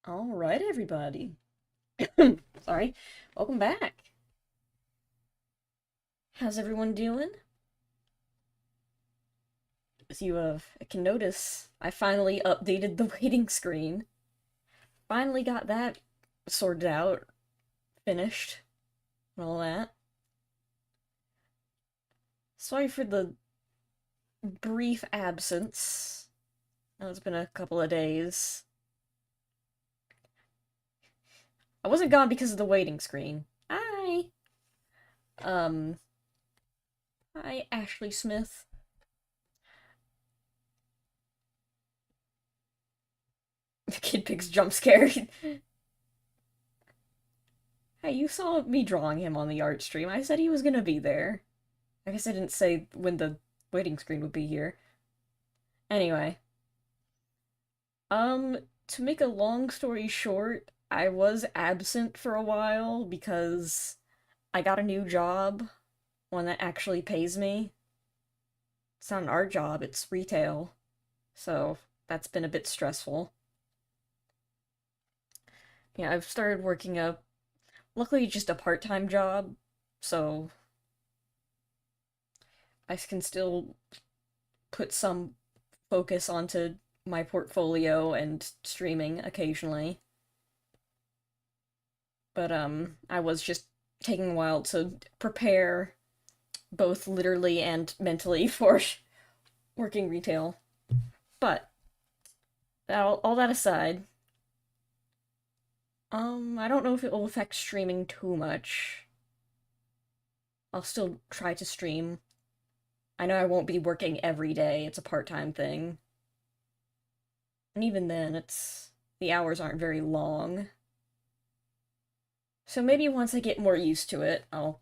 All right, everybody. Sorry. Welcome back. How's everyone doing? As you can notice, I finally updated the waiting screen. Finally got that sorted out, finished, and all that. Sorry for the brief absence. It's been a couple of days. I wasn't gone because of the waiting screen. Hi! Um, Hi, Ashley Smith. The kid pig's jump scare. Hey, you saw me drawing him on the art stream. I said he was gonna be there. I guess I didn't say when the waiting screen would be here. Anyway. To make a long story short, I was absent for a while because I got a new job, one that actually pays me. It's not an art job, it's retail. So that's been a bit stressful. Yeah, I've started working luckily just a part-time job, so I can still put some focus onto my portfolio and streaming occasionally. But I was just taking a while to prepare both literally and mentally for working retail. But all that aside, I don't know if it will affect streaming too much. I'll still try to stream. I know I won't be working every day, it's a part-time thing. And even then, the hours aren't very long. So maybe once I get more used to it, I'll...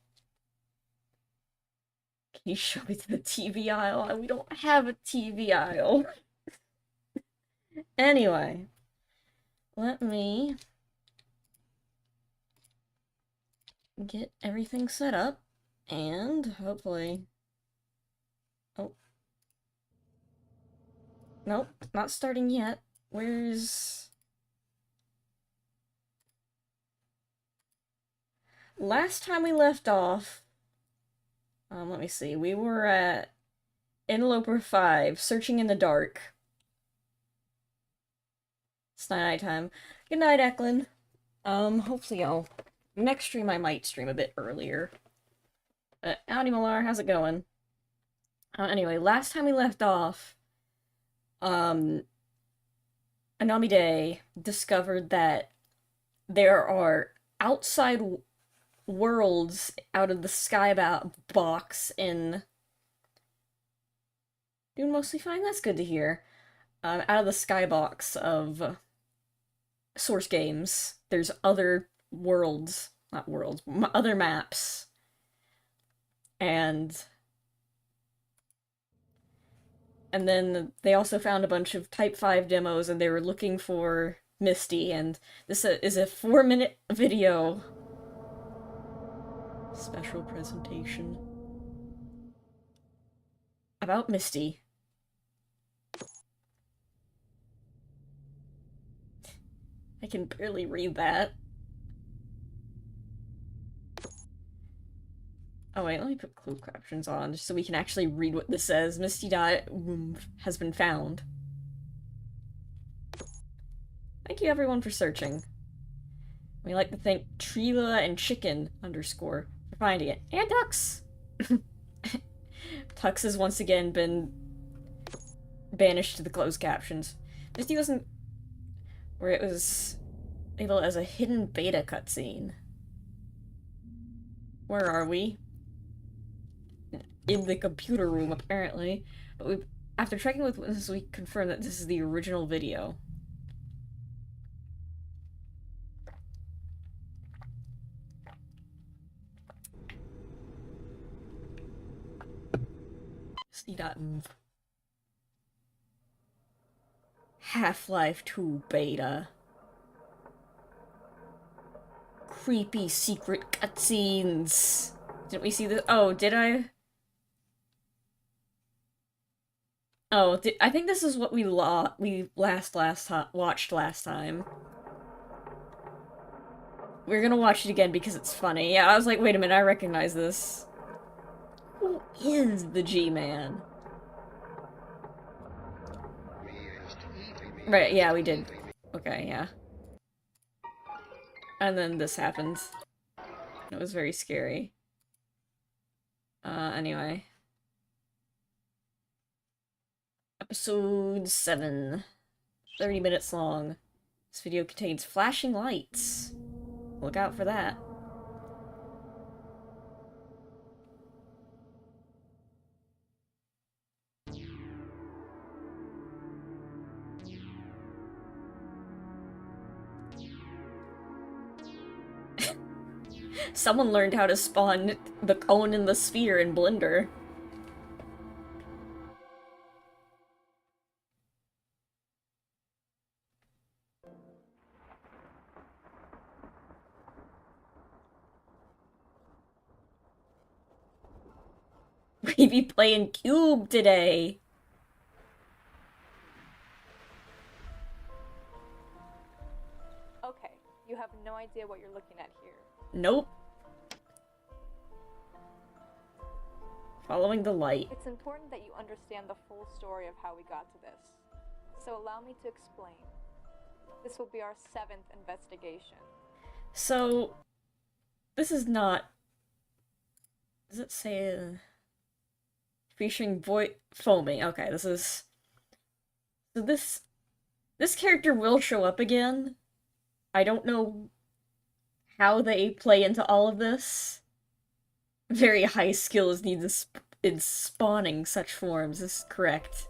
Can you show me to the TV aisle? We don't have a TV aisle. Anyway, let me get everything set up, and hopefully... Oh. Nope, not starting yet. Where's... Last time we left off... let me see. We were at Interloper 5, Searching in the Dark. It's night time. Good night, Eklund. Hopefully next stream I might stream a bit earlier. Howdy, Malar, how's it going? Anyway, last time we left off, Anamide discovered that there are outside worlds out of the Skybox in... Doing mostly fine? That's good to hear. Out of the Skybox of Source Games, there's other worlds, not worlds, other maps. And then they also found a bunch of Type 5 demos, and they were looking for Misty, and this is a 4-minute video. Special presentation about Misty. I can barely read that. Oh wait, let me put closed captions on just so we can actually read what this says. Misty has been found. Thank you everyone for searching. We like to thank Trila and Chicken _ for finding it. And Tux! Tux has once again been banished to the closed captions. Misty wasn't... where it was labeled as a hidden beta cutscene. Where are we? In the computer room, apparently. But after checking with witnesses, we confirmed that this is the original video. Half-Life 2 beta. Creepy secret cutscenes. Didn't we see this? Oh, did I? Oh, I think this is what we watched last time. We're gonna watch it again because it's funny. Yeah, I was like, wait a minute, I recognize this. Who is the G-Man? Right, yeah, we did. Okay, yeah. And then this happened. It was very scary. Anyway. Episode 7. 30 minutes long. This video contains flashing lights. Look out for that. Someone learned how to spawn the cone and the sphere in Blender. We be playing Cube today. Okay, you have no idea what you're looking at here. Nope. Following the light. It's important that you understand the full story of how we got to this. So allow me to explain. This will be our 7th investigation. So, this is not... Does it say... featuring foaming. Okay, this is... So this character will show up again. I don't know how they play into all of this. Very high skills needed in spawning such forms, this is correct.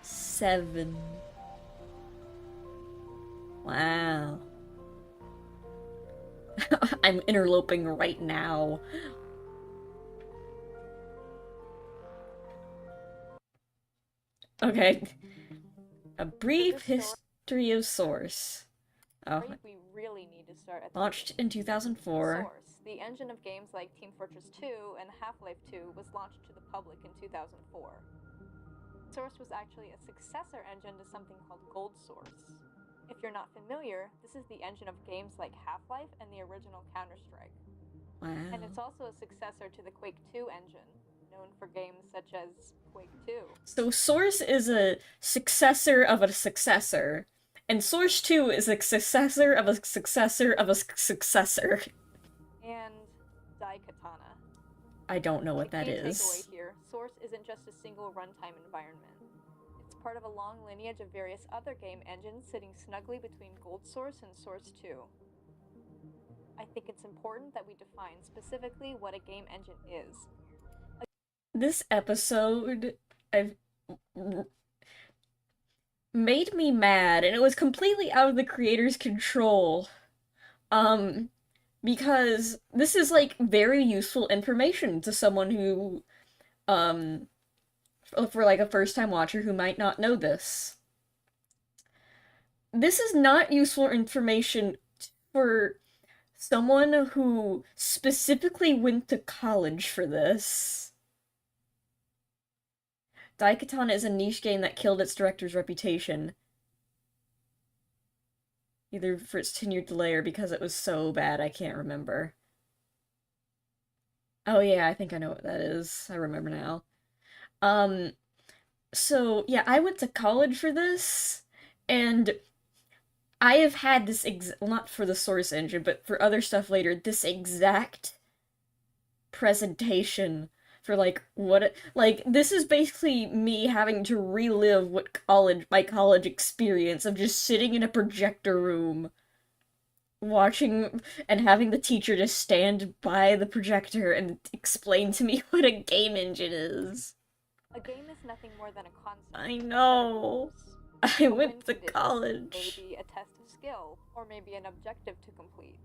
Seven. Wow. I'm interloping right now. Okay. A brief history of Source. Oh. We really need to start at Launched in 2004. Source, the engine of games like Team Fortress 2 and Half-Life 2, was launched to the public in 2004. Source was actually a successor engine to something called Gold Source. If you're not familiar, this is the engine of games like Half-Life and the original Counter-Strike. Wow. And it's also a successor to the Quake 2 engine, known for games such as Quake 2. So Source is a successor of a successor, and Source 2 is a successor of a successor of a successor. And Daikatana. I don't know what that is. Takeaway here, Source isn't just a single runtime environment. It's part of a long lineage of various other game engines sitting snugly between Gold Source and Source 2. I think it's important that we define specifically what a game engine is. This episode made me mad, and it was completely out of the creator's control. Because this is, like, very useful information to someone who, for, like, a first-time watcher who might not know this. This is not useful information for someone who specifically went to college for this. Daikatana is a niche game that killed its director's reputation. Either for its tenured delay or because it was so bad, I can't remember. Oh yeah, I think I know what that is. I remember now. So yeah, I went to college for this, and I have had this well, not for the Source engine, but for other stuff later, this exact presentation for, like, this is basically me having to relive my college experience of just sitting in a projector room, watching, and having the teacher just stand by the projector and explain to me what a game engine is. A game is nothing more than a concept. I know. I went to college. Maybe a test of skill, or maybe an objective to complete.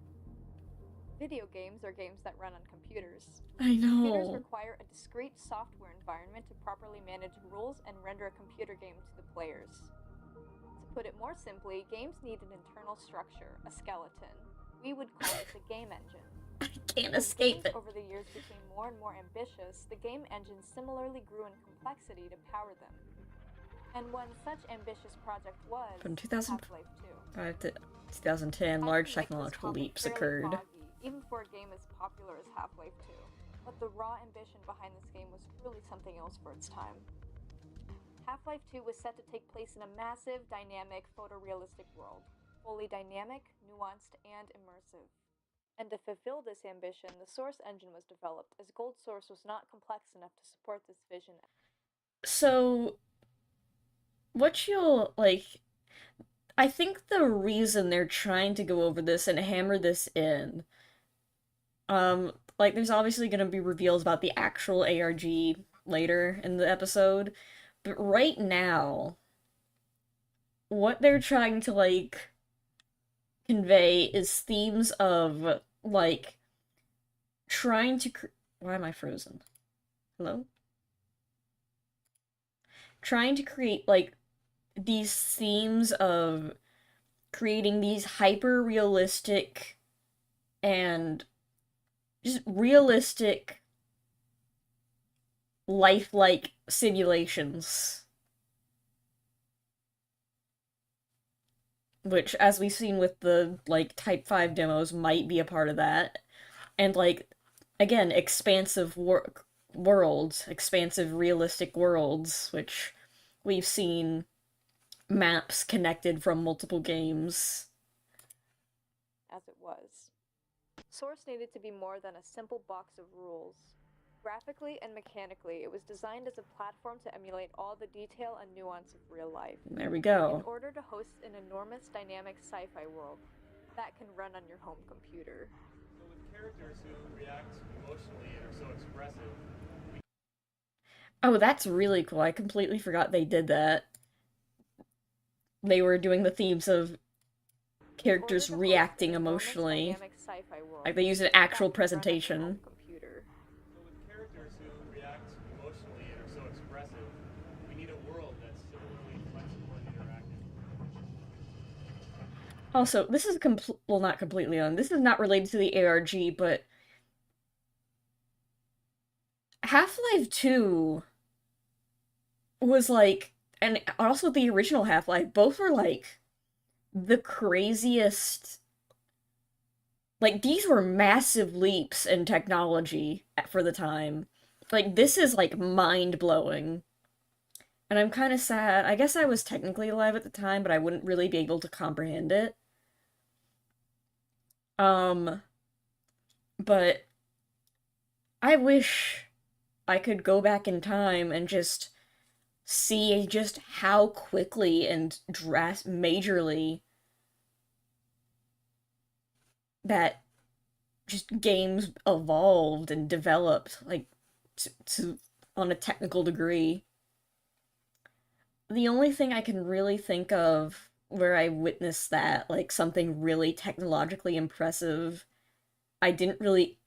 Video games are games that run on computers. I know. Computers require a discrete software environment to properly manage rules and render a computer game to the players. To put it more simply, games need an internal structure, a skeleton. We would call it the game engine. I can't escape it. Over the years became more and more ambitious, the game engine similarly grew in complexity to power them. And one such ambitious project was From 2005 Half-Life 2. to 2010, Time large to make this technological topic leaps fairly occurred. foggy, even for a game as popular as Half-Life 2. But the raw ambition behind this game was really something else for its time. Half-Life 2 was set to take place in a massive, dynamic, photorealistic world, fully dynamic, nuanced, and immersive. And to fulfill this ambition, the Source engine was developed, as Gold Source was not complex enough to support this vision. So, what you'll, like, I think the reason they're trying to go over this and hammer this in, like, there's obviously gonna be reveals about the actual ARG later in the episode, but right now, what they're trying to, like, convey is themes of, like, trying to why am I frozen? Hello? Trying to create, like, these themes of creating these hyper realistic and just realistic lifelike simulations, which, as we've seen with the, like, Type 5 demos, might be a part of that. And, like, again, expansive worlds, expansive realistic worlds, which we've seen maps connected from multiple games. As it was. Source needed to be more than a simple box of rules. Graphically and mechanically, it was designed as a platform to emulate all the detail and nuance of real life. There we In go. order to host an enormous dynamic sci-fi world that can run on your home computer. So with characters who react emotionally and are so expressive. Oh, that's really cool. I completely forgot they did that. They were doing the themes of characters reacting emotionally. Like, they used an actual presentation. So with characters who react emotionally and are so expressive, we need a world that's similarly flexible and interactive. Also, this is well, not completely on. This is not related to the ARG, but Half-Life 2 was like, and also the original Half-Life, both were like the craziest. Like, these were massive leaps in technology for the time. Like, this is like mind-blowing. And I'm kind of sad. I guess I was technically alive at the time, but I wouldn't really be able to comprehend it. But I wish I could go back in time and just see just how quickly and majorly that just games evolved and developed, like, on a technical degree. The only thing I can really think of where I witnessed that, like, something really technologically impressive, I didn't really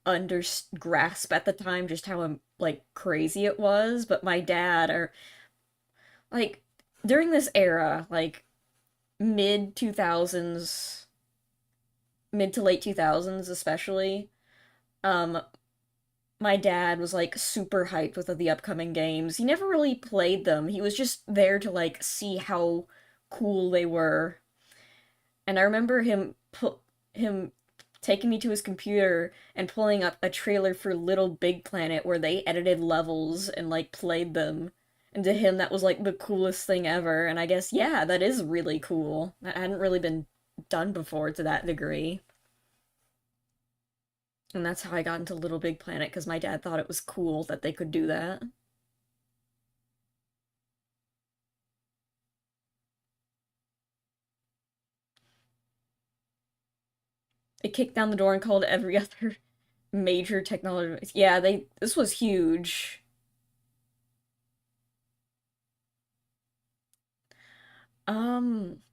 grasp at the time just how, like, crazy it was, but my dad, or, like, during this era, like, mid 2000s, mid to late 2000s especially, um, my dad was, like, super hyped with the upcoming games. He never really played them. He was just there to, like, see how cool they were. And I remember him taking me to his computer and pulling up a trailer for Little Big Planet where they edited levels and, like, played them. And to him, that was, like, the coolest thing ever. And I guess, yeah, that is really cool. That hadn't really been done before to that degree. And that's how I got into Little Big Planet, because my dad thought it was cool that they could do that. It kicked down the door and called every other major technology. Yeah, this was huge. Um,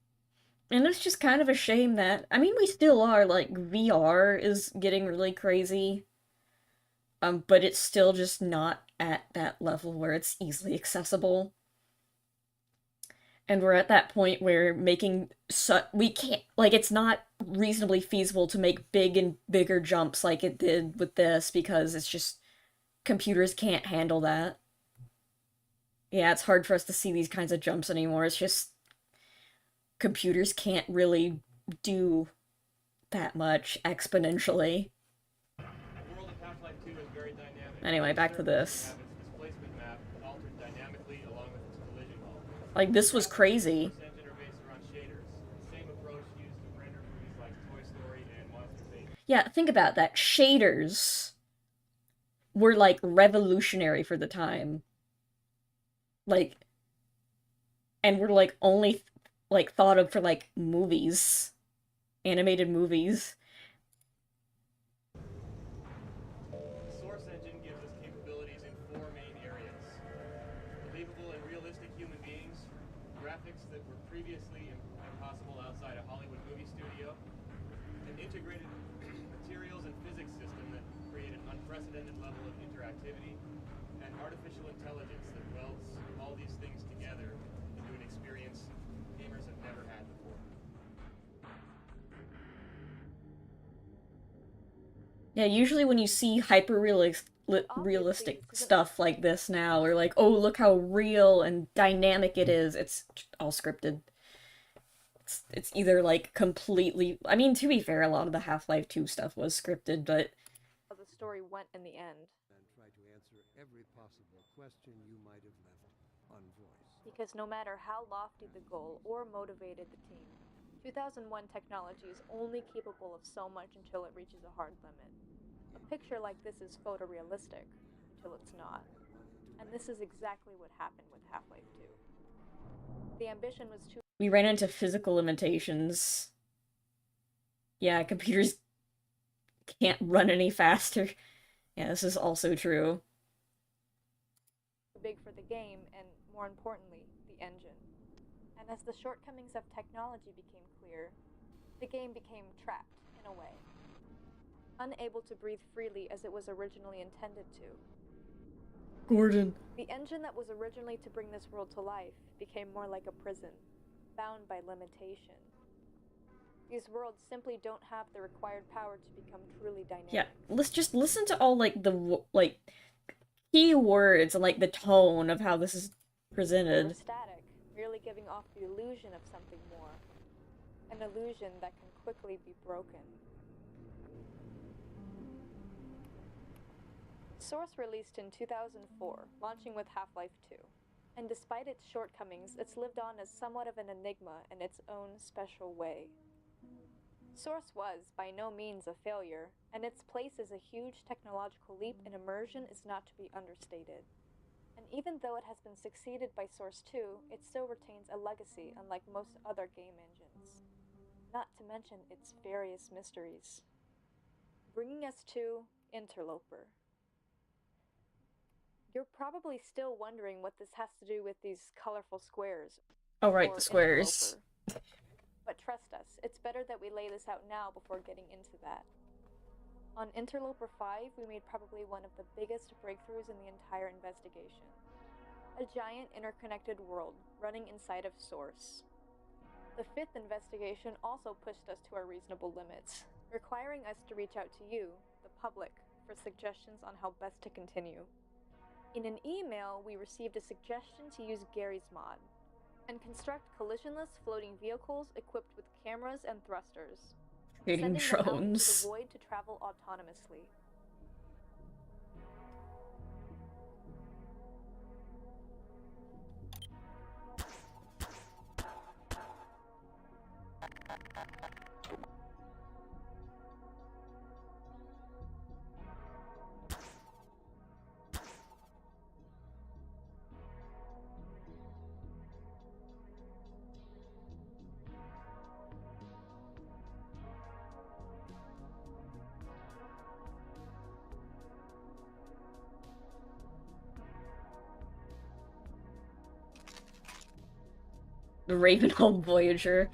and it's just kind of a shame that, I mean, we still are, like, VR is getting really crazy. But it's still just not at that level where it's easily accessible. And we're at that point where we can't, like, it's not reasonably feasible to make big and bigger jumps like it did with this, because it's just computers can't handle that. Yeah, it's hard for us to see these kinds of jumps anymore. It's just computers can't really do that much exponentially. The world of Half-Life 2 is very dynamic. Anyway, Each back to surface can this. have its displacement map altered dynamically along with its collision hull. Like, The this was graphics in the crazy. Source engine are based around shaders, the same approach used to render movies like Toy Story and Monsters Inc. Yeah, think about that. Shaders were, like, revolutionary for the time. Like, and were, like, only, like, thought of for, like, movies. Animated movies. The Source engine gives us capabilities in four main areas: believable and realistic human beings, graphics that were previously impossible outside a Hollywood movie studio, an integrated materials and physics system that create an unprecedented level of interactivity, and artificial intelligence that welds all these things together into an experience gamers have never had before. Yeah, usually when you see Obviously, realistic this isn't stuff like this now, or like, oh, look how real and dynamic it is, it's all scripted. It's either like completely. I mean, to be fair, a lot of the Half-Life 2 stuff was scripted, but how the story went in the end. And try to answer every possible question you might have left unvoiced. Because no matter how lofty the goal or motivated the team, 2001 technology is only capable of so much until it reaches a hard limit. A picture like this is photorealistic until it's not. And this is exactly what happened with Half-Life 2. The ambition was too we ran into physical limitations. Yeah, computers can't run any faster. Yeah, this is also true. big for the game and, more importantly, the engine. And as the shortcomings of technology became clear, the game became trapped, in a way. Unable to breathe freely as it was originally intended to. Gordon. The engine that was originally to bring this world to life became more like a prison, bound by limitation. These worlds simply don't have the required power to become truly dynamic. Yeah, let's just listen to all like the like key words and like the tone of how this is They presented. were static, merely giving off the illusion of something more. An illusion that can quickly be broken. Source released in 2004, launching with Half-Life 2. And despite its shortcomings, it's lived on as somewhat of an enigma in its own special way. Source was, by no means, a failure, and its place as a huge technological leap in immersion is not to be understated. And even though it has been succeeded by Source 2, it still retains a legacy unlike most other game engines. Not to mention its various mysteries. Bringing us to Interloper. You're probably still wondering what this has to do with these colorful squares. Oh, right, or the squares. Interloper. But trust us, it's better that we lay this out now before getting into that. On Interloper 5, we made probably one of the biggest breakthroughs in the entire investigation. A giant interconnected world running inside of Source. The fifth investigation also pushed us to our reasonable limits, requiring us to reach out to you, the public, for suggestions on how best to continue. In an email, we received a suggestion to use Gary's mod and construct collisionless floating vehicles equipped with cameras and thrusters, Creating sending them out into drones. the void to travel autonomously. The Ravenholm Voyager.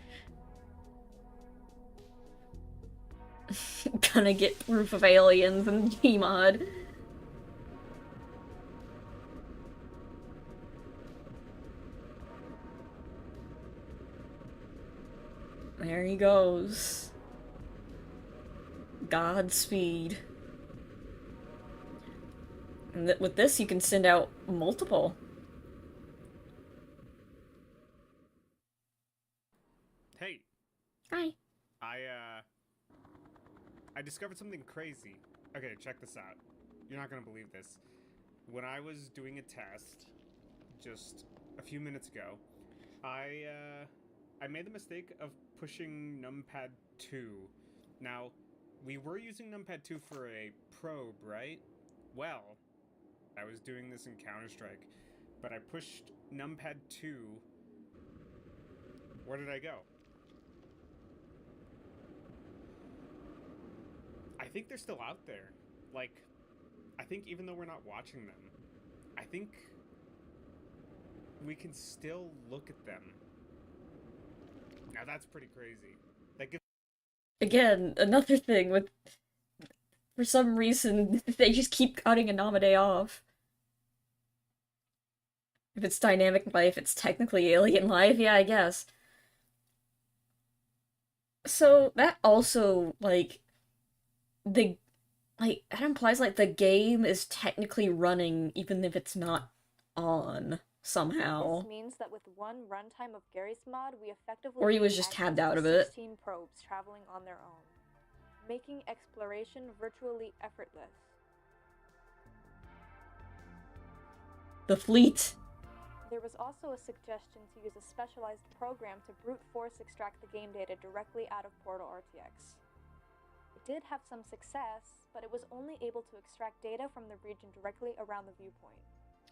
Gonna get proof of aliens and Gmod. There he goes. Godspeed. And with this, you can send out multiple. Hey, Hi. I discovered something crazy. Okay, check this out. You're not gonna believe this. When I was doing a test just a few minutes ago, I made the mistake of pushing numpad 2. Now, we were using numpad 2 for a probe, right? Well, I was doing this in Counter-Strike, but I pushed numpad 2. Where did I go? I think they're still out there. Like, I think even though we're not watching them, I think we can still look at them. Now that's pretty crazy. That gives Again, another thing with, for some reason, they just keep cutting anomaly off. If it's dynamic life, it's technically alien life, yeah, I guess. So, that also, like, that implies, like, the game is technically running even if it's not on, somehow. This means that with one runtime of Gary's mod, we effectively Or he was gain just access tabbed out to of it. 16 probes traveling on their own, making exploration virtually effortless. The fleet. There was also a suggestion to use a specialized program to brute force extract the game data directly out of Portal RTX. It did have some success, but it was only able to extract data from the region directly around the viewpoint.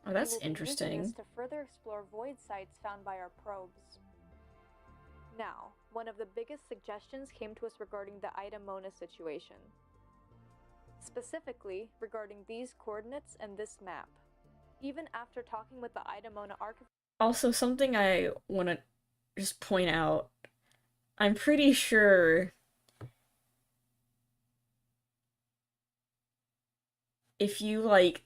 Oh, that's We will be using interesting. this to further explore void sites found by our probes. Now, one of the biggest suggestions came to us regarding the Ida Mona situation. Specifically, regarding these coordinates and this map. Even after talking with the Ida Mona archivist. Also, something I want to just point out. I'm pretty sure if you, like,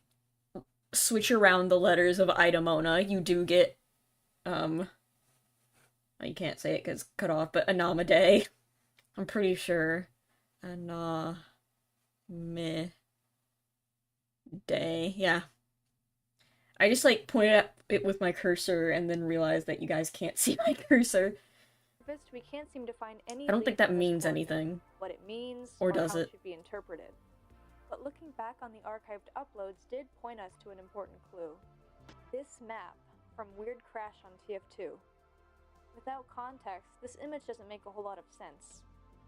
switch around the letters of Idamona, you do get, well, you can't say it because cut off, but Anamade. I'm pretty sure. Anamide. Yeah. I just, like, pointed at it with my cursor and then realized that you guys can't see my cursor. We can't seem to find any I don't think leads that on this means coordinate, anything. what it means, Or does how it? it should be interpreted. But looking back on the archived uploads did point us to an important clue. This map from Weird Crash on TF2. Without context, this image doesn't make a whole lot of sense,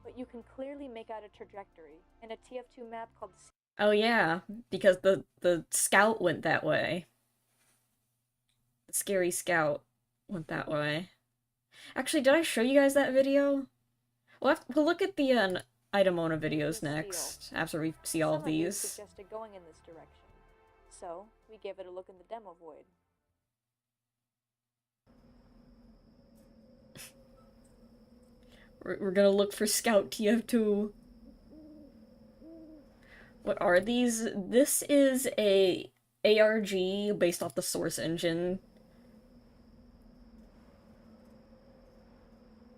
but you can clearly make out a trajectory in a TF2 map called Oh yeah, because the scout went that way. The scary scout went that way. Actually, did I show you guys that video? We'll look at the Idamona videos next, after we see all of Some of you these. suggested going in this direction, so we gave it a look in the demo void. We're gonna look for Scout TF2. What are these? This is a ARG based off the Source engine.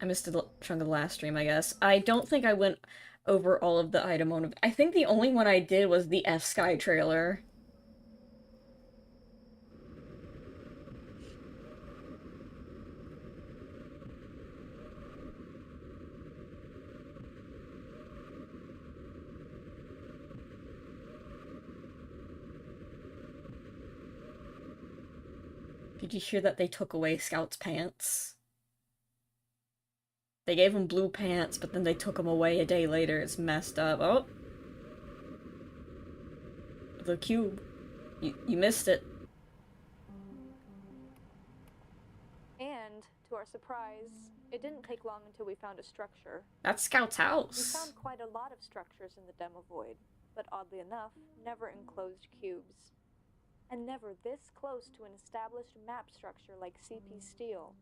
I missed a chunk of the last stream, I guess. I don't think I went over all of the Idamona. I think the only one I did was the F-Sky trailer. Did you hear that they took away Scout's pants? They gave him blue pants, but then they took them away a day later. It's messed up. Oh! The cube. You missed it. And, to our surprise, it didn't take long until we found a structure. That's Scout's We house. found quite a lot of structures in the demo void, but oddly enough, never enclosed cubes. And never this close to an established map structure like CP Steel.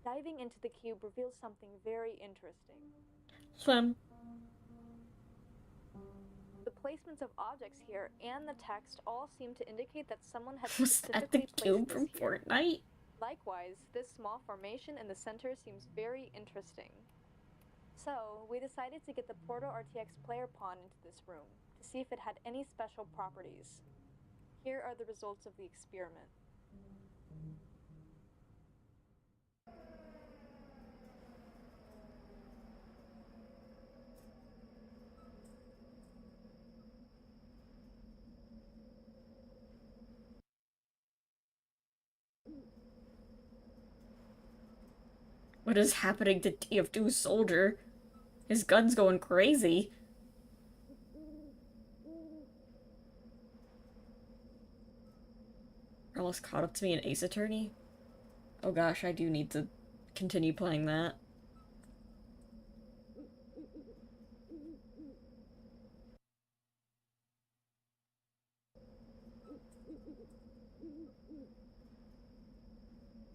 Diving into the cube reveals something very interesting. Swim. The placements of objects here and the text all seem to indicate that someone had Was that the specifically cube placed from this here. Fortnite? Likewise, this small formation in the center seems very interesting. So, we decided to get the Portal RTX player pawn into this room to see if it had any special properties. Here are the results of the experiment. What is happening to TF2's soldier? His gun's going crazy. Almost caught up to me in Ace Attorney. Oh gosh, I do need to continue playing that.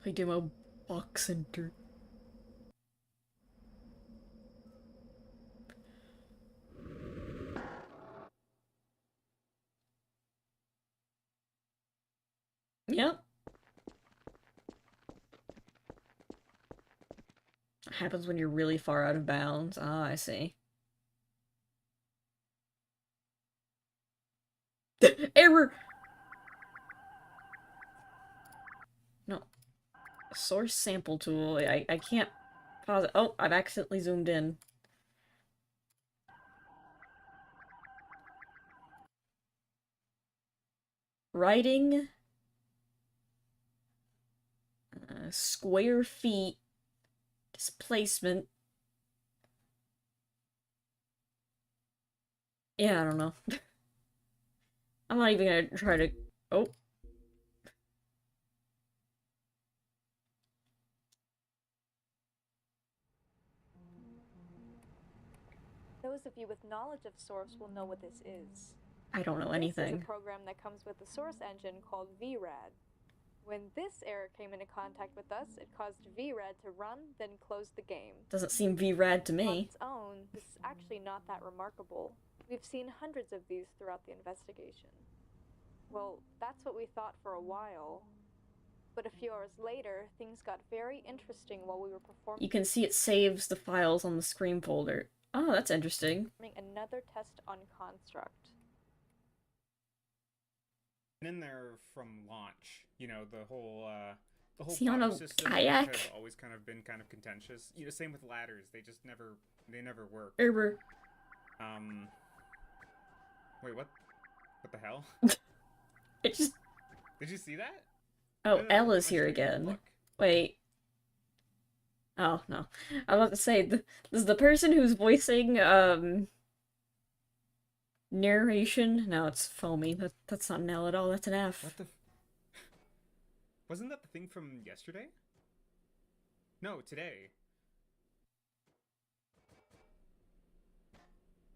Play demo Box Center. Yep. Happens when you're really far out of bounds. Ah, I see. Error! No. Source sample tool. I can't pause it. Oh, I've accidentally zoomed in. Writing. Square feet. Displacement. Yeah, I don't know. I'm not even gonna try to... Oh. Those of you with knowledge of Source will know what this is. I don't know This anything. is a program that comes with a Source engine called VRAD. When this error came into contact with us, it caused VRAD to run, then close the game. Doesn't seem VRAD to On me. its own, this is actually not that remarkable. We've seen hundreds of these throughout the investigation. Well, that's what we thought for a while. But a few hours later, things got very interesting while we were performing You can see it saves the files on the screen folder. Oh, that's interesting. another test on Construct. Been in there from launch. You know, the whole Is he on a system kayak? has always kind of been kind of contentious. You know, same with ladders. They just never work. Error. Wait, what? What the hell? It just... Did you see that? Oh, No, no, Elle no, is my here stream, again. look. Wait. Oh, no. I was about to say, this is the person who's voicing, narration? No, it's Foamy. That's not an L at all, that's an F. What the? Wasn't that the thing from yesterday? No, today.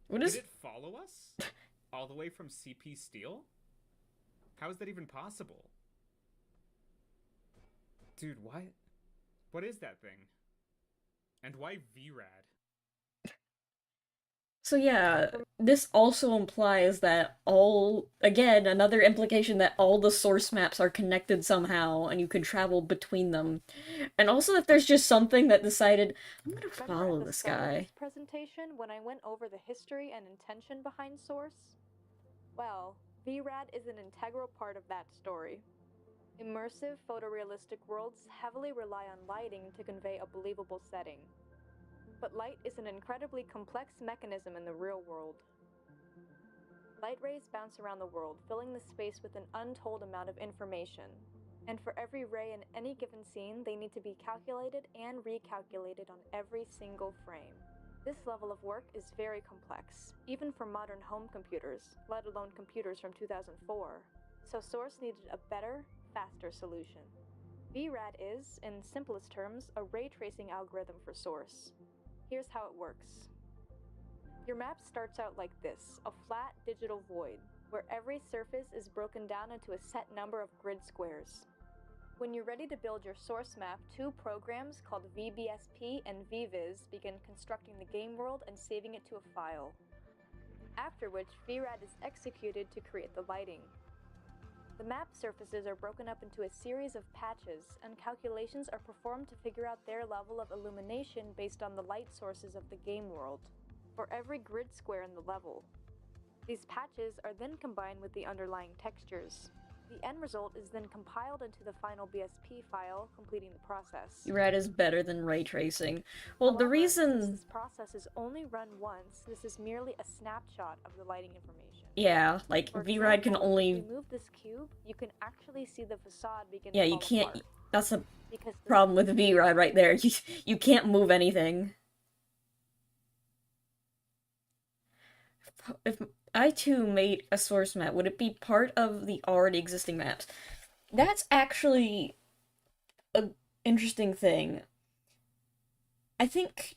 What is... Did it follow us? All the way from CP Steel? How is that even possible? Dude, what? What is that thing? And why VRAD? So yeah, this also implies that again, another implication that all the source maps are connected somehow, and you can travel between them. And also that there's just something that decided, I'm gonna Remember follow at the this start of guy. this presentation when I went over the history and intention behind Source? Well, VRAD is an integral part of that story. Immersive, photorealistic worlds heavily rely on lighting to convey a believable setting. But light is an incredibly complex mechanism in the real world. Light rays bounce around the world, filling the space with an untold amount of information. And for every ray in any given scene, they need to be calculated and recalculated on every single frame. This level of work is very complex, even for modern home computers, let alone computers from 2004. So Source needed a better, faster solution. VRAD is, in simplest terms, a ray tracing algorithm for Source. Here's how it works. Your map starts out like this, a flat digital void, where every surface is broken down into a set number of grid squares. When you're ready to build your source map, two programs called VBSP and VViz begin constructing the game world and saving it to a file. After which, VRAD is executed to create the lighting. The map surfaces are broken up into a series of patches, and calculations are performed to figure out their level of illumination based on the light sources of the game world, for every grid square in the level. These patches are then combined with the underlying textures. The end result is then compiled into the final BSP file, completing the process. VRAD is better than ray tracing. Well, the However, reason... since this process is only run once, this is merely a snapshot of the lighting information. Yeah, like, For VRAD can example, only... if you move this cube, you can actually see the facade begin Yeah, to you fall can't... apart. That's the Because this problem with VRAD right there. You can't move anything. If I too made a source map, would it be part of the already existing maps? That's actually a interesting thing. I think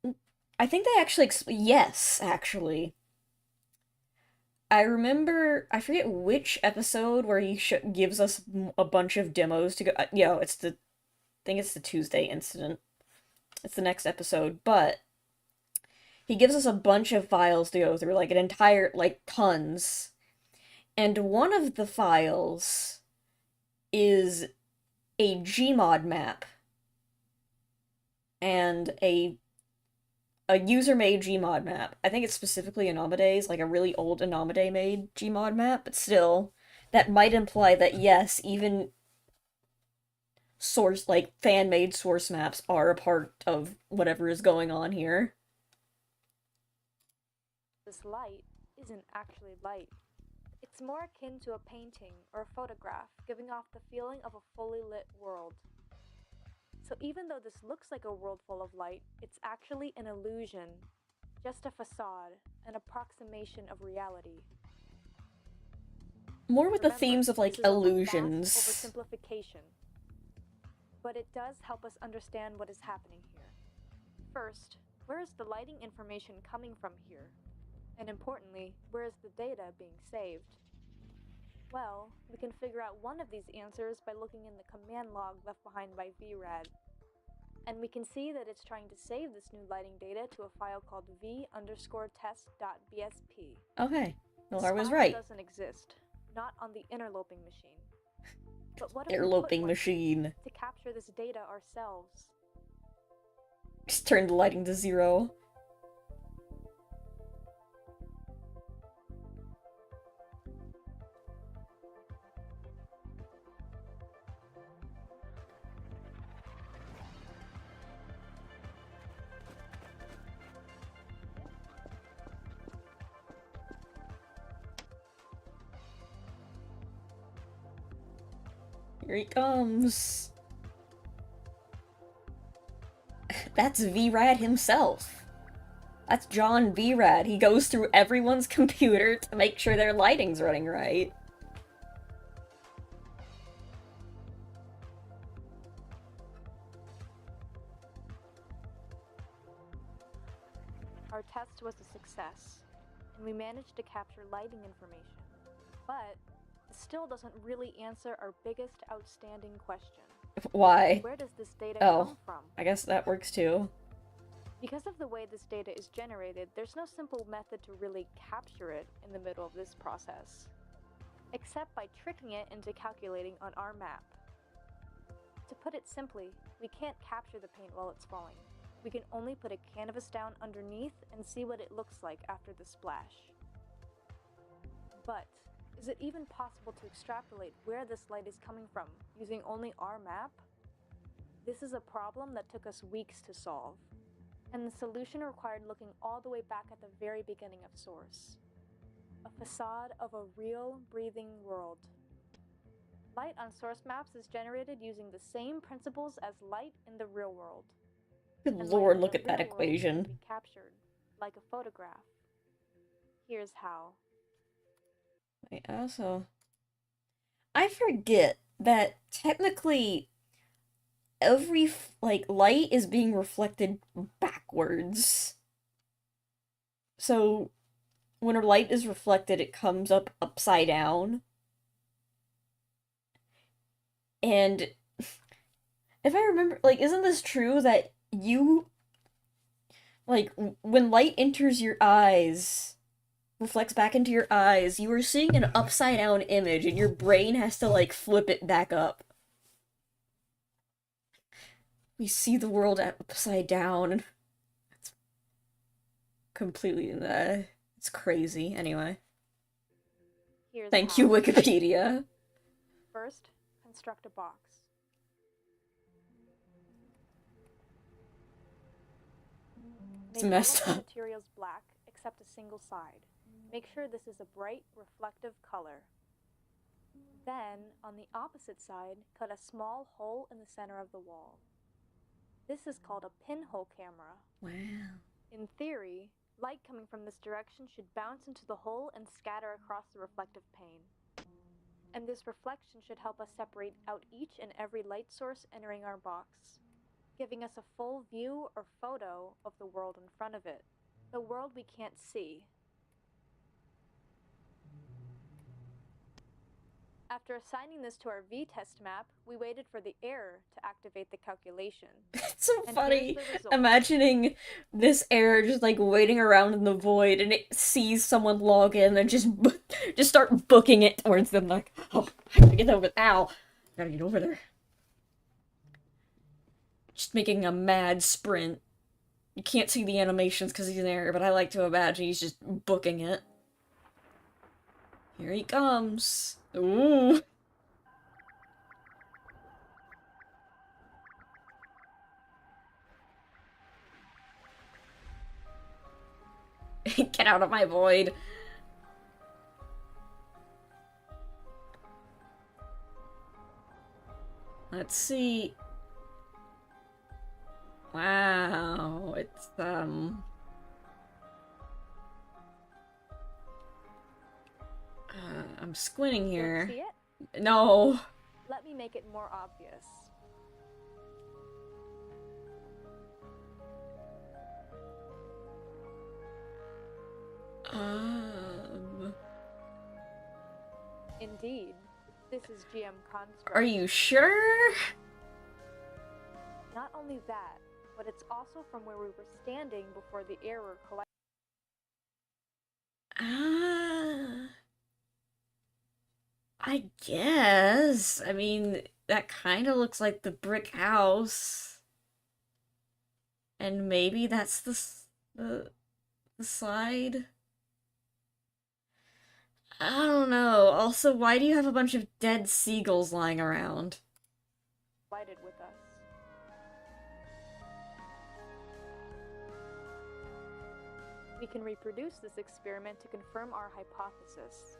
they actually yes, actually. I remember, I forget which episode where he gives us a bunch of demos to go. It's I think it's the Tuesday incident. It's the next episode, but he gives us a bunch of files to go through, like an entire, like tons. And one of the files is a Gmod map and a user-made Gmod map. I think it's specifically Anomaly's, like a really old Anomaly-made Gmod map, but still, that might imply that yes, even source, like fan-made source maps are a part of whatever is going on here. this light isn't actually light. It's more akin to a painting or a photograph, giving off the feeling of a fully lit world. So even though this looks like a world full of light, it's actually an illusion, just a facade, an approximation of reality. More with the Remember, themes of, like, this is a illusions. vast oversimplification, but it does help us understand what is happening here. First, where is the lighting information coming from here? And importantly, where is the data being saved? Well, we can figure out one of these answers by looking in the command log left behind by VRAD. And we can see that it's trying to save this new lighting data to a file called v_test.bsp. Okay, well, I This was file right. doesn't exist, not on the interloping machine. But what if Interloping we put machine. to capture this data ourselves? Just turn the lighting to 0. Here he comes. That's VRAD himself. That's John VRAD. He goes through everyone's computer to make sure their lighting's running right. Our test was a success, and we managed to capture lighting information. But it still doesn't really answer our biggest outstanding question. Why? Where does this data Oh, come from? I guess that works too. Because of the way this data is generated, there's no simple method to really capture it in the middle of this process, except by tricking it into calculating on our map. To put it simply, we can't capture the paint while it's falling. We can only put a canvas down underneath and see what it looks like after the splash. But is it even possible to extrapolate where this light is coming from using only our map? This is a problem that took us weeks to solve, and the solution required looking all the way back at the very beginning of Source. A facade of a real, breathing world. Light on source maps is generated using the same principles as light in the real world. Good And lord, light in look the at that real world equation. can be captured, like a photograph. Here's how. Wait, I forget that technically every, like, light is being reflected backwards. So, when a light is reflected, it comes up upside down. And if I remember, like, isn't this true that like, when light enters your eyes, reflects back into your eyes, you are seeing an upside down image, and your brain has to, like, flip it back up. We see the world upside down. It's completely, it's crazy. Anyway. Here's Thank how. you, Wikipedia. First, construct a box. It's Make messed all of up. the materials black except a single side. Make sure this is a bright, reflective color. Then, on the opposite side, cut a small hole in the center of the wall. This is called a pinhole camera. Wow. In theory, light coming from this direction should bounce into the hole and scatter across the reflective pane. And this reflection should help us separate out each and every light source entering our box, giving us a full view or photo of the world in front of it, the world we can't see. After assigning this to our v-test map, we waited for the error to activate the calculation. It's so And funny here's the result. imagining this error just like waiting around in the void and it sees someone log in and just start booking it towards them like, oh, I gotta get over ow. I gotta get over there. Just making a mad sprint. You can't see the animations because he's in there, but I like to imagine he's just booking it. Here he comes. Ooh. Get out of my void. Let's see. Wow, it's I'm squinting Don't here. see it? No. Let me make it more obvious. Indeed, this is GM construct. Are you sure? Not only that, but it's also from where we were standing before the error collided. I guess. I mean, that kind of looks like the brick house. And maybe that's the side. I don't know. Also, why do you have a bunch of dead seagulls lying around? With us. We can reproduce this experiment to confirm our hypothesis.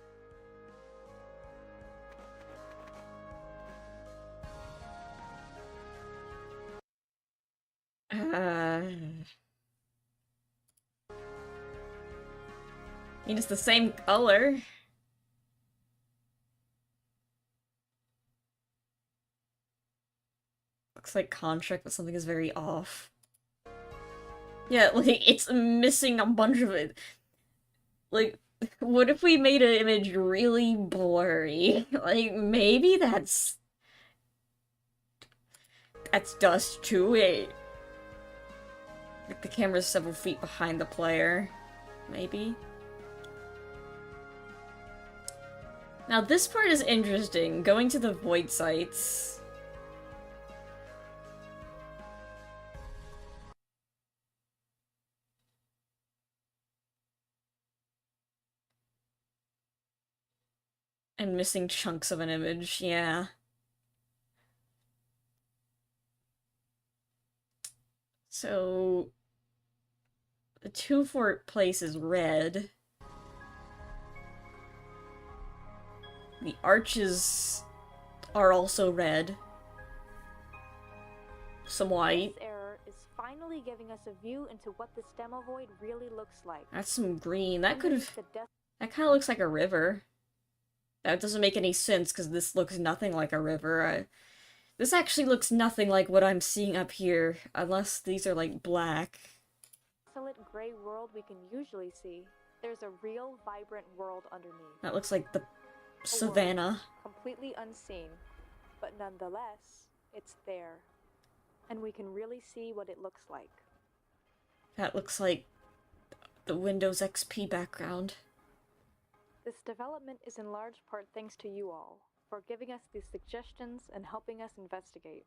I mean, it's the same color. Looks like contract, but something is very off. Yeah, like, it's missing a bunch of it. Like, what if we made an image really blurry? Like, maybe that's dust too. Like, the camera's several feet behind the player. Maybe. Now, this part is interesting. Going to the void sites. And missing chunks of an image, yeah. So, the 2-fort place is red. The arches are also red. Some white. This error is finally giving us a view into what this demo void really looks like. That's some green. That could have... Underneath the depth That kind of looks like a river. That doesn't make any sense, because this looks nothing like a river. This actually looks nothing like what I'm seeing up here, unless these are, like, black. desolate gray world we can usually see, there's a real, vibrant world underneath. That looks like the savannah. Completely unseen, but nonetheless, it's there. And we can really see what it looks like. That looks like the Windows XP background. This development is in large part thanks to you all, for giving us these suggestions and helping us investigate.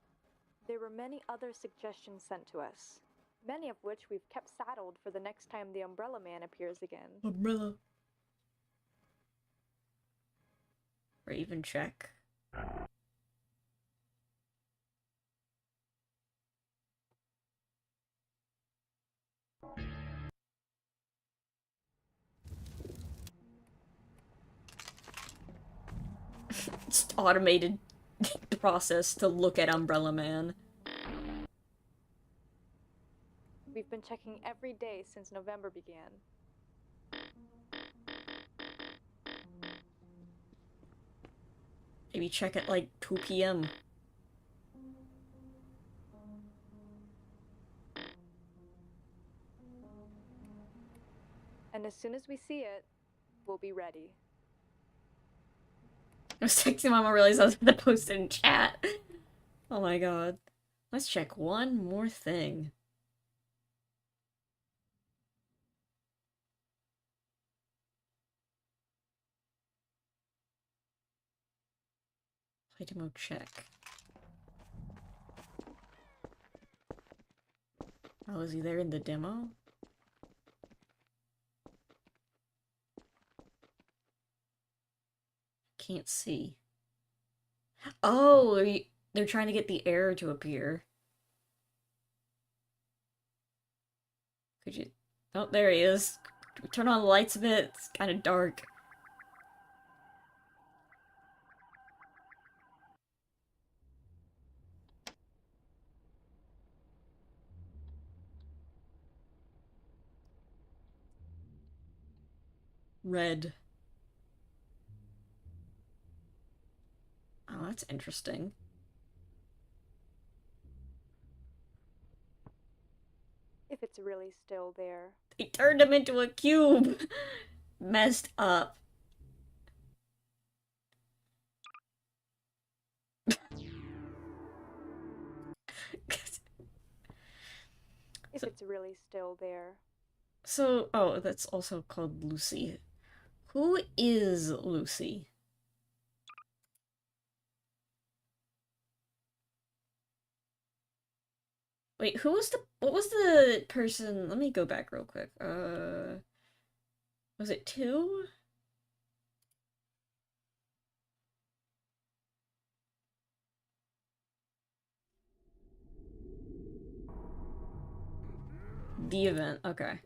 There were many other suggestions sent to us, many of which we've kept saddled for the next time the Umbrella Man appears again. Umbrella. Or even check. automated process to look at Umbrella Man. We've been checking every day since November began. Maybe check at like 2 p.m. And as soon as we see it, we'll be ready. I was texting Mom, I realized I was gonna post it in chat. Oh my god. Let's check one more thing. Play demo check. Oh, is he there in the demo? Can't see. Oh, they're trying to get the error to appear. Could you... Oh, there he is. Turn on the lights a bit. It's kind of dark. Red. Oh, that's interesting. If it's really still there. They turned him into a cube! Messed up. If it's really still there. So, oh, that's also called Lucy. Who is Lucy? Wait, what was the person? Let me go back real quick. Was it 2? The event, okay.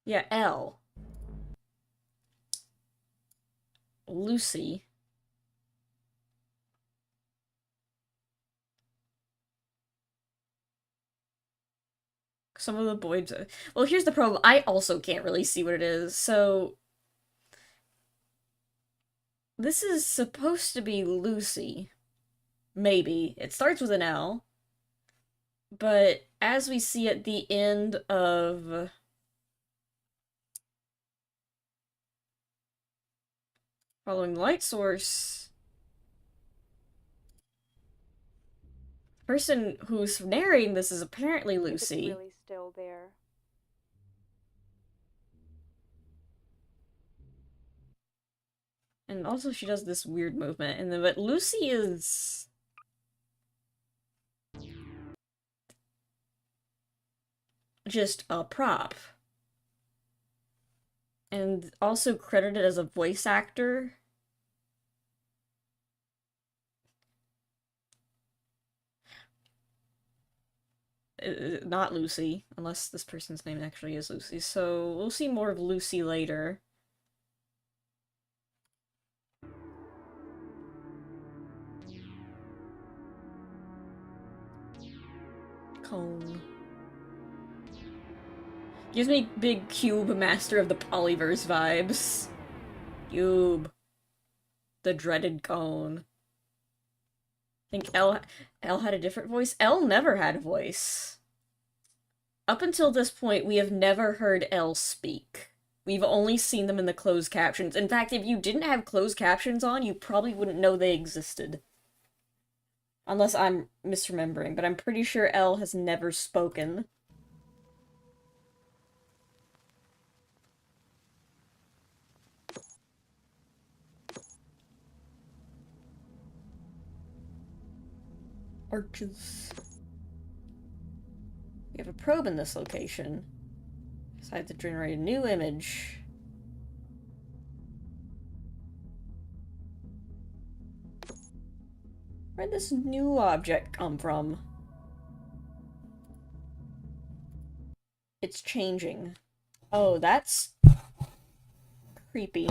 Yeah, L. Lucy. Some of the boys... Well, here's the problem. I also can't really see what it is, so... This is supposed to be Lucy. Maybe. It starts with an L. But as we see at the end of... Following light source... The person who's narrating this is apparently Lucy. If it's really still there. And also she does this weird movement, and then but Lucy is just a prop. And also credited as a voice actor. Not Lucy, unless this person's name actually is Lucy. So we'll see more of Lucy later. Cone. Gives me big Cube Master of the Polyverse vibes. Cube. The dreaded cone. I think L had a different voice. L never had a voice. Up until this point, we have never heard L speak. We've only seen them in the closed captions. In fact, if you didn't have closed captions on, you probably wouldn't know they existed. Unless I'm misremembering, but I'm pretty sure L has never spoken. Arches. We have a probe in this location. Decide to generate a new image. Where'd this new object come from? It's changing. Oh, that's creepy.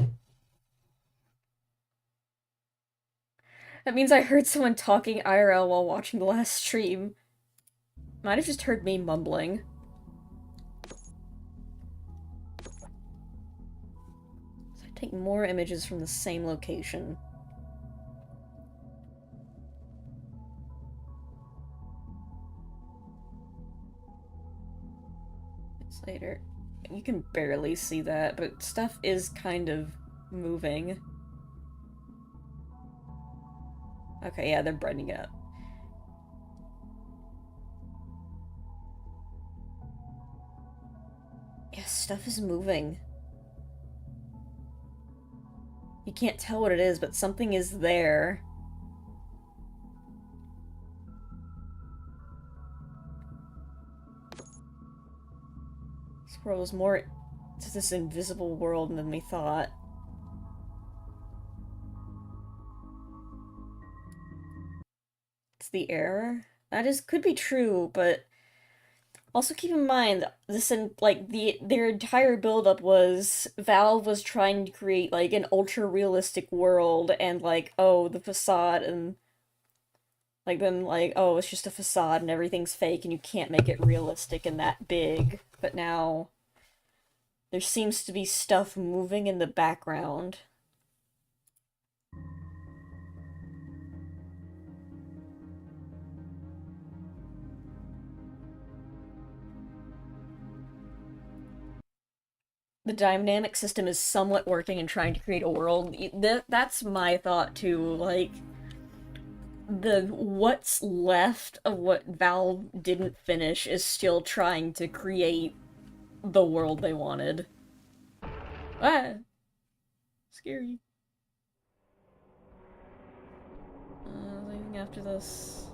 That means I heard someone talking IRL while watching the last stream. Might have just heard me mumbling. So I take more images from the same location. It's later. You can barely see that, but stuff is kind of moving. Okay, yeah, they're brightening up. Yeah, stuff is moving. You can't tell what it is, but something is there. This world is more to this invisible world than we thought. It's the error? That could be true, but also keep in mind, their entire buildup was Valve was trying to create, like, an ultra-realistic world, and, like, oh, the facade, and, like, then, like, oh, it's just a facade, and everything's fake, and you can't make it realistic and that big. But now, there seems to be stuff moving in the background. The dynamic system is somewhat working and trying to create a world. That's my thought too. Like, what's left of what Valve didn't finish is still trying to create the world they wanted. Ah, scary. Leaving after this.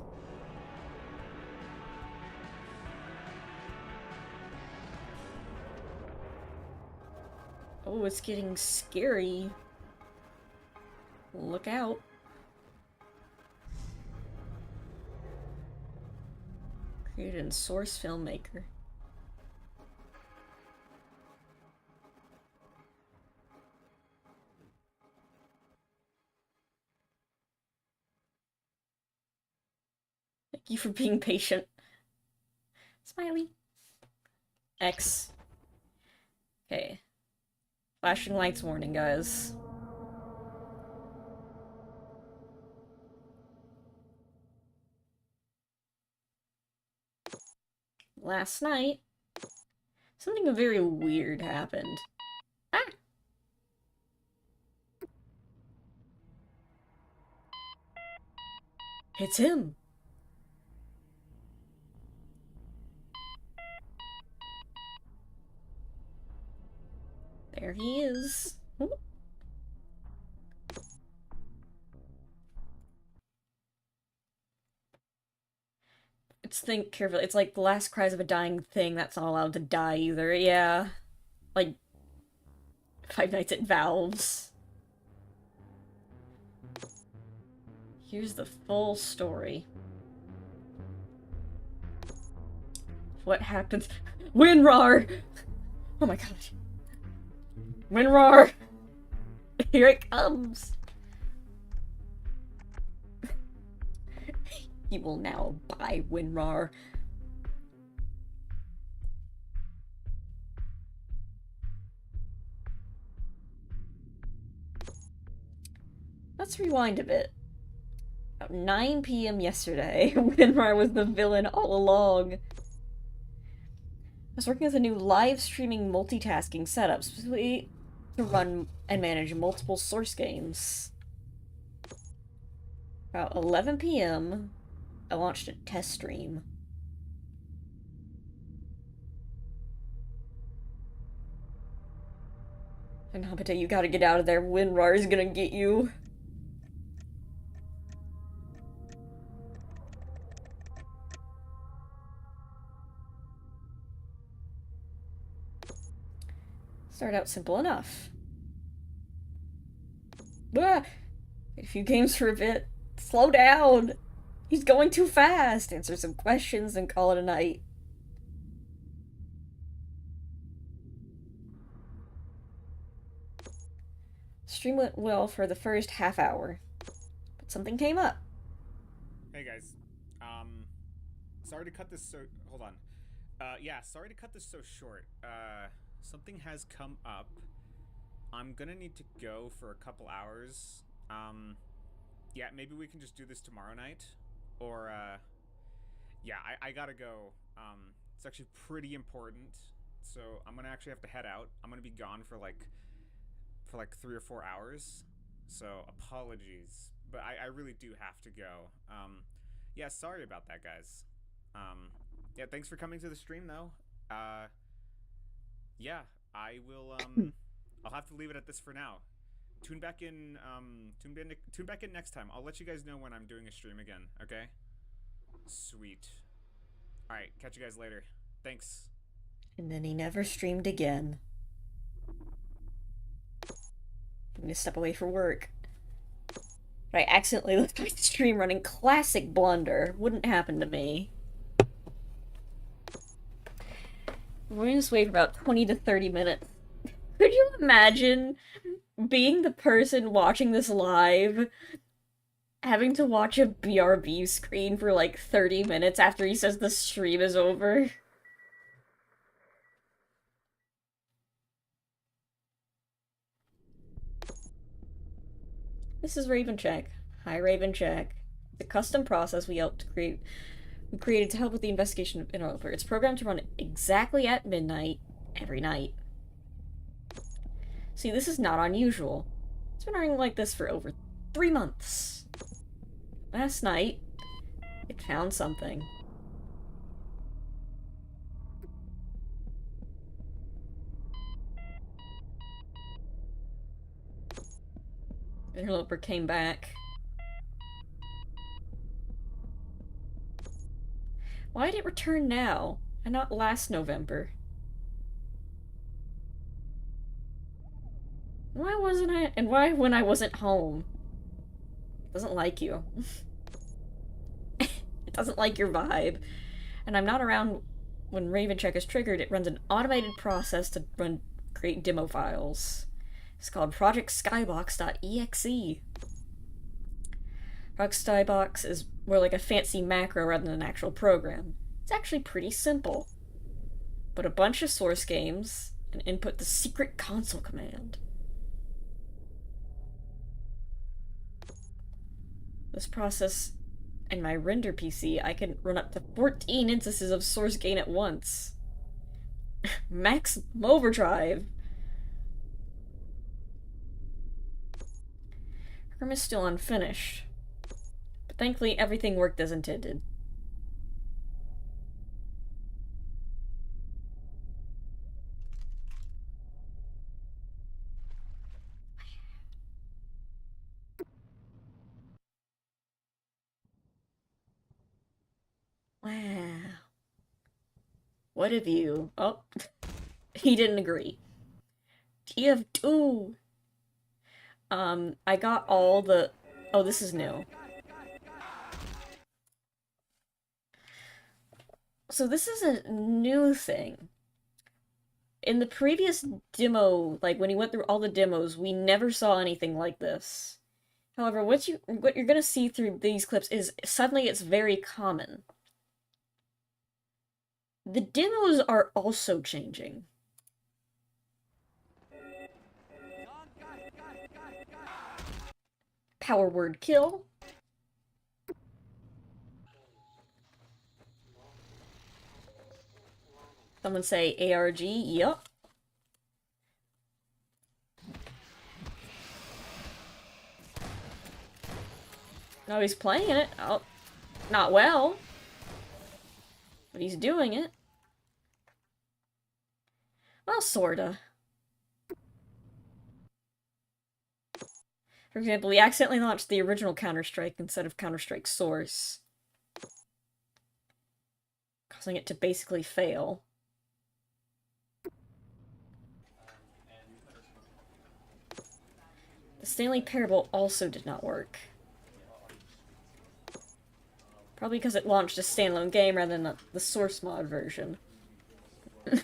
Oh, it's getting scary. Look out. Created in Source Filmmaker. Thank you for being patient. Smiley. X. Okay. Flashing lights warning, guys. Last night, something very weird happened. Ah! It's him! There he is. Ooh. Think carefully. It's like the last cries of a dying thing that's not allowed to die either. Yeah. Like, Five Nights at Valve's. Here's the full story. What happens? WinRAR! Oh my god. WinRAR! Here it comes! He will now buy WinRAR. Let's rewind a bit. About 9 p.m. yesterday, WinRAR was the villain all along. I was working with a new live streaming multitasking setup, specifically to run and manage multiple Source games. About 11 p.m., I launched a test stream. And Habita, you gotta get out of there. WinRAR is gonna get you. Start out simple enough. Ah! A few games for a bit. Slow down! He's going too fast! Answer some questions and call it a night. Stream went well for the first half hour, but something came up. Hey guys, sorry to cut this so. Hold on. Yeah, sorry to cut this so short. Something has come up. I'm gonna need to go for a couple hours. Yeah, maybe we can just do this tomorrow night, or yeah, I gotta go. It's actually pretty important, so I'm gonna actually have to head out. I'm gonna be gone for like 3 or 4 hours. So apologies, but I really do have to go. Yeah, sorry about that, guys. Yeah, thanks for coming to the stream though. Yeah, I will. I'll have to leave it at this for now. Tune back in. Tune back in next time. I'll let you guys know when I'm doing a stream again. Okay. Sweet. All right. Catch you guys later. Thanks. And then he never streamed again. I'm gonna step away for work. But I accidentally left my stream running. Classic blunder. Wouldn't happen to me. We're gonna just wait for about 20 to 30 minutes. Could you imagine being the person watching this live, having to watch a BRB screen for like 30 minutes after he says the stream is over? This is Ravencheck. Hi, Ravencheck. The custom process we created to help with the investigation of Interloper. It's programmed to run exactly at midnight every night. See, this is not unusual. It's been running like this for over 3 months. Last night, it found something. Interloper came back. Why did it return now, and not last November? Why wasn't I- and why when I wasn't home? It doesn't like you. It doesn't like your vibe. And I'm not around when Ravencheck is triggered. It runs an automated process to create demo files. It's called Project Skybox.exe. Project Skybox is more like a fancy macro rather than an actual program. It's actually pretty simple. But a bunch of source games and input the secret console command. This process in my render PC, I can run up to 14 instances of source gain at once. Max overdrive. Herm is still unfinished. But thankfully, everything worked as intended. Wow. What have you? Oh, he didn't agree. TF2. I got all the... Oh, this is new. So this is a new thing. In the previous demo, like when he went through all the demos, we never saw anything like this. However, what you're gonna see through these clips is suddenly it's very common. The demos are also changing. Power word kill. Someone say ARG, yup. Oh, he's playing it. Oh, not well. But he's doing it. Well, sorta. For example, we accidentally launched the original Counter-Strike instead of Counter-Strike Source, causing it to basically fail. The Stanley Parable also did not work. Probably because it launched a standalone game rather than the source mod version. Imagine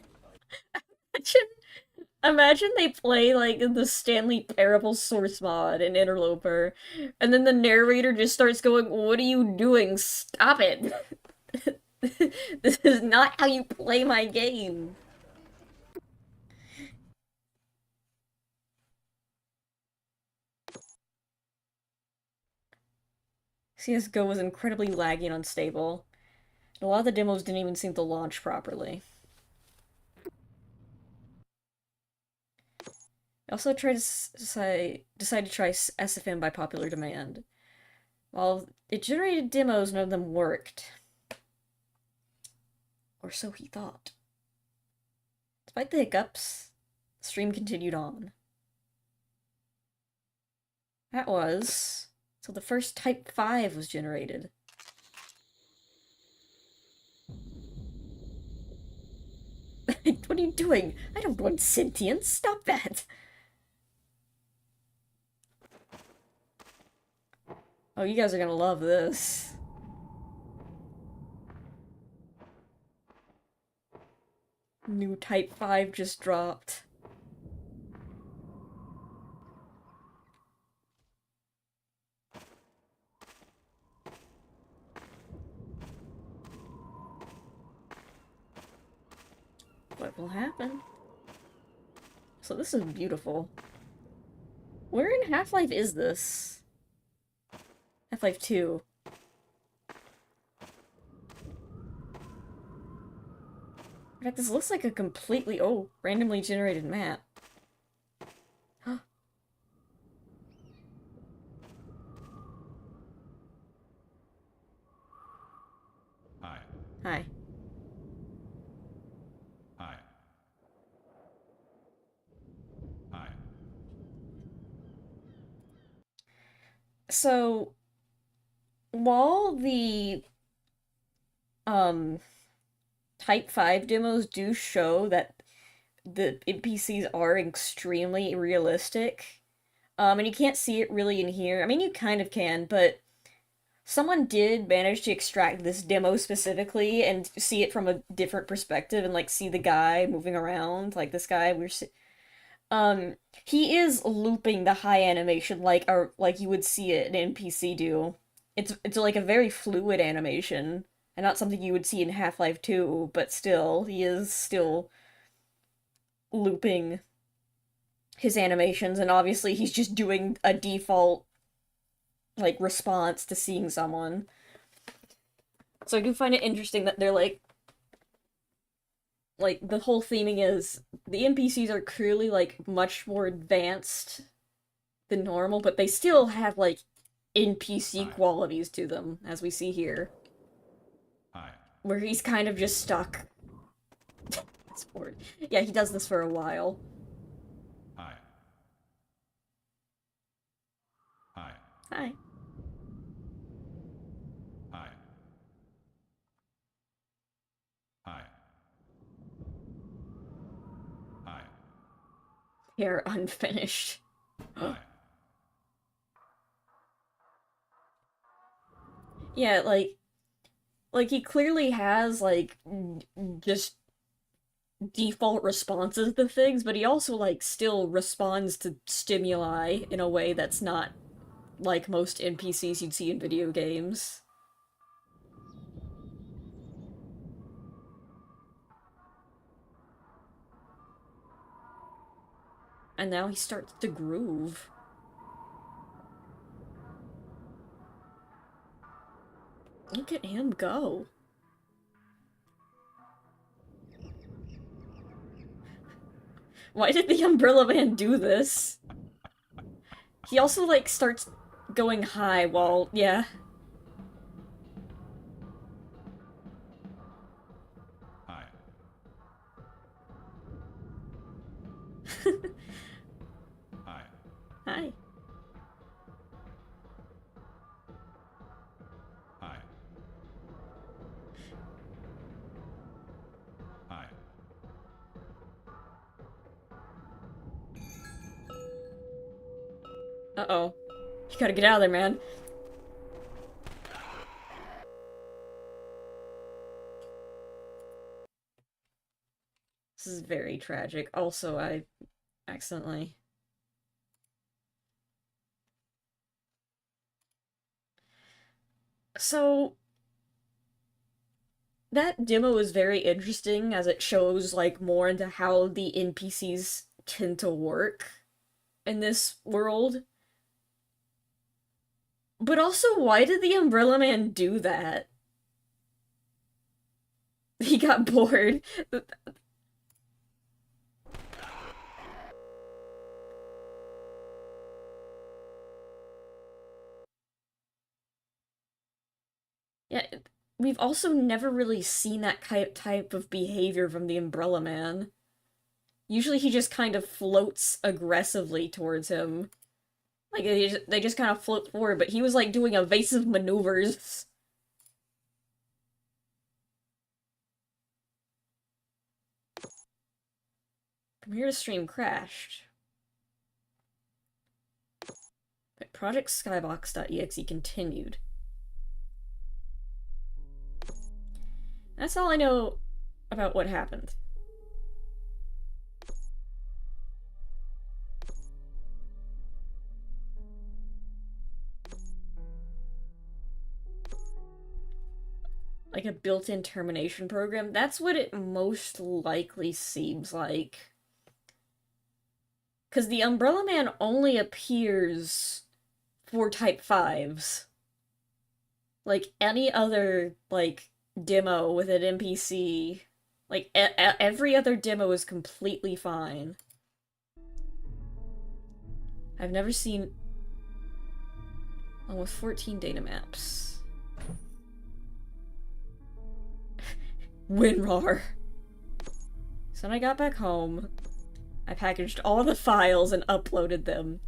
Imagine they play like the Stanley Parable source mod in Interloper, and then the narrator just starts going, "What are you doing? Stop it! This is not how you play my game." CSGO was incredibly laggy and unstable. A lot of the demos didn't even seem to launch properly. I also tried to decided to try SFM by popular demand. While it generated demos, none of them worked. Or so he thought. Despite the hiccups, the stream continued on. That was... So the first Type 5 was generated. What are you doing? I don't want sentience. Stop that. Oh, you guys are gonna love this. New Type 5 just dropped. What will happen? So this is beautiful. Where in Half-Life is this? Half-Life 2. In fact, this looks like a completely, randomly generated map. Hi. Hi. Hi. Hi. So, while the, Type 5 demos do show that the NPCs are extremely realistic, and you can't see it really in here. I mean, you kind of can, but someone did manage to extract this demo specifically and see it from a different perspective and, like, see the guy moving around, like this guy he is looping the high animation like you would see it an NPC do. It's like a very fluid animation and not something you would see in Half-Life 2, but still, he is still looping his animations, and obviously he's just doing a default, like, response to seeing someone. So I do find it interesting that they're like the whole theming is the NPCs are clearly like much more advanced than normal, but they still have like NPC qualities to them, as we see here. Hi. Where he's kind of just stuck. Yeah, he does this for a while. Hi. Hi. Hi. Hi. Hi. Hi. Here, unfinished. Hi. Yeah, like he clearly has like just default responses to things, but he also like still responds to stimuli in a way that's not like most NPCs you'd see in video games. And now he starts to groove. Look at him go. Why did the Umbrella Man do this? He also, like, starts going high while, yeah. Hi. Hi. Hi. Hi. Hi. Uh-oh. You gotta get out of there, man. This is very tragic. Also, I accidentally... So, that demo is very interesting as it shows, like, more into how the NPCs tend to work in this world. But also, why did the Umbrella Man do that? He got bored. Yeah, we've also never really seen that type of behavior from the Umbrella Man. Usually he just kind of floats aggressively towards him. Like, they just kind of float forward, but he was, like, doing evasive maneuvers. From here to stream crashed. But Project Skybox.exe continued. That's all I know about what happened. Like a built-in termination program? That's what it most likely seems like. Because the Umbrella Man only appears for Type 5s. Like, any other, like, demo with an NPC, like, every other demo is completely fine. I've never seen... almost 14 data maps. WinRAR. So when I got back home, I packaged all the files and uploaded them.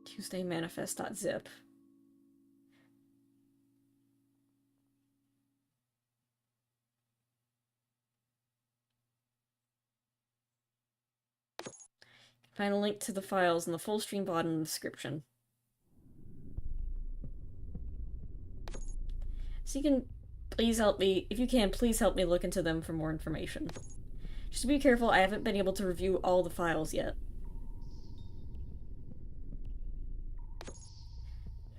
Tuesday manifest.zip. Find a link to the files in the full stream bot in the description. So you can please help me, if you can, please help me look into them for more information. Just be careful, I haven't been able to review all the files yet.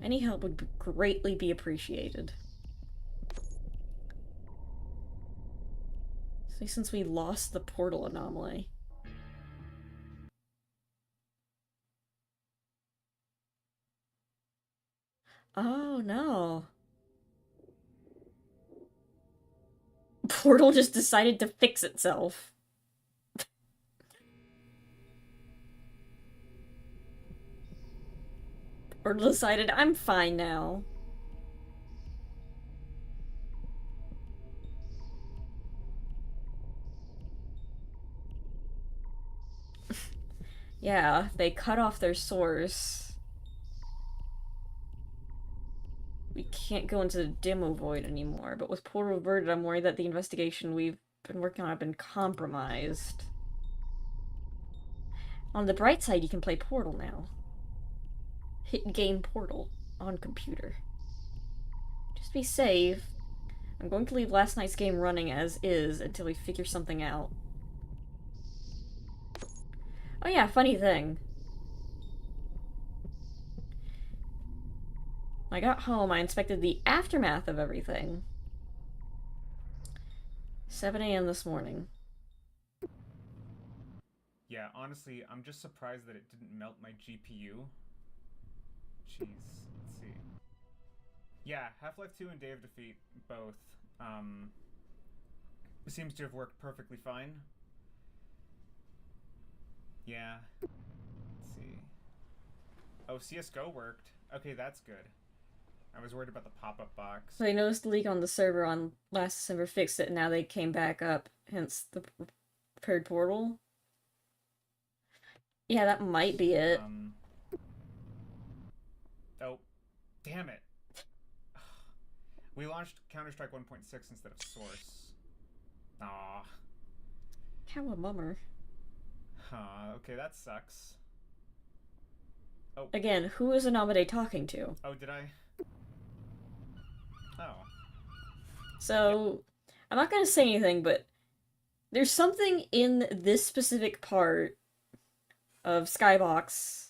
Any help would greatly be appreciated. Especially since we lost the portal anomaly. Oh no. Portal just decided to fix itself. Portal decided, I'm fine now. Yeah, they cut off their source. We can't go into the demo void anymore, but with Portal reverted, I'm worried that the investigation we've been working on have been compromised. On the bright side, you can play Portal now. Hit game Portal on computer. Just be safe. I'm going to leave last night's game running as is until we figure something out. Oh yeah, funny thing. When I got home, I inspected the aftermath of everything. 7 a.m. this morning. Yeah, honestly, I'm just surprised that it didn't melt my GPU. Jeez, let's see. Yeah, Half-Life 2 and Day of Defeat, both, seems to have worked perfectly fine. Yeah. Let's see. Oh, CSGO worked. Okay, that's good. I was worried about the pop-up box. So I noticed the leak on the server on last December fixed it, and now they came back up, hence the repaired portal. Yeah, that might be it. Oh, damn it. We launched Counter-Strike 1.6 instead of Source. Aw. How a mummer. Huh, okay, that sucks. Oh. Again, who is Anamade talking to? Oh, did I? Oh. So, I'm not gonna say anything, but there's something in this specific part of Skybox.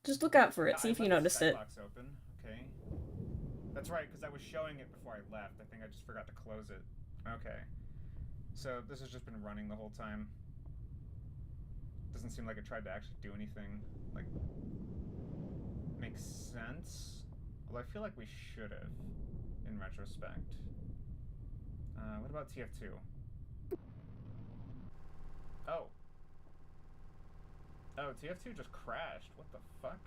Just look out for it, Yeah, see I if you left the noticed it. Skybox open. Okay. That's right, because I was showing it before I left. I think I just forgot to close it. Okay. So this has just been running the whole time. Doesn't seem like it tried to actually do anything. Like, makes sense. Although I feel like we should have, in retrospect. What about TF2? Oh. Oh, TF2 just crashed. What the fuck?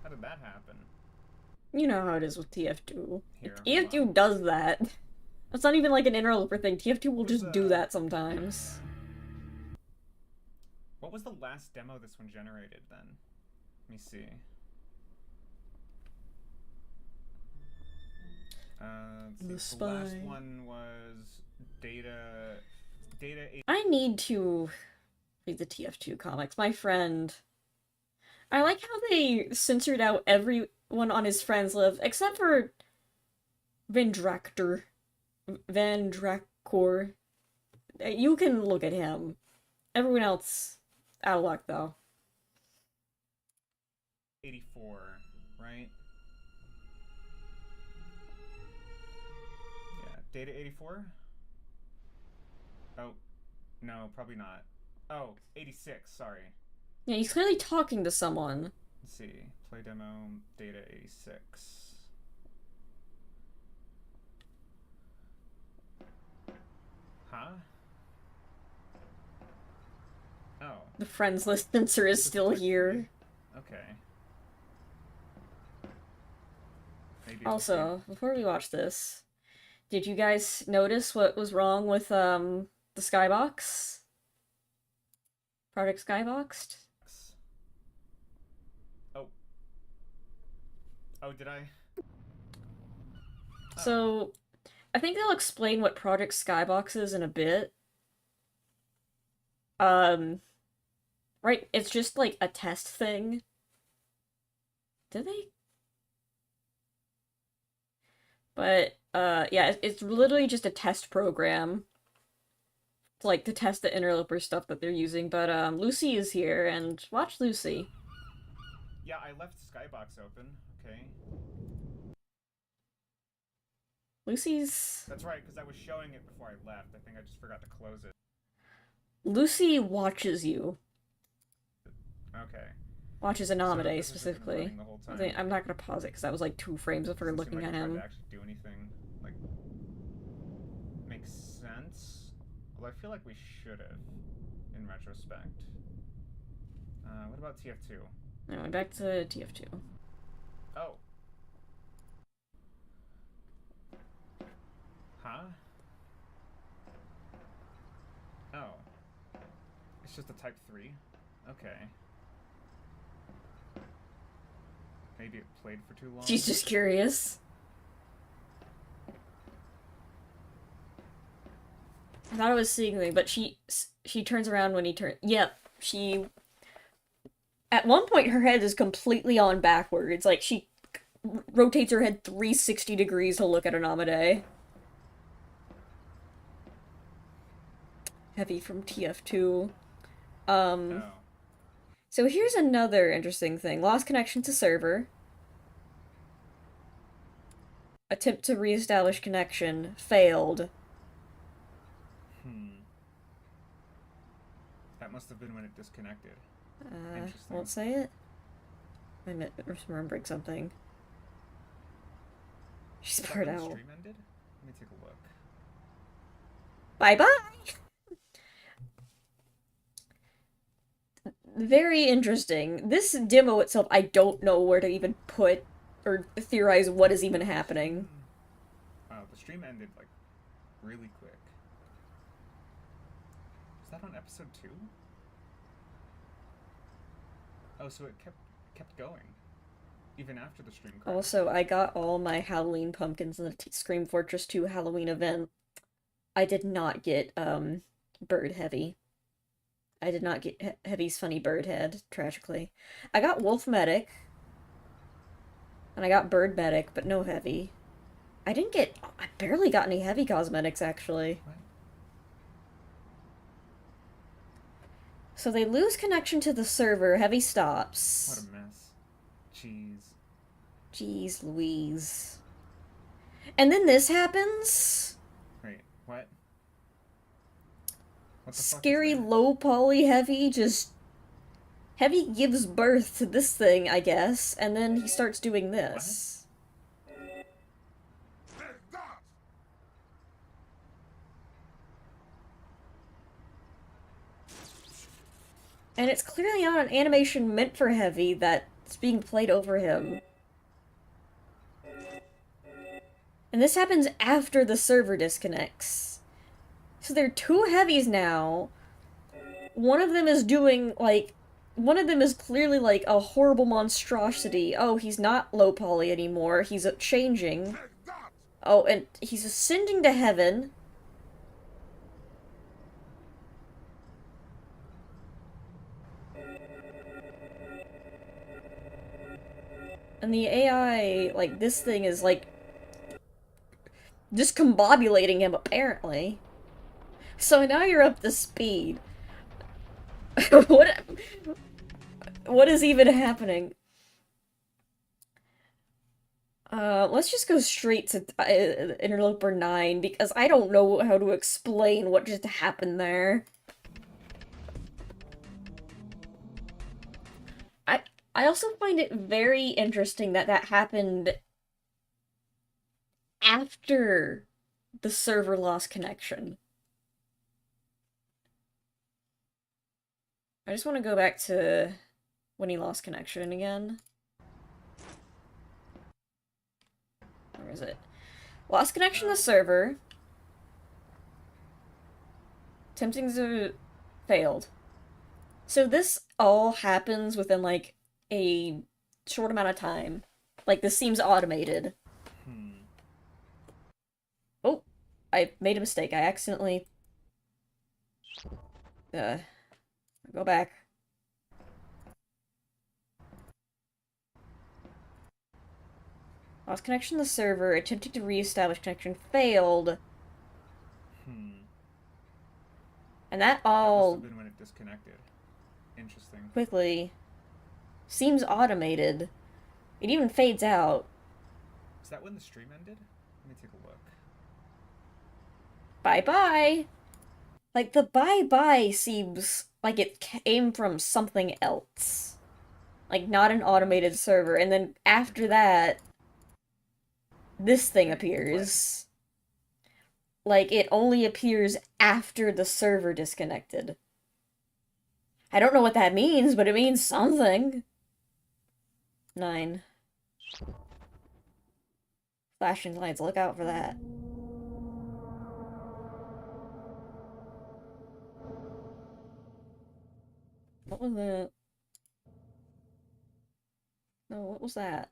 How did that happen? You know how it is with TF2. Here, If TF2 does that. That's not even like an interloper thing. TF2 will just do that sometimes. What was the last demo this one generated then? Let me see. Let's see. The last one was Data. I need to read the TF2 comics. My friend. I like how they censored out everyone on his friends list except for Vendraktor. Vendrakor. You can look at him. Everyone else, out of luck though. 84, right? Yeah, Data 84? Oh, no, probably not. Oh, 86, sorry. Yeah, he's clearly talking to someone. Let's see. Play demo, Data 86. Huh? Oh. The friends list censor is still here. Okay. Maybe Also, before we watch this, did you guys notice what was wrong with the Skybox? Project Skyboxed? Oh. Oh, did I? Oh. So, I think they'll explain what Project Skybox is in a bit. Right, it's just like a test thing. Did they? But, yeah, it's literally just a test program. Like, to test the interloper stuff that they're using, but, Lucy is here, and watch Lucy. Yeah, I left Skybox open, okay. Lucy's... That's right, because I was showing it before I left. I think I just forgot to close it. Lucy watches you. Okay. Watches Anomaly, specifically. The I'm not gonna pause it, because that was like 2 frames of her looking at him. To actually do anything. Like, makes sense. Although I feel like we should have, in retrospect. What about TF2? Anyway, back to TF2. Oh. Huh? Oh. It's just a type 3? Okay. Maybe it played for too long? She's just curious. I thought I was seeing something, but she turns around when he turns. Yep, she... At one point, her head is completely on backwards. Like, she rotates her head 360 degrees to look at Anamade. Heavy from TF2. Oh. So here's another interesting thing. Lost connection to server. Attempt to reestablish connection. Failed. That must have been when it disconnected. Won't say it? I'm remembering something. She's part out. Stream ended? Let me take a look. Bye-bye! Very interesting. This demo itself, I don't know where to even put or theorize what is even happening. Wow, the stream ended, like, really quick. Is that on episode 2? Oh, so it kept going. Even after the stream crashed. Also, I got all my Halloween pumpkins in the Scream Fortress 2 Halloween event. I did not get, Bird Heavy. I did not get Heavy's funny bird head, tragically. I got Wolf Medic, and I got Bird Medic, but no Heavy. I barely got any Heavy cosmetics, actually. What? So they lose connection to the server, Heavy stops. What a mess. Jeez. Jeez Louise. And then this happens? Wait, what? What the Scary fuck is that? low poly Heavy just... Heavy gives birth to this thing, I guess, and then he starts doing this. And it's clearly not an animation meant for Heavy that's being played over him. And this happens after the server disconnects. So there are two Heavies now. One of them is doing, like... One of them is clearly, like, a horrible monstrosity. Oh, he's not low poly anymore. He's changing. Oh, and he's ascending to heaven. And the AI, like, this thing is, like, discombobulating him, apparently. So now you're up to speed. What is even happening? Let's just go straight to Interloper 9, because I don't know how to explain what just happened there. I also find it very interesting that that happened after the server lost connection. I just want to go back to when he lost connection again. Where is it? Lost connection to the server. Attempting to... failed. So this all happens within, like, a short amount of time. Like, this seems automated. Oh, I made a mistake. I accidentally... go back. Lost connection to the server, attempting to re-establish connection, failed. And that all... That must have been when it disconnected. Interesting. Quickly. Seems automated. It even fades out. Is that when the stream ended? Let me take a look. Bye-bye! Like, the bye-bye seems like it came from something else. Like, not an automated server. And then after that, this thing appears. Like, it only appears after the server disconnected. I don't know what that means, but it means something. 9. Flashing lights, look out for that. What was that? No, what was that?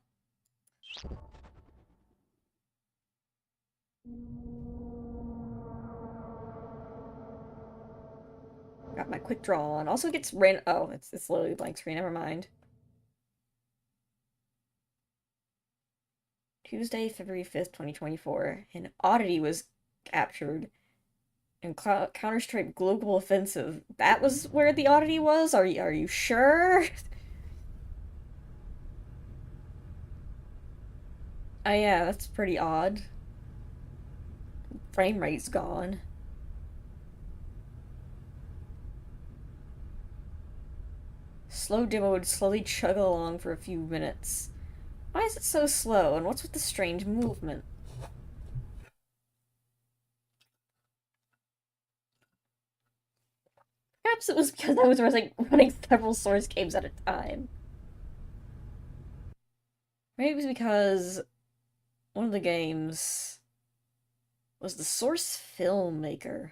Got my quick draw on. Also gets ran. Oh, it's literally blank screen. Never mind. Tuesday, February 5th, 2024. An oddity was captured. And Counter-Strike Global Offensive. That was where the oddity was? Are you sure? Oh yeah, that's pretty odd. Frame rate's gone. Slow demo would slowly chug along for a few minutes. Why is it so slow, and what's with the strange movement? Perhaps it was because I was running several source games at a time. Maybe it was because one of the games was the source Filmmaker.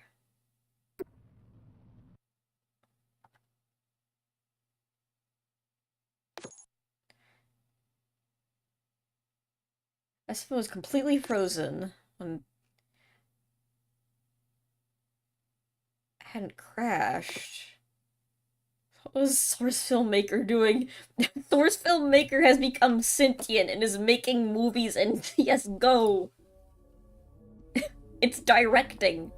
I suppose completely frozen when I hadn't crashed. What was Source Filmmaker doing? Source Filmmaker has become sentient and is making movies in CSGO. It's directing.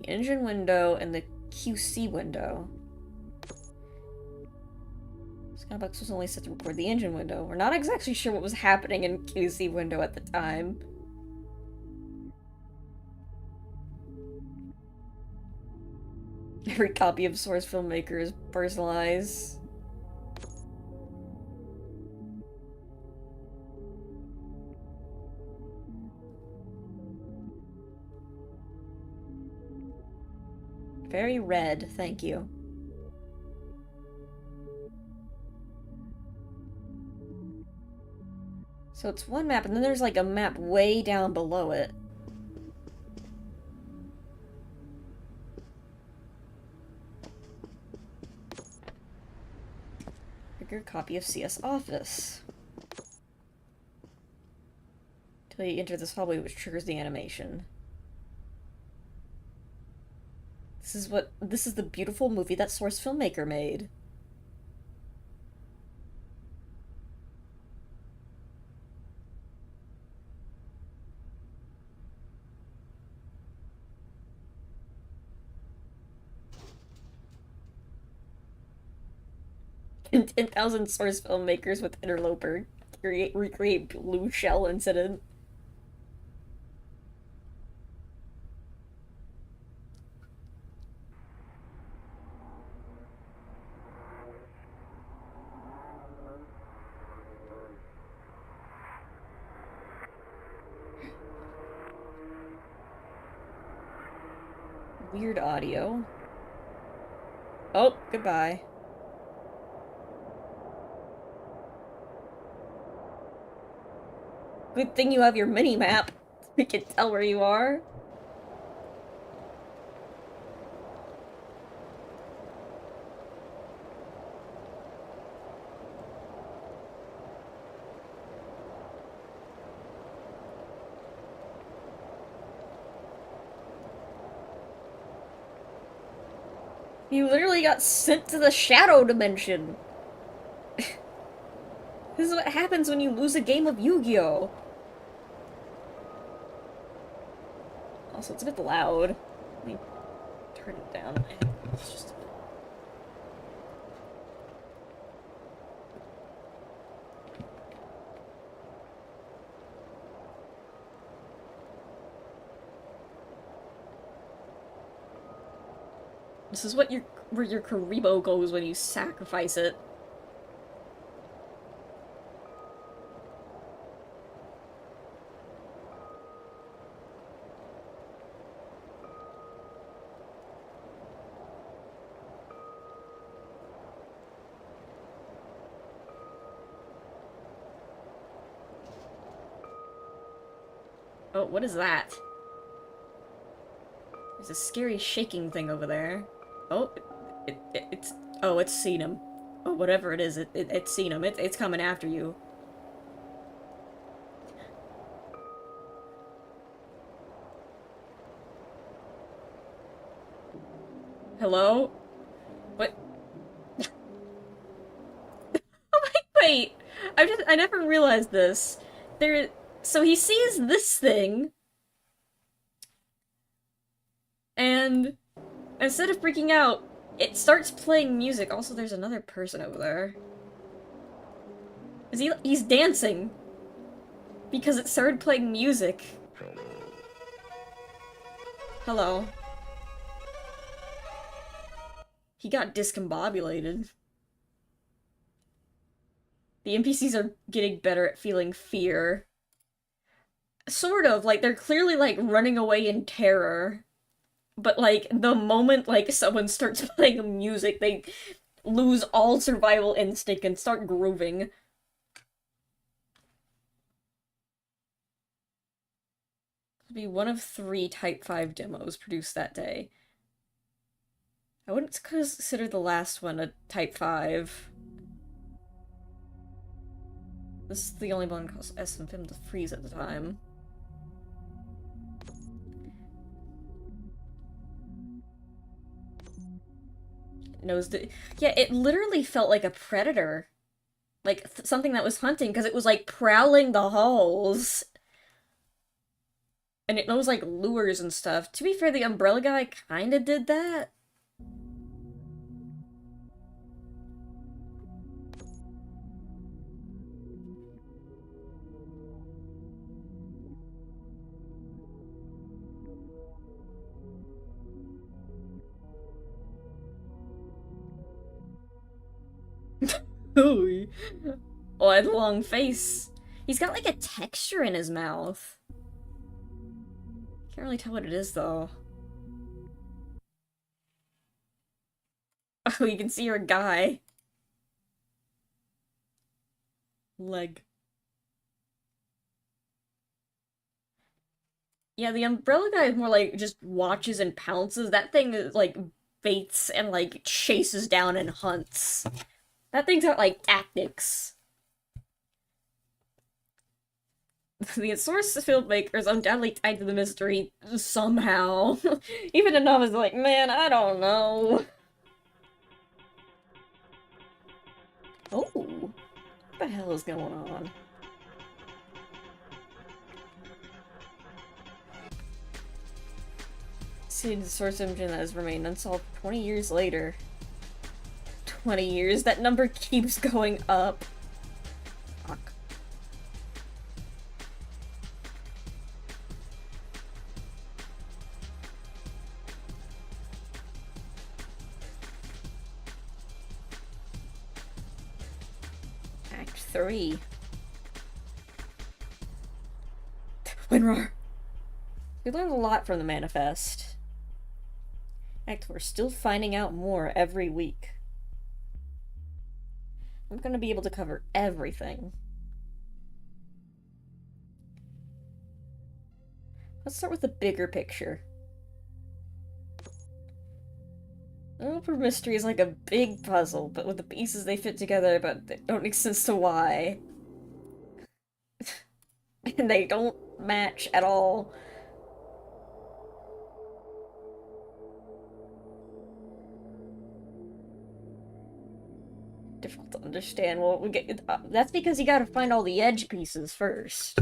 The engine window and the QC window. Skybox was only set to record the engine window. We're not exactly sure what was happening in QC window at the time. Every copy of Source Filmmaker is personalized. Very red, thank you. So it's one map, and then there's like a map way down below it. Bigger copy of CS Office. Till you enter this hallway, which triggers the animation. This is the beautiful movie that Source Filmmaker made. And 10,000 Source Filmmakers with Interloper recreate Blue Shell incident. Weird audio. Oh, goodbye. Good thing you have your mini-map. We can tell where you are. You literally got sent to the shadow dimension. This is what happens when you lose a game of Yu-Gi-Oh! Also, it's a bit loud. Let me turn it down. It's just a bit... This is what where your Karibo goes when you sacrifice it. Oh, what is that? There's a scary shaking thing over there. Oh, it's seen him. Oh, whatever it is, it's seen him. It's coming after you. Hello? What? Oh, wait! I never realized this. So he sees this thing, and instead of freaking out, it starts playing music. Also, there's another person over there. He's dancing because it started playing music. Hello. He got discombobulated. The NPCs are getting better at feeling fear. Sort of, like, they're clearly, like, running away in terror. But, like, the moment, like, someone starts playing music, they lose all survival instinct and start grooving. It'll be one of 3 Type 5 demos produced that day. I wouldn't consider the last one a Type 5. This is the only one called SMFM to freeze at the time. knows the. Yeah, it literally felt like a predator. Like something that was hunting, because it was like prowling the halls. And it knows like lures and stuff. To be fair, the umbrella guy kinda did that. Ooh. Oh, I had a long face. He's got like a texture in his mouth. Can't really tell what it is though. Oh, you can see your guy. Leg. Yeah, the umbrella guy is more like just watches and pounces. That thing is like baits and like chases down and hunts. That thing's got like tactics. The source filmmaker is undoubtedly tied to the mystery somehow. Even a novice is like, man, I don't know. Oh, what the hell is going on? See the source engine that has remained unsolved 20 years later. 20 years? That number keeps going up. Fuck. Act 3. WinRAR! We learned a lot from the manifest. Act 4, still finding out more every week. I'm gonna be able to cover everything. Let's start with the bigger picture. The Interloper mystery is like a big puzzle, but with the pieces they fit together, but they don't make sense to why. And they don't match at all. Difficult to understand. Well, we get that's because you gotta find all the edge pieces first.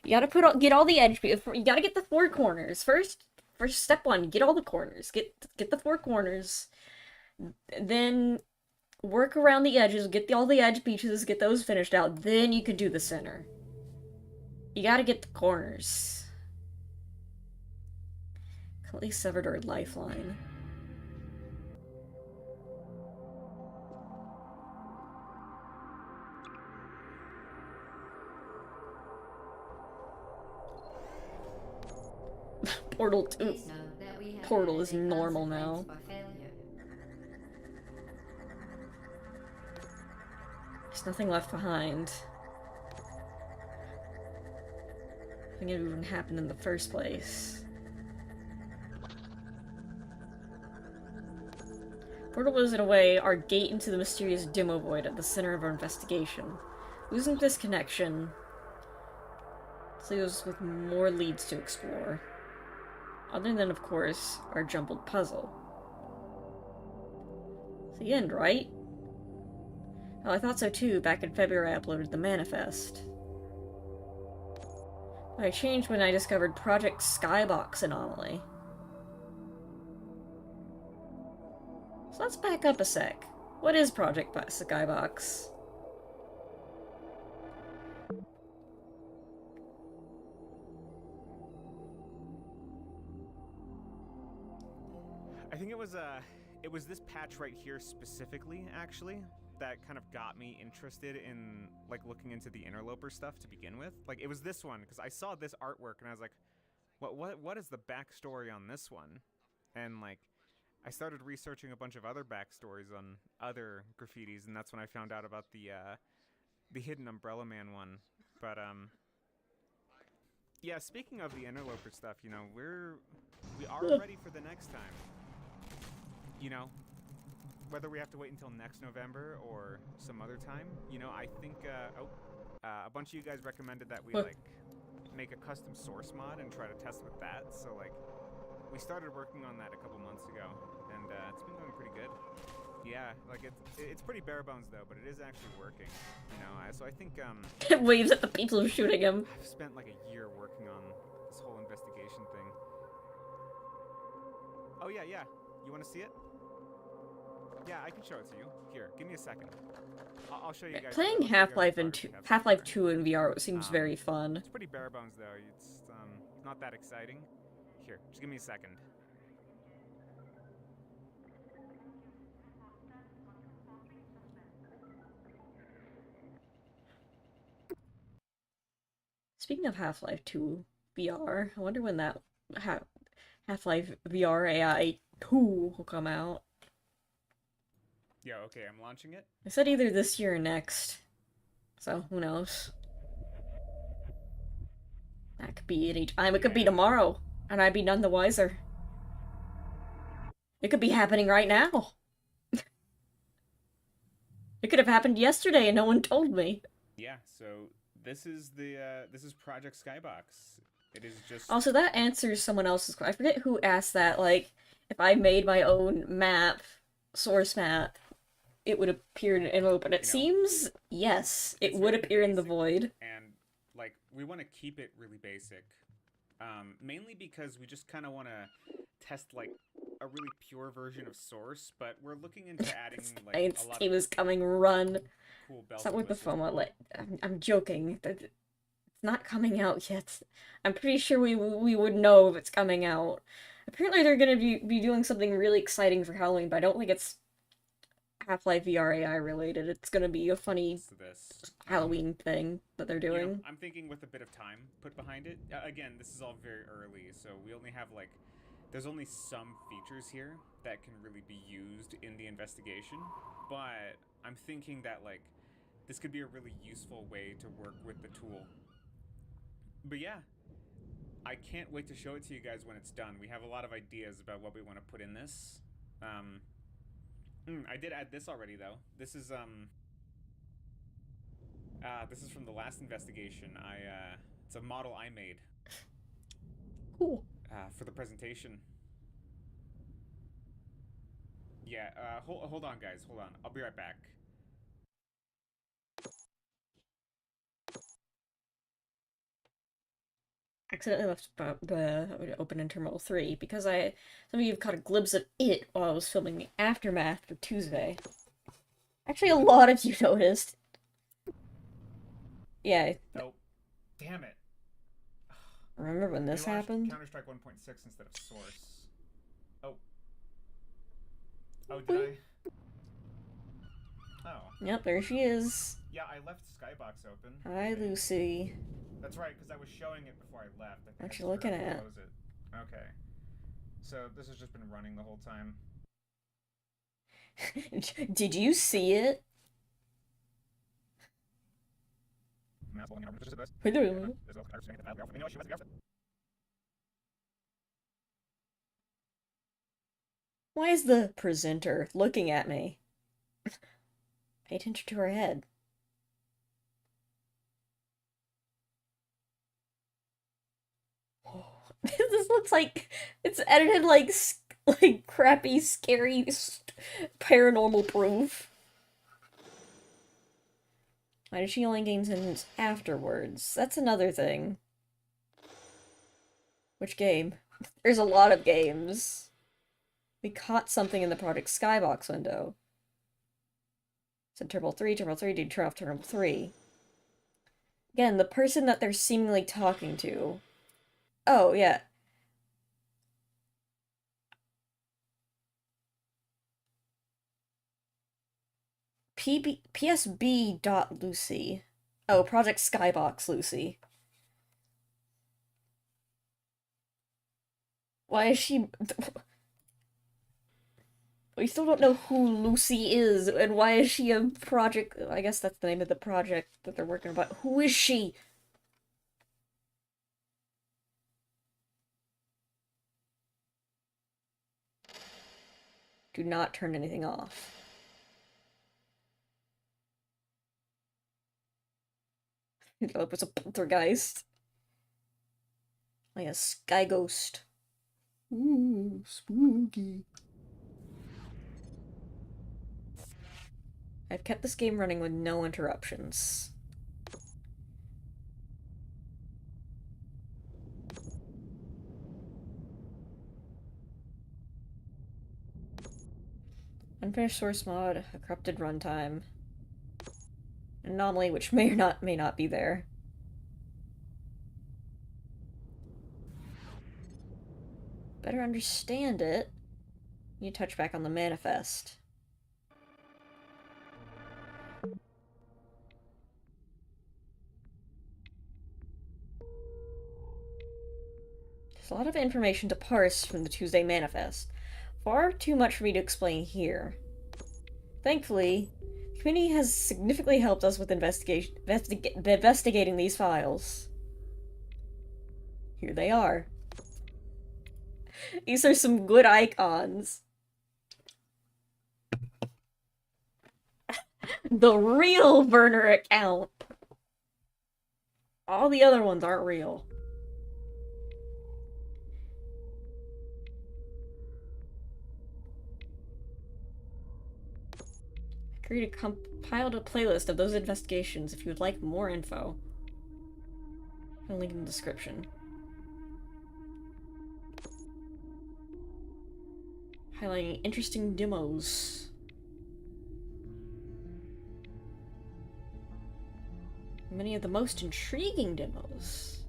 You gotta get all the edge pieces. You gotta get the four corners first. First step one, get all the corners. Get the four corners. Then work around the edges. Get all the edge pieces. Get those finished out. Then you can do the center. You gotta get the corners. Completely severed our lifeline. Portal 2. Portal is normal now. There's nothing left behind. I think it even happened in the first place. Portal was, in a way, our gate into the mysterious demo void at the center of our investigation. Losing this connection leaves us with more leads to explore. Other than, of course, our jumbled puzzle. It's the end, right? Oh, I thought so too. Back in February I uploaded the manifest. But I changed when I discovered Project Skybox anomaly. So let's back up a sec. What is Project Skybox? I think it was this patch right here specifically, actually, that kind of got me interested in like looking into the Interloper stuff to begin with. Like it was this one because I saw this artwork and I was like, what is the backstory on this one? And like I started researching a bunch of other backstories on other graffitis, and that's when I found out about the hidden Umbrella Man one. But yeah, speaking of the Interloper stuff, you know, we are ready for the next time. You know, whether we have to wait until next November or some other time, you know, I think a bunch of you guys recommended that we like make a custom source mod and try to test with that. So like we started working on that a couple months ago, and it's been going pretty good. Yeah, like it's pretty bare bones though, but it is actually working. You know, so I think It waves at the people shooting him. I've spent like a year working on this whole investigation thing. Oh yeah, yeah. You want to see it? Yeah, I can show it to you. Here, give me a second. I'll show you guys. Playing Half-Life and Half-Life 2 in VR seems very fun. It's pretty bare bones though. It's not that exciting. Here, just give me a second. Speaking of Half-Life 2 VR, I wonder when that Half-Life VR AI 2 will come out. Yeah, okay, I'm launching it. I said either this year or next. So, who knows? That could be any time. It could be tomorrow, and I'd be none the wiser. It could be happening right now. It could have happened yesterday and no one told me. Yeah, so this is Project Skybox. It is just Also, that answers someone else's question. I forget who asked that, like, if I made my own map, source map, it would appear in Interloper, but it seems, yes, it would appear in the void. And, like, we want to keep it really basic. Mainly because we just kind of want to test, like, a really pure version of source, but we're looking into adding, like, Science a lot team of is coming, run. cool bells Stop and with the whistles. FOMO, like, I'm joking. It's not coming out yet. I'm pretty sure we would know if it's coming out. Apparently they're gonna be doing something really exciting for Halloween, but I don't think it's Half-Life VR AI related. It's gonna be a funny Halloween thing that they're doing. You know, I'm thinking with a bit of time put behind it. Again, this is all very early, so we only have like, there's only some features here that can really be used in the investigation, but I'm thinking that like, this could be a really useful way to work with the tool. But yeah, I can't wait to show it to you guys when it's done. We have a lot of ideas about what we want to put in this. I did add this already though. This is from the last investigation. It's a model I made. Cool. For the presentation. Yeah, hold on guys, hold on. I'll be right back. Accidentally left the open in Terminal 3 because some of you have caught a glimpse of it while I was filming the Aftermath for Tuesday. Actually, a lot of you noticed. Yeah. Oh, damn it. Remember when this happened? Counter-Strike 1.6 instead of Source. Oh. Oh, did I? Oh. Yep, there she is. Yeah, I left Skybox open. Hi, Lucy. That's right, because I was showing it before I left. What you looking at? Close it. Okay. So this has just been running the whole time. Did you see it? Why is the presenter looking at me? Pay attention to her head. This looks like it's edited like crappy, scary, paranormal proof. Why did she only gain sentence afterwards? That's another thing. Which game? There's a lot of games. We caught something in the Project Skybox window. Said Turbo 3, did turn off Turbo 3. Again, the person that they're seemingly talking to. Oh, yeah. PSB.Lucy. Oh, Project Skybox Lucy. Why is she... We still don't know who Lucy is, and why is she a project... I guess that's the name of the project that they're working on, but who is she? Do not turn anything off. It was a poltergeist. Like a sky ghost. Ooh, spooky. I've kept this game running with no interruptions. Unfinished source mod, a corrupted runtime. Anomaly, which may or may not be there. Better understand it, you touch back on the manifest. There's a lot of information to parse from the Tuesday manifest. Far too much for me to explain here. Thankfully, the community has significantly helped us with investigating these files. Here they are. These are some good icons. The real burner account. All the other ones aren't real. I compiled a playlist of those investigations if you would like more info. I'll link in the description. Highlighting interesting demos. Many of the most intriguing demos.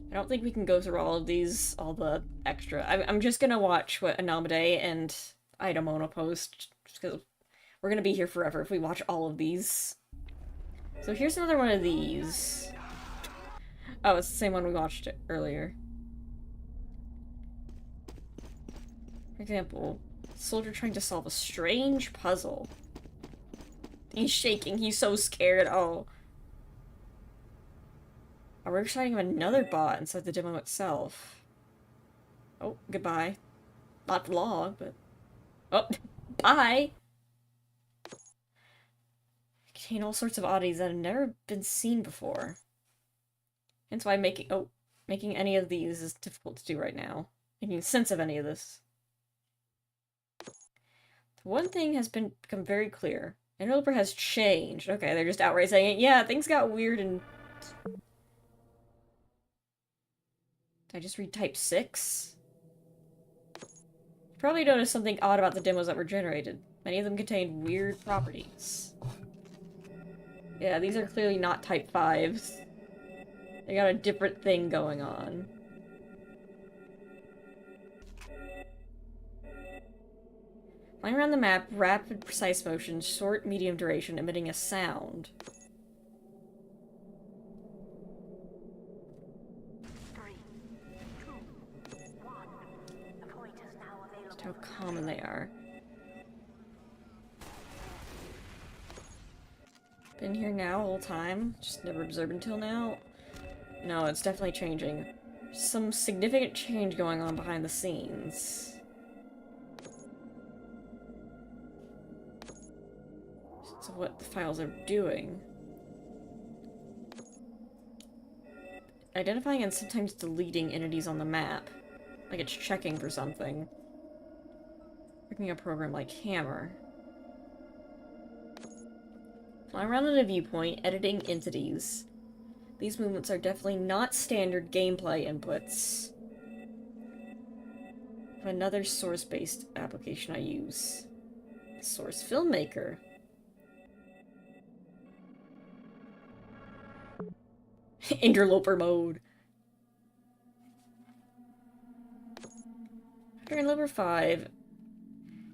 I don't think we can go through all of these, all the extra. I'm just gonna watch what Anomaly and Idamona post, just because we're gonna be here forever if we watch all of these. So here's another one of these. Oh, it's the same one we watched earlier. For example, soldier trying to solve a strange puzzle. He's shaking, he's so scared. Oh. We're sighting of another bot inside the demo itself. Oh, goodbye. Not vlog, but... Oh, bye! Contain all sorts of oddities that have never been seen before. Hence why making any of these is difficult to do right now. Making sense of any of this. One thing has become very clear. Interloper has changed. Okay, they're just outright saying it. Yeah, things got weird and... Did I just read type 6? You probably noticed something odd about the demos that were generated. Many of them contained weird properties. Yeah, these are clearly not type 5s. They got a different thing going on. Flying around the map, rapid, precise motion, short, medium duration, emitting a sound. Just how common they are. Been here now all time, just never observed until now. No, it's definitely changing. Some significant change going on behind the scenes. So what the files are doing. Identifying and sometimes deleting entities on the map. Like it's checking for something. Working a program like Hammer. Flying around in a viewpoint, editing entities. These movements are definitely not standard gameplay inputs. Another source-based application I use. Source Filmmaker. Interloper mode. After Interloper 5,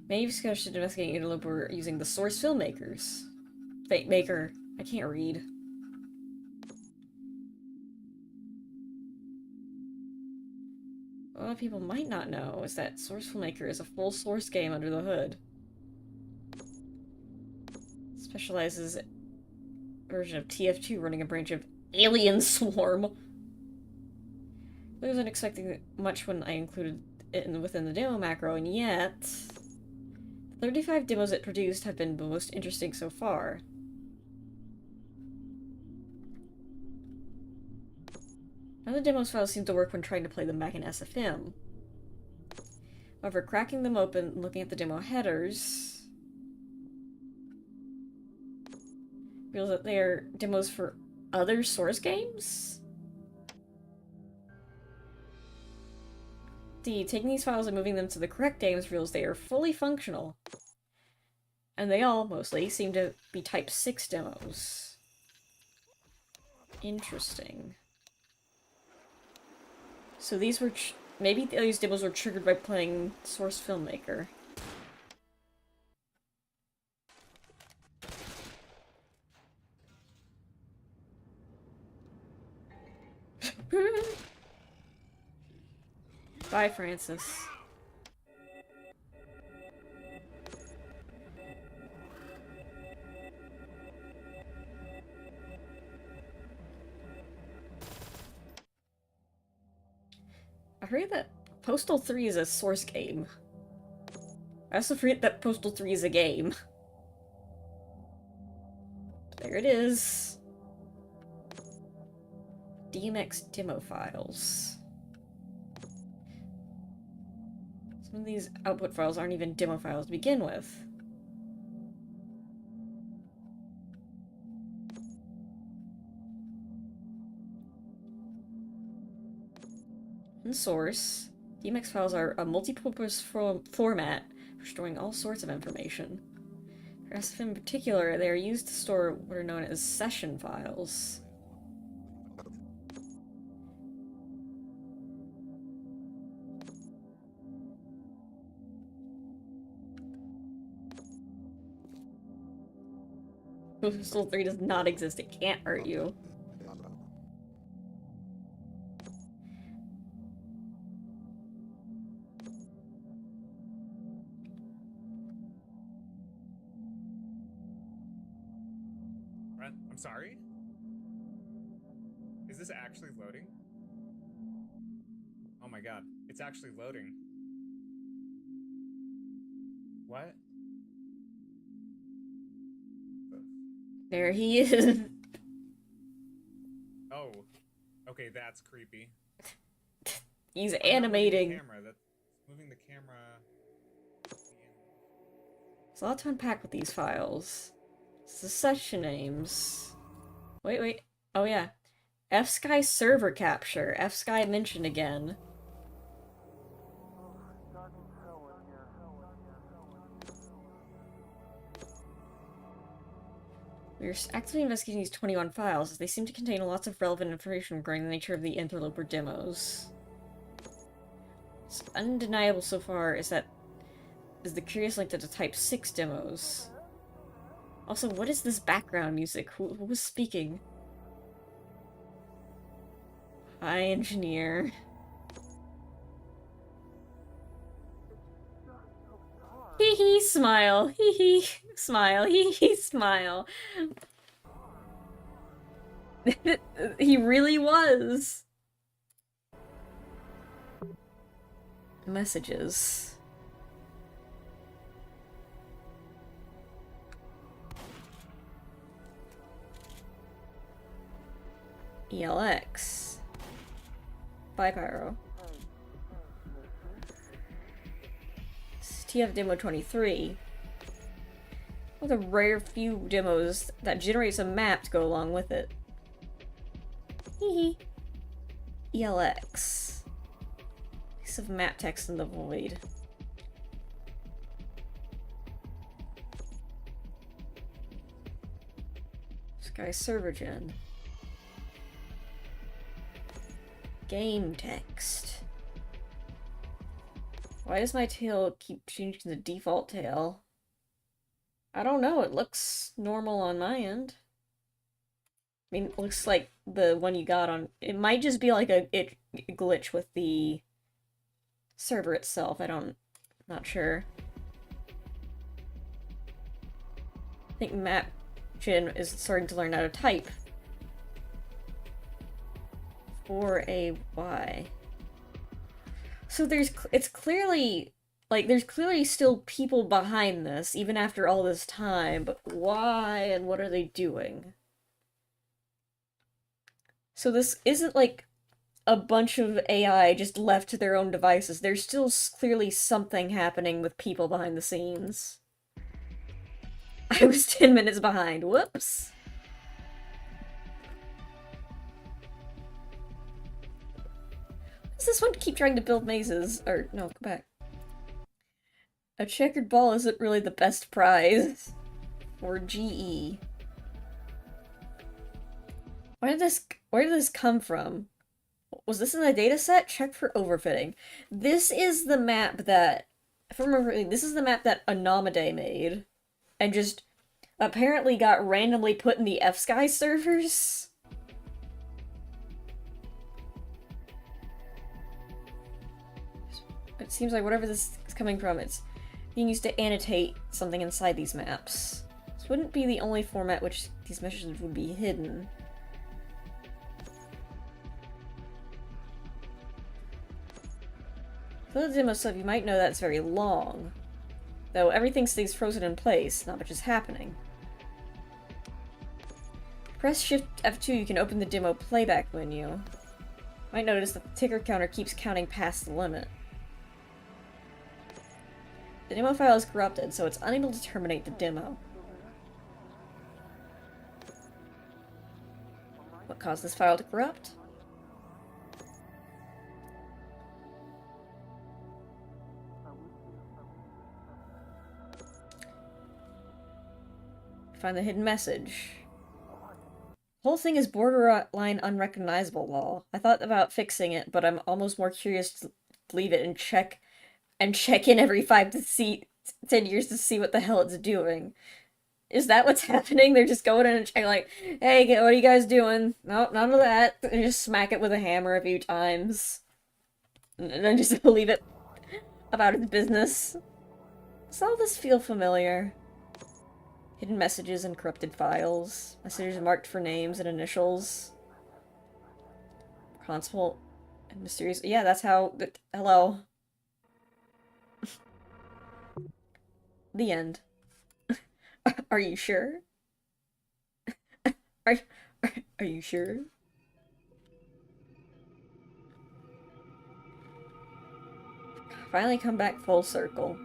many suggested investigating Interloper using the Source Filmmakers. Maker. I can't read. What a lot of people might not know is that Source Filmmaker is a full source game under the hood. Specializes version of TF2 running a branch of Alien Swarm. I wasn't expecting much when I included it within the demo macro, and yet... the 35 demos it produced have been the most interesting so far. None of the demos files seem to work when trying to play them back in SFM. However, cracking them open and looking at the demo headers... reveals that they are demos for other Source games? Taking these files and moving them to the correct games reveals they are fully functional. And they all, mostly, seem to be Type 6 demos. Interesting. So these were... maybe these demos were triggered by playing Source Filmmaker. Bye, Francis. I heard that Postal 3 is a Source game. I also forget that Postal 3 is a game. There it is. DMX demo files. Some of these output files aren't even demo files to begin with. In Source, DMX files are a multi-purpose format for storing all sorts of information. For SF in particular, they are used to store what are known as session files. Postal 3 does not exist, it can't hurt you. I'm sorry? Is this actually loading? Oh my god, it's actually loading. What? There he is. Oh. Okay, that's creepy. He's I'm not animating. moving the camera. There's a lot to unpack with these files. It's the session names. Wait. Oh yeah. F-Sky server capture. F-Sky mentioned again. We're actively investigating these 21 files, as they seem to contain lots of relevant information regarding the nature of the Interloper demos. What's undeniable so far is the curious link to the Type 6 demos. Also, what is this background music? Who was speaking? Hi, engineer. Hee hee, smile. Hee hee, smile. Hee hee, smile. He really was. Messages. ELX. Bye, Pyro. TF Demo 23. One of the rare few demos that generates a map to go along with it. Hee hee. ELX. Piece of map text in the void. Sky server gen. Game text. Why does my tail keep changing to the default tail? I don't know, it looks normal on my end. I mean, it looks like the one you got on... It might just be like a glitch with the server itself, not sure. I think MapGen is starting to learn how to type. 4AY. So it's clearly, like, there's clearly still people behind this, even after all this time, but why and what are they doing? So this isn't like a bunch of AI just left to their own devices. There's still clearly something happening with people behind the scenes. I was 10 minutes behind. Whoops. Does this one keep trying to build mazes? Or, no, come back. A checkered ball isn't really the best prize. Or GE. Where did this come from? Was this in the dataset? Check for overfitting. This is the map that, if I remember correctly, this is the map that Anomaly made. And just apparently got randomly put in the F-Sky servers. It seems like whatever this is coming from, it's being used to annotate something inside these maps. This wouldn't be the only format which these messages would be hidden. For the demo stuff, you might know that's very long. Though everything stays frozen in place, not much is happening. Press Shift F2, you can open the demo playback menu. You might notice that the ticker counter keeps counting past the limit. The demo file is corrupted, so it's unable to terminate the demo. What caused this file to corrupt? Find the hidden message. The whole thing is borderline unrecognizable, lol. I thought about fixing it, but I'm almost more curious to leave it and check in every 10 years to see what the hell it's doing. Is that what's happening? They're just going in and checking like, hey, what are you guys doing? Nope, none of that. And just smack it with a hammer a few times. And then just leave it about its business. Does all this feel familiar? Hidden messages and corrupted files. Messages marked for names and initials. Console and mysterious. Yeah, that's how. Hello. The end. Are you sure? Are you sure? Finally come back full circle.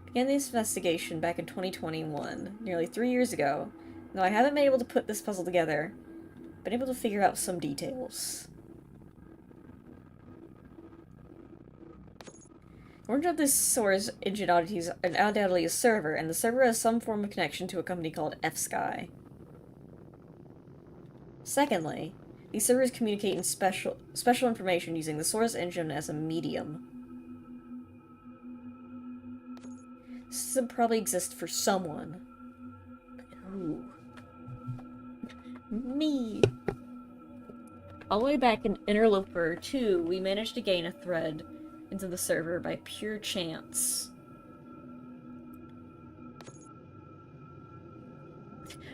Began this investigation back in 2021, nearly 3 years ago. Though I haven't been able to put this puzzle together, I've been able to figure out some details. The origin of this source engine oddity is undoubtedly a server, and the server has some form of connection to a company called F-Sky. Secondly, these servers communicate in special information using the source engine as a medium. This system probably exists for someone. Ooh. Me! All the way back in Interloper 2, we managed to gain a thread into the server by pure chance.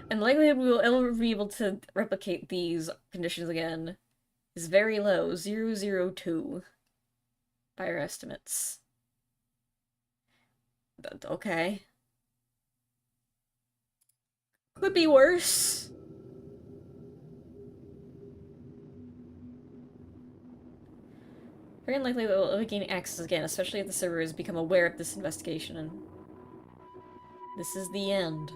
And the likelihood we will ever be able to replicate these conditions again is very low, 002, by our estimates. Okay. Could be worse. Very unlikely that we'll gain access again, especially if the server has become aware of this investigation, and this is the end.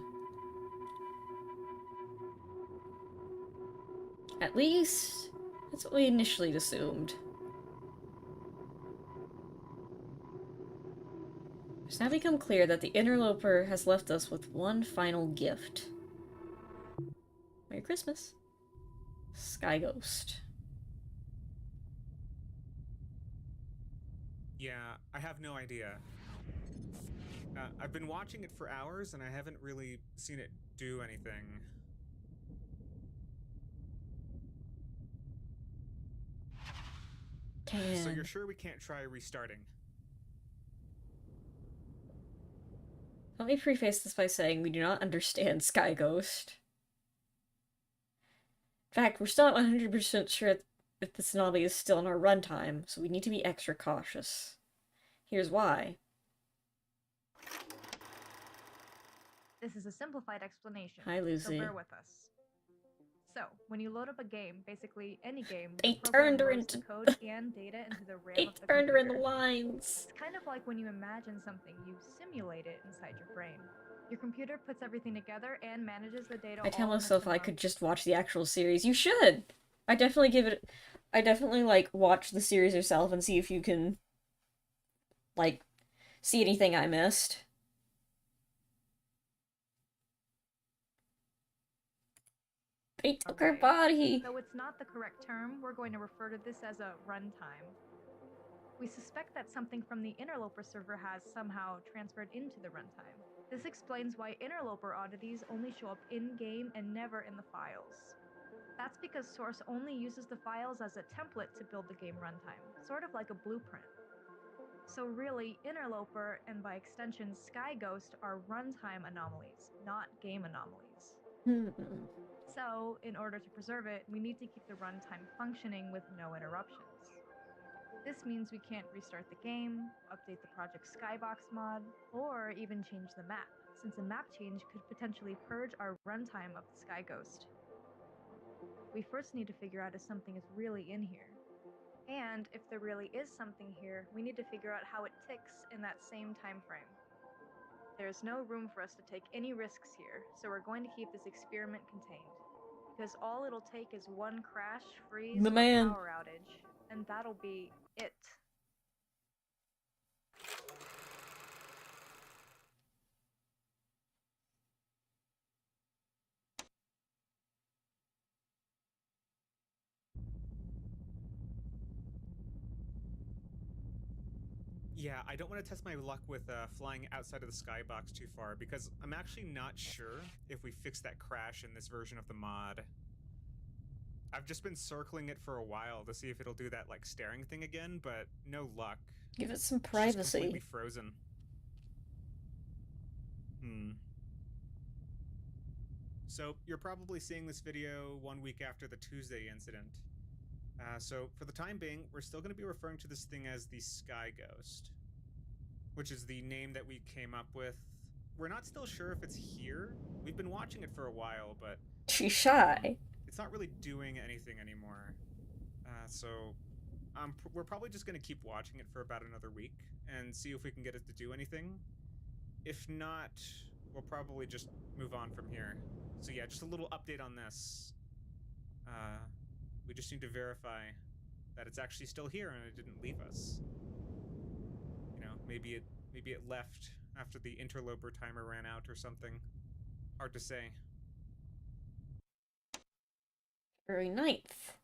At least, that's what we initially assumed. It's now become clear that the Interloper has left us with one final gift. Merry Christmas. Skybox. Yeah, I have no idea. I've been watching it for hours, and I haven't really seen it do anything. So you're sure we can't try restarting? Let me preface this by saying we do not understand Skybox. In fact, we're still not 100% sure if this anomaly is still in our runtime, so we need to be extra cautious. Here's why. This is a simplified explanation. Hi, Lucy. So bear with us. So, when you load up a game, basically any game, They the program turned her loads the into code and data into the RAM They of the turned her in the computer. lines. It's kind of like when you imagine something, you simulate it inside your brain. Your computer puts everything together and manages the data. I tell all in a myself I similar could just watch the actual series. You should! I definitely give it. I definitely like watch the series yourself and see if you can like see anything I missed. They took her Okay. body. Though it's not the correct term, we're going to refer to this as a runtime. We suspect that something from the Interloper server has somehow transferred into the runtime. This explains why Interloper oddities only show up in-game and never in the files. That's because Source only uses the files as a template to build the game runtime, sort of like a blueprint. So really, Interloper, and by extension Skyghost, are runtime anomalies, not game anomalies. So, in order to preserve it, we need to keep the runtime functioning with no interruptions. This means we can't restart the game, update the Project Skybox mod, or even change the map, since a map change could potentially purge our runtime of the Skyghost. We first need to figure out if something is really in here. And if there really is something here, we need to figure out how it ticks in that same time frame. There's no room for us to take any risks here, so we're going to keep this experiment contained. Because all it'll take is one crash, freeze, The or man. power outage, and that'll be it. Yeah, I don't want to test my luck with flying outside of the skybox too far, because I'm actually not sure if we fix that crash in this version of the mod. I've just been circling it for a while to see if it'll do that, like, staring thing again, but no luck. Give it some It's just privacy. completely frozen. So, you're probably seeing this video 1 week after the Tuesday incident. So, for the time being, we're still going to be referring to this thing as the Sky Ghost, which is the name that we came up with. We're not still sure if it's here. We've been watching it for a while, but She's shy. it's not really doing anything anymore. So we're probably just going to keep watching it for about another week and see if we can get it to do anything. If not, we'll probably just move on from here. So yeah, just a little update on this. We just need to verify that it's actually still here and it didn't leave us. You know, maybe it left after the interloper timer ran out or something. Hard to say. February 9th.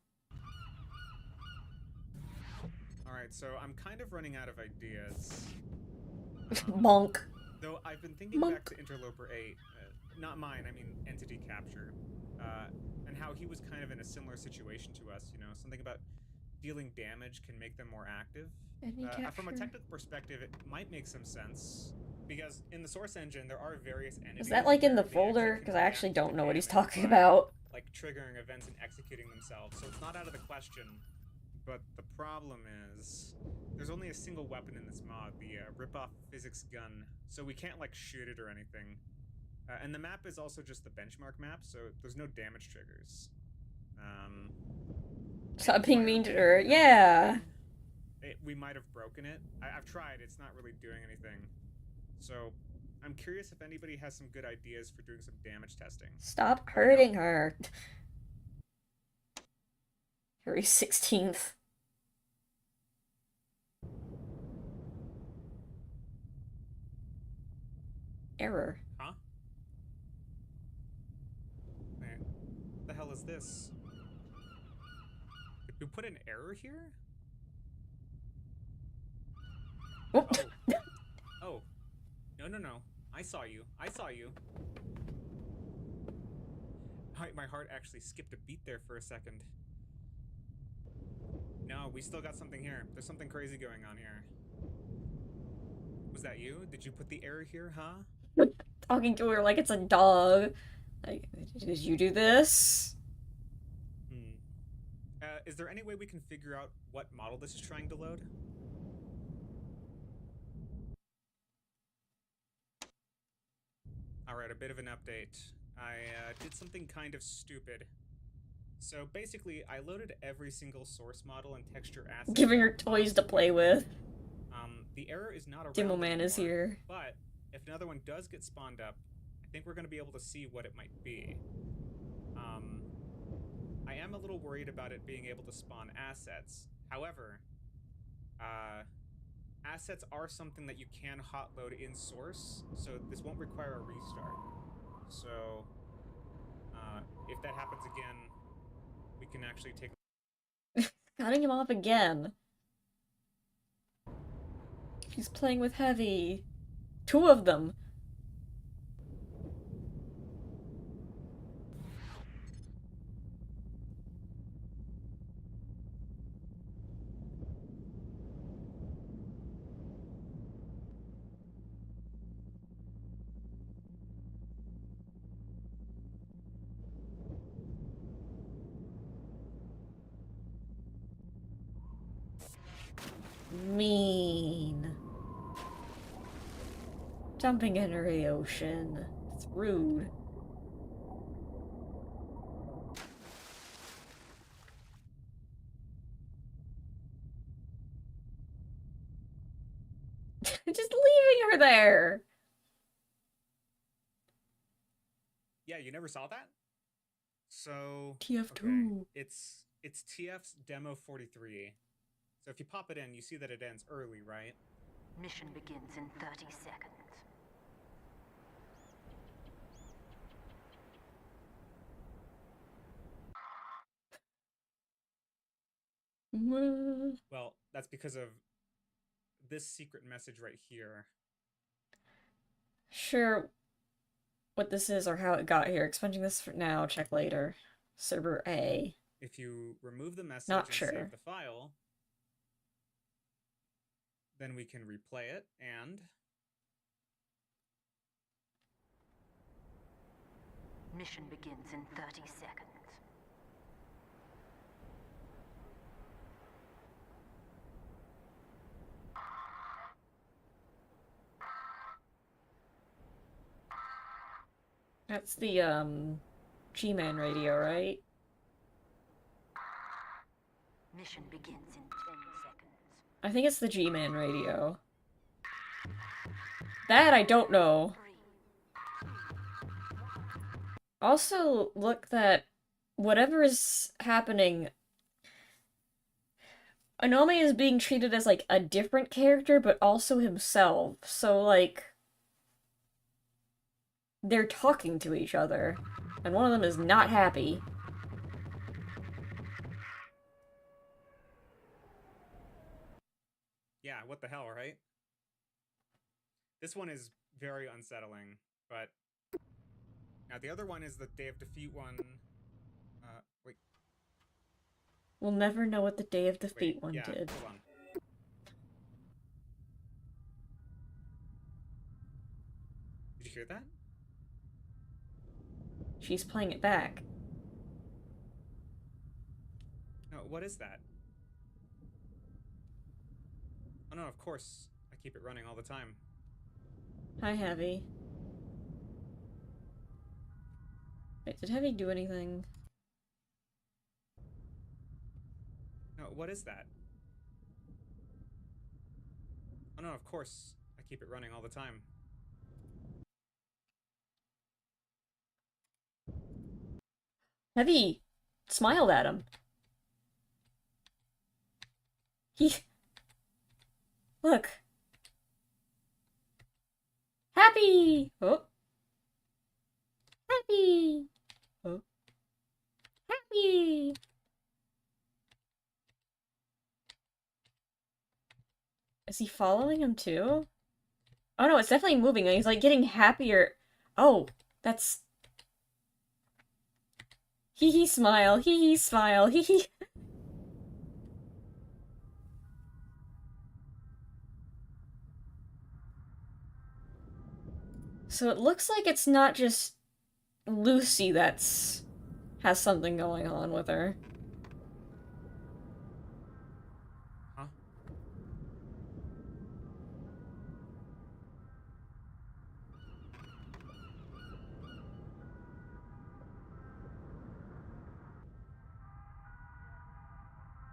Alright, so I'm kind of running out of ideas. Monk. Though I've been thinking back to Interloper 8, not mine, I mean Entity Capture, and how he was kind of in a similar situation to us, you know, something about dealing damage can make them more active. From a technical perspective, it might make some sense, because in the source engine, there are various entities. Is that like in the folder? Because I actually don't know what he's talking about. Like triggering events and executing themselves, so it's not out of the question. But the problem is, there's only a single weapon in this mod, the rip-off physics gun, so we can't like shoot it or anything. And the map is also just the benchmark map, so there's no damage triggers. Stop being mean to her. Yeah. We might have broken it. I've tried, it's not really doing anything. So, I'm curious if anybody has some good ideas for doing some damage testing. Stop hurting her. February 16th. Error. Huh? Wait, what the hell is this? Did we put an error here? Oh. Oh. No. I saw you. My heart actually skipped a beat there for a second. No, we still got something here. There's something crazy going on here. Was that you? Did you put the error here, huh? Talking to her like it's a dog. Like, did you do this? Is there any way we can figure out what model this is trying to load? Alright, a bit of an update. I did something kind of stupid. So basically, I loaded every single source model and texture asset. Giving her toys to play with. The error is not around Demo Man is here. But if another one does get spawned up, I think we're going to be able to see what it might be. I am a little worried about it being able to spawn assets. However, assets are something that you can hot load in source, so this won't require a restart. So, if that happens again, we can actually take... Cutting him off again. He's playing with Heavy. 2 of them. Mean. Jumping into the ocean. It's rude. Just leaving her there. Yeah, you never saw that? So... TF2. Okay. It's TF's Demo 43. So if you pop it in, you see that it ends early, right? Mission begins in 30 seconds. Well, that's because of this secret message right here. Sure what this is or how it got here. Expunging this for now, check later. Server A. If you remove the message Not and sure. save the file, then we can replay it, and... Mission begins in 30 seconds. That's the, G-Man radio, right? Mission begins in 10 seconds. I think it's the G-Man radio. That I don't know. 3. Also, look that whatever is happening, Anomaly is being treated as, like, a different character, but also himself. So, like, they're talking to each other, and one of them is not happy. Yeah, what the hell, right? This one is very unsettling, but... Now, the other one is the Day of Defeat one. Wait. We'll never know what the Day of Defeat Wait, one yeah, did. hold on. Did you hear that? She's playing it back. No, what is that? Oh no, of course. I keep it running all the time. Hi, Heavy. Wait, did Heavy do anything? No, what is that? Oh no, of course. I keep it running all the time. Heavy smiled at him. Look. Happy! Oh. Happy! Oh. Happy! Is he following him too? Oh no, it's definitely moving. He's like getting happier. Oh, that's... Hee hee smile, hee hee smile, hee hee. So it looks like it's not just Lucy that's has something going on with her. Huh?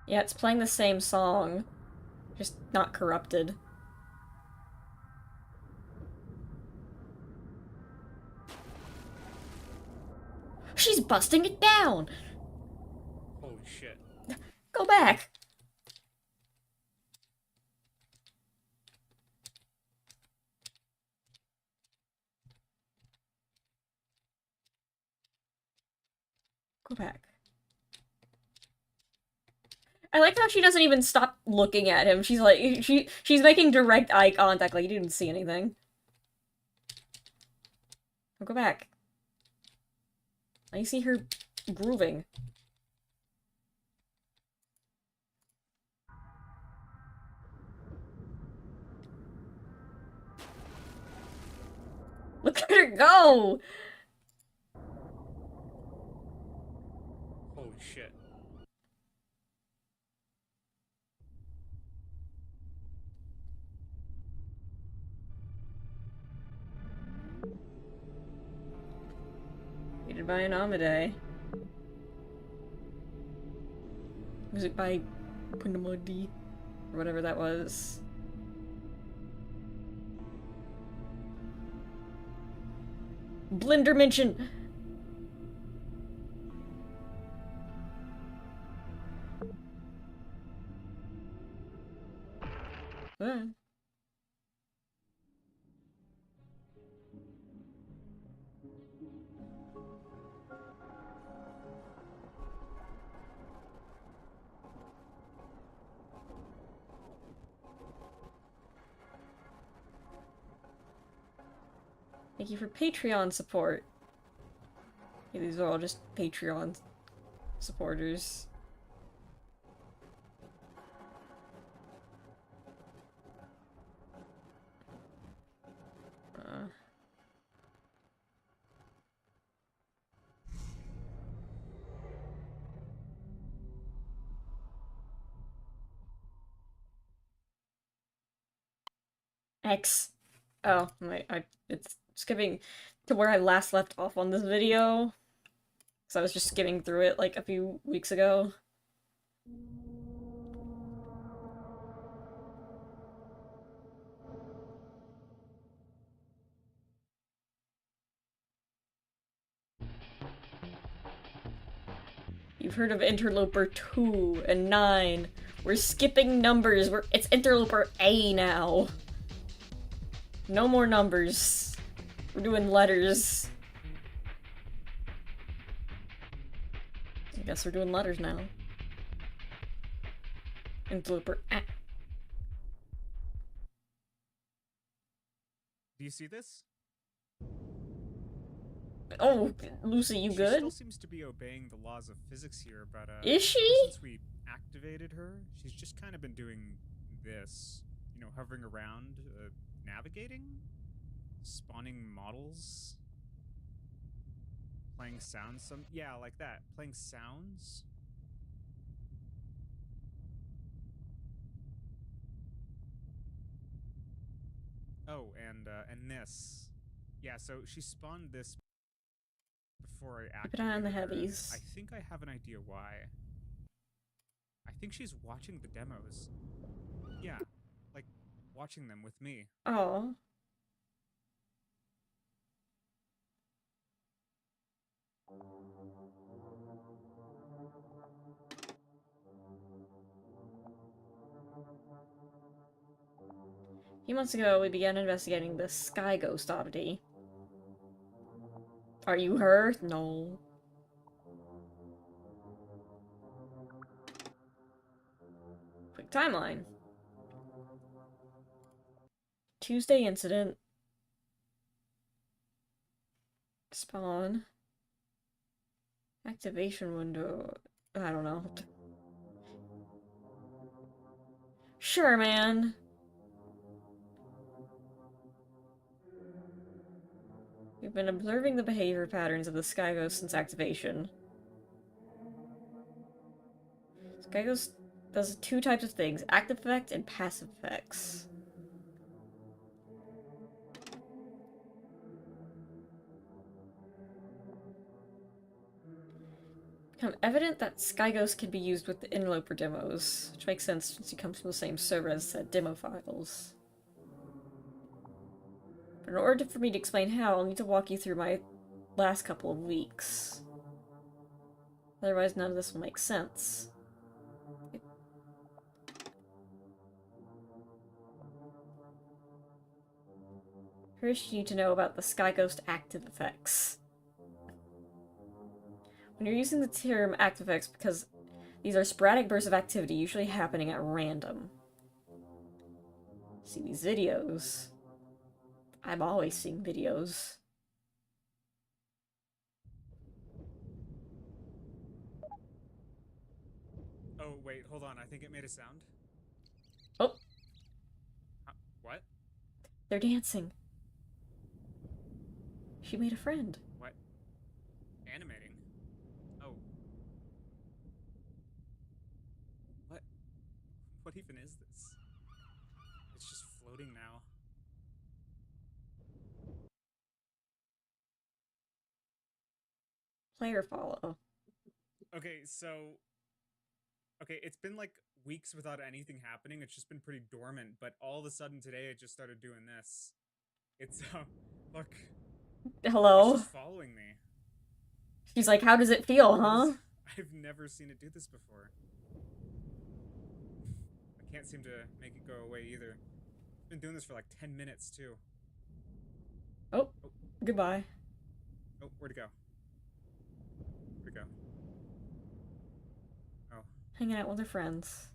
Yeah, it's playing the same song, just not corrupted. She's busting it down! Go back! Go back. I like how she doesn't even stop looking at him. She's like, she's making direct eye contact like you didn't see anything. I'll go back. I see her grooving. Look at her go! Holy shit. Created by anomaly. Music by Punamodi, or whatever that was. Blender mention! Thank you for Patreon support. Yeah, these are all just Patreon supporters. X. Oh, it's skipping to where I last left off on this video. So I was just skimming through it like a few weeks ago. You've heard of Interloper 2 and 9. We're skipping numbers. It's Interloper A now. No more numbers. We're doing letters. I guess we're doing letters now. Interloper A. Do you see this? Oh, Lucy, you good? She still seems to be obeying the laws of physics here, but Is she? ever since we activated her, she's just kind of been doing this. You know, hovering around, navigating, spawning models, playing sounds. Yeah, like that. Playing sounds. Oh, and this. Yeah, so she spawned this before I activated Keep an eye on the her. heavies. I think I have an idea why. I think she's watching the demos. Yeah, like watching them with me. Oh. A few months ago, we began investigating the Skybox oddity. Are you her? No. Quick timeline. Tuesday incident. Spawn. Activation window. I don't know. Sure, man. We've been observing the behavior patterns of the Skybox since activation. Skybox does two types of things, active effect and passive effects. Become evident that Skybox can be used with the Interloper demos, which makes sense since he comes from the same server as said demo files. But in order for me to explain how, I'll need to walk you through my last couple of weeks. Otherwise, none of this will make sense. First, you need to know about the Skyghost active effects. When you're using the term active effects, because these are sporadic bursts of activity, usually happening at random. See these videos. I'm always seeing videos. Oh, wait, hold on. I think it made a sound. Oh, What? they're dancing. She made a friend. What? Animating? Oh. What? What even is this? It's just floating now. Player follow. Okay, so... Okay, it's been like weeks without anything happening. It's just been pretty dormant, but all of a sudden today it just started doing this. It's, look. Hello? It's just following me. She's like, how does it feel, huh? I've never seen it do this before. I can't seem to make it go away either. It's been doing this for like 10 minutes, too. Oh, goodbye. Oh, where'd it go? Where'd it go? Oh. Hanging out with her friends.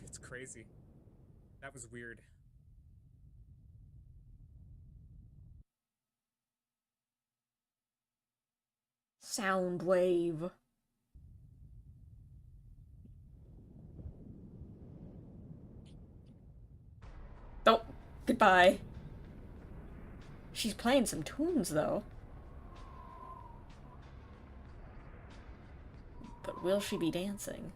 It's crazy. That was weird. Sound wave. Oh, goodbye. She's playing some tunes, though. But will she be dancing?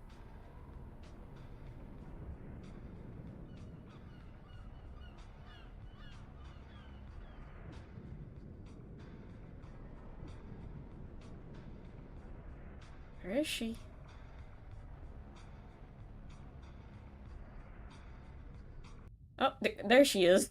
Where is she? Oh, there she is.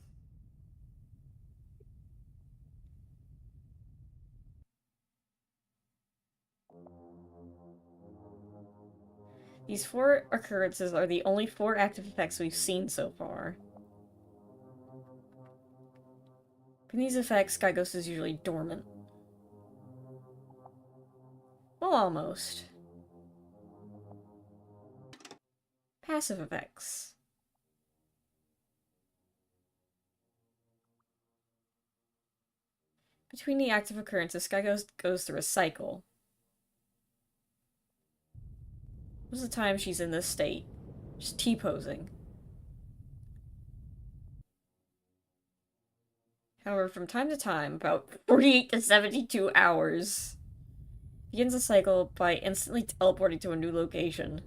These 4 occurrences are the only 4 active effects we've seen so far. In these effects, Skyghost is usually dormant. Well, almost. Passive effects. Between the active occurrences, Skyghost goes through a cycle. Most of the time she's in this state, just T-posing. However, from time to time, about 48 to 72 hours, begins the cycle by instantly teleporting to a new location.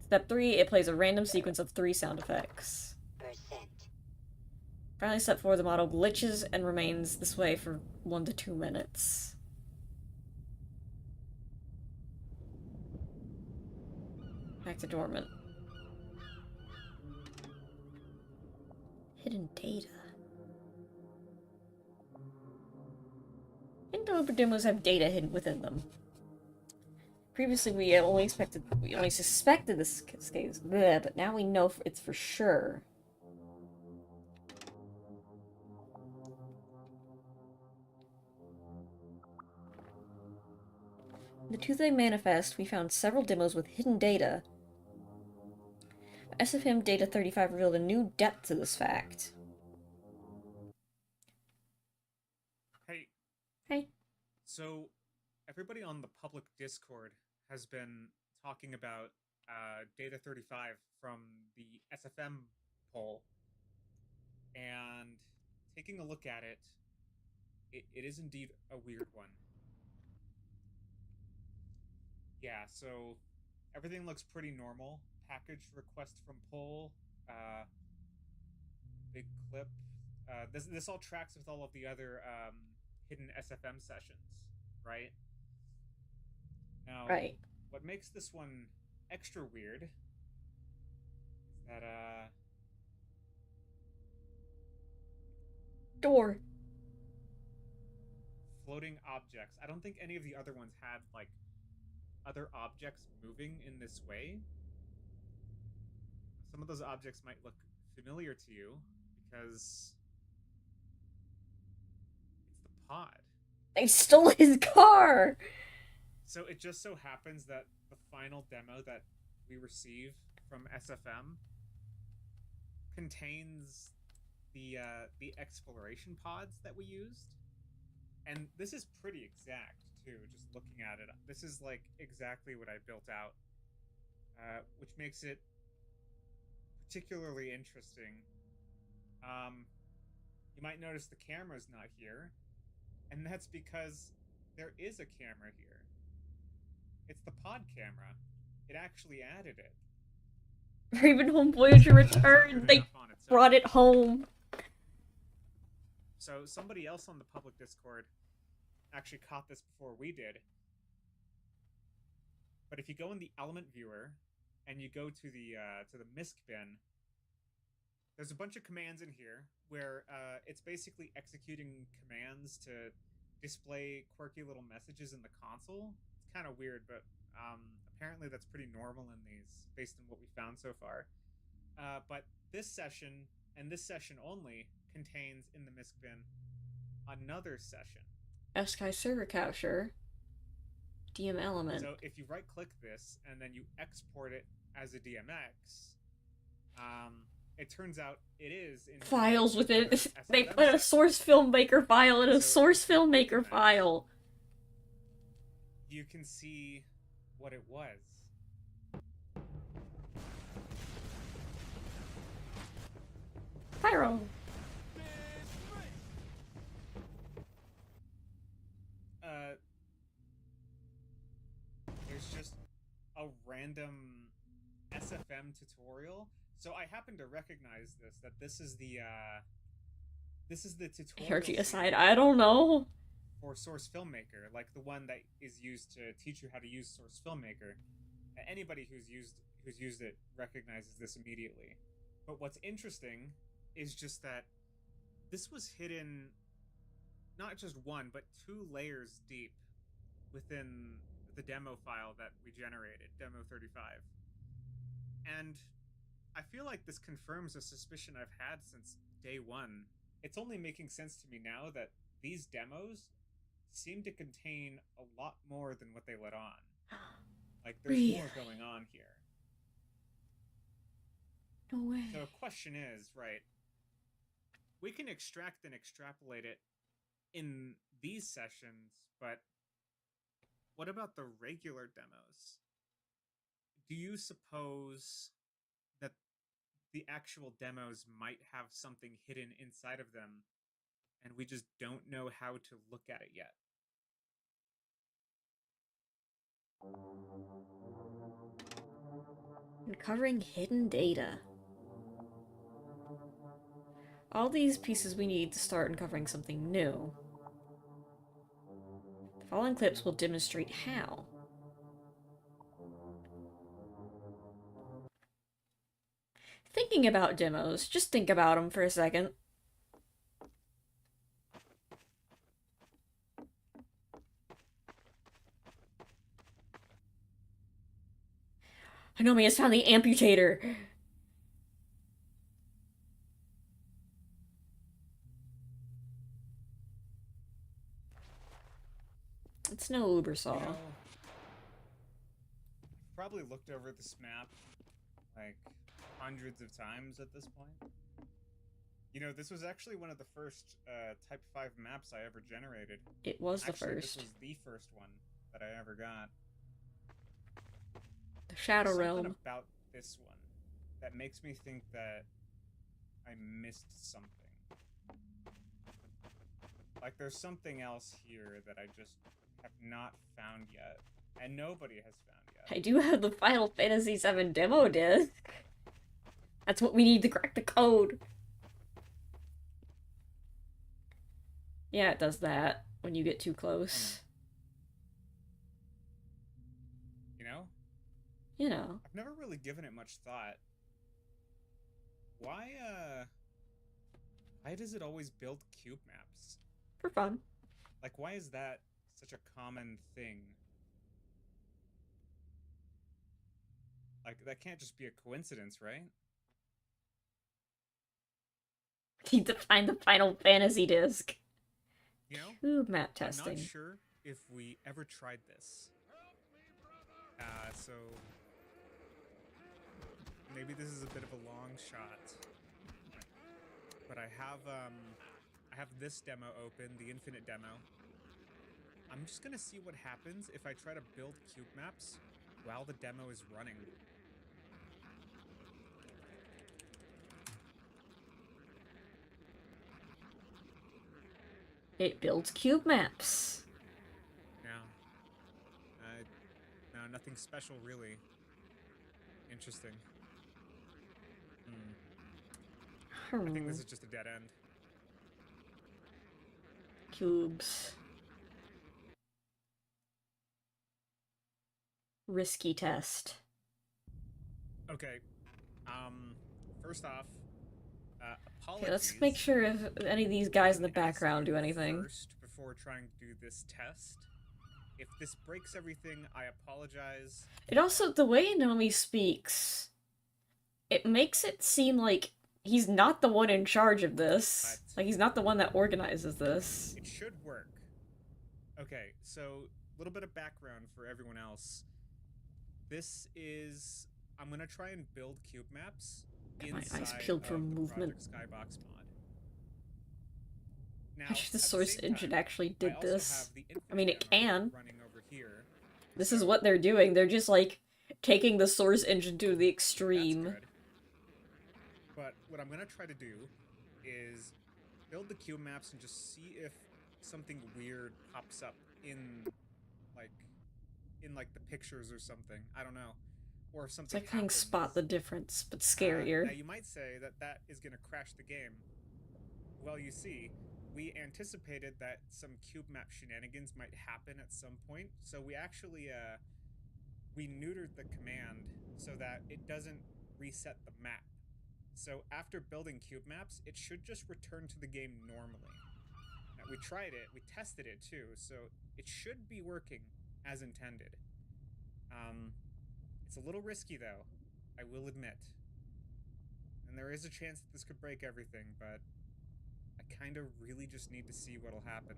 Step 3, it plays a random sequence of 3 sound effects. Finally, step 4, the model glitches and remains this way for 1 to 2 minutes. Back to dormant. Hidden data. Interloper demos have data hidden within them. Previously, we only suspected this case, but now we know it's for sure. In the Tuesday Manifest, we found several demos with hidden data. SFM Data 35 revealed a new depth to this fact. Hey. Hey. So, everybody on the public Discord has been talking about Data 35 from the SFM poll. And taking a look at it, it is indeed a weird one. Yeah, so everything looks pretty normal. Package request from poll, big clip. This all tracks with all of the other hidden SFM sessions, right? Now, Right. what makes this one extra weird is that Door. Floating objects. I don't think any of the other ones had like other objects moving in this way. Some of those objects might look familiar to you because it's the pod. They stole his car! So it just so happens that the final demo that we receive from SFM contains the exploration pods that we used. And this is pretty exact, too, just looking at it. This is, like, exactly what I built out, which makes it particularly interesting. You might notice the camera's not here, and that's because there is a camera here. It's the pod camera. It actually added it. Ravenholm Voyager returned. They brought it home. So somebody else on the public Discord actually caught this before we did. But if you go in the element viewer and you go to the MISC bin, there's a bunch of commands in here where it's basically executing commands to display quirky little messages in the console. It's kind of weird, but apparently that's pretty normal in these, based on what we found so far. But this session, and this session only, contains in the MISC bin another session. SKY server capture. DM element. So if you right-click this and then you export it as a DMX, it turns out it is in files with it. They put a source filmmaker file in a source filmmaker file. You can see what it was. Pyro. There's just a random SFM tutorial. So I happen to recognize this, that this is the tutorial ARG aside, I don't know. For Source Filmmaker, like the one that is used to teach you how to use Source Filmmaker. Anybody who's used it recognizes this immediately. But what's interesting is just that this was hidden not just one, but 2 layers deep within the demo file that we generated, demo 35. And I feel like this confirms a suspicion I've had since day one. It's only making sense to me now that these demos seem to contain a lot more than what they let on. Like, there's more going on here. No way. So the question is, right, we can extract and extrapolate it in these sessions, but what about the regular demos? Do you suppose that the actual demos might have something hidden inside of them and we just don't know how to look at it yet? Uncovering hidden data. All these pieces we need to start uncovering something new. The following clips will demonstrate how. Thinking about demos, just think about them for a second. Anomaly has found the amputator! It's no Uber saw. You know, I've probably looked over this map like hundreds of times at this point. You know, this was actually one of the first Type 5 maps I ever generated. It was the Actually, first. This was the first one that I ever got. The Shadow Realm. Something about this one that makes me think that I missed something. Like, there's something else here that I just have not found yet, and nobody has found yet. I do have the Final Fantasy VII demo disc. That's what we need to crack the code. Yeah, it does that when you get too close. You know? You know. I've never really given it much thought. Why does it always build cube maps? For fun. Like, why is that such a common thing? Like, that can't just be a coincidence, right? Need to find the Final Fantasy disc. You know, Cube map I'm testing. not sure if we ever tried this. So maybe this is a bit of a long shot. But I have this demo open, the infinite demo. I'm just gonna see what happens if I try to build cube maps while the demo is running. It builds cube maps. No, nothing special really. Interesting. I think this is just a dead end. Cubes. Risky test. Okay. First off, apologies. Okay, let's make sure if any of these guys in the background do anything. First, before trying to do this test. If this breaks everything, I apologize. It also, the way Nomi speaks, it makes it seem like he's not the one in charge of this. Like, he's not the one that organizes this. It should work. Okay, so a little bit of background for everyone else. This is... I'm going to try and build cube maps inside my eyes peeled for movement. Skybox mod. Now, Actually, the source engine actually did this. I mean, it can. can. This is what they're doing. They're just, like, taking the source engine to the extreme. But what I'm going to try to do is build the cube maps and just see if something weird pops up in the pictures or something. I don't know. Or if something It's like playing Spot the Difference, but scarier. Now you might say that that is going to crash the game. Well, you see, we anticipated that some cube map shenanigans might happen at some point, so we actually we neutered the command so that it doesn't reset the map. So after building cube maps, it should just return to the game normally. Now, we tried it, we tested it too, so it should be working as intended. It's a little risky though, I will admit. And there is a chance that this could break everything, but I kind of really just need to see what'll happen.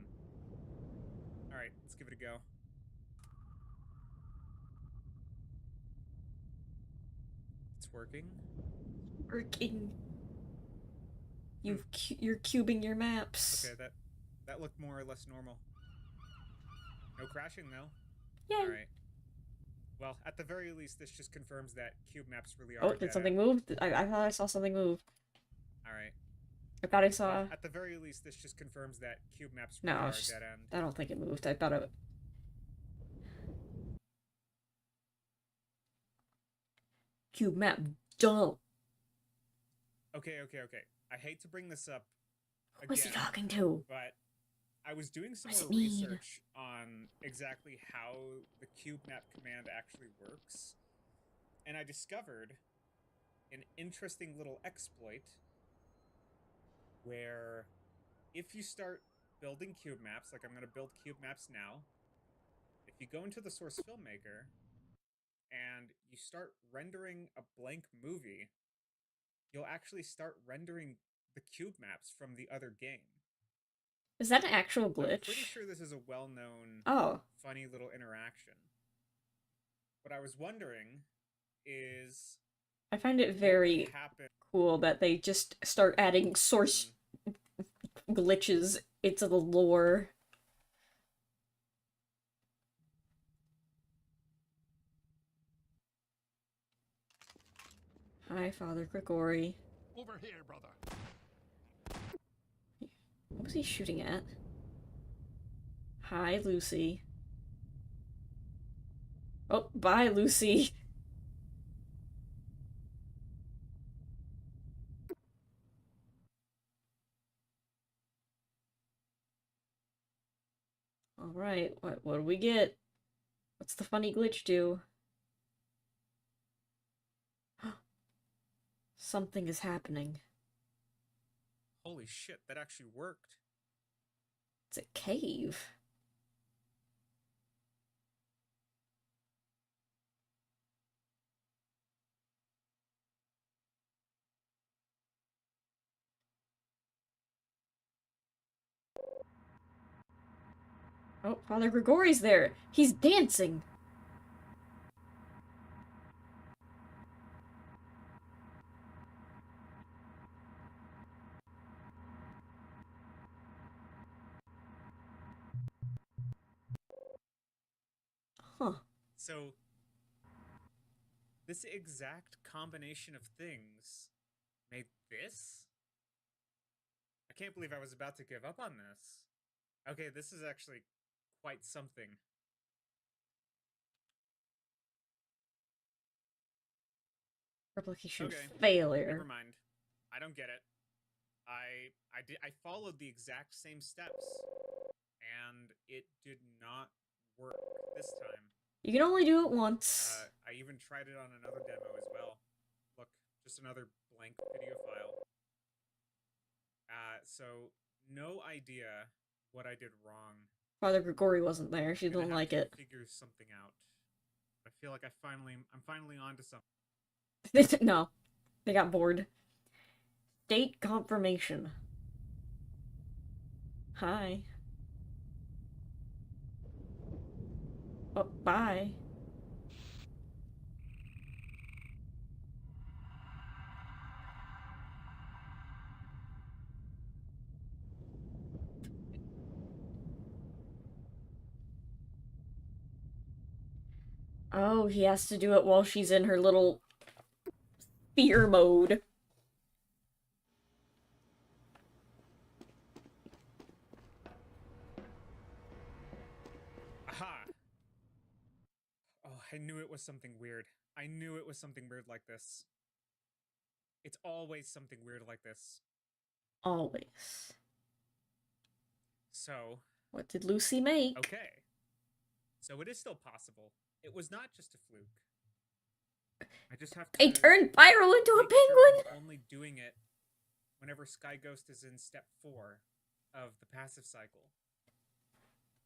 Alright, let's give it a go. It's working. Working. You're cubing your maps. Okay, that looked more or less normal. No crashing though. Yeah. Alright. Well, at the very least, this just confirms that cube maps really are. Oh, did something move? I thought I saw something move. Alright. I thought I saw... Well, at the very least, this just confirms that cube maps really are just, dead end. I don't think it moved. I thought it... Cube map dump. Okay. I hate to bring this up again. What's he talking to? But I was doing some What's more it mean? research on exactly how the cube map command actually works. And I discovered an interesting little exploit where if you start building cube maps, like I'm going to build cube maps now, if you go into the source Filmmaker and you start rendering a blank movie, you'll actually start rendering the cube maps from the other game. Is that an actual glitch? I'm pretty sure this is a well-known, funny little interaction. What I was wondering is... I find it very cool that they just start adding source glitches into the lore. Hi, Father Grigori. Over here, brother. What was he shooting at? Hi, Lucy. Oh, bye, Lucy. Alright, what do we get? What's the funny glitch do? Something is happening. Holy shit, that actually worked. It's a cave. Oh, Father Grigori's there. He's dancing. Huh. So, this exact combination of things made this? I can't believe I was about to give up on this. Okay, this is actually quite something. Replication Okay, failure. never mind. I don't get it. I followed the exact same steps, and it did not work this time. You can only do it once. I even tried it on another demo as well. Look, just another blank video file. So no idea what I did wrong. Father Grigori wasn't there. She I'm gonna didn't have like to it. figure something out. I feel like I'm finally onto something. No. They got bored. Date confirmation. Hi. Oh, bye. Oh, he has to do it while she's in her little fear mode. Aha! Oh, I knew it was something weird. I knew it was something weird like this. It's always something weird like this. Always. So, What did Lucy make? okay. So it is still possible. It was not just a fluke. I just have to. They turned Pyro into a make sure penguin! I'm only doing it whenever Sky Ghost is in step 4 of the passive cycle.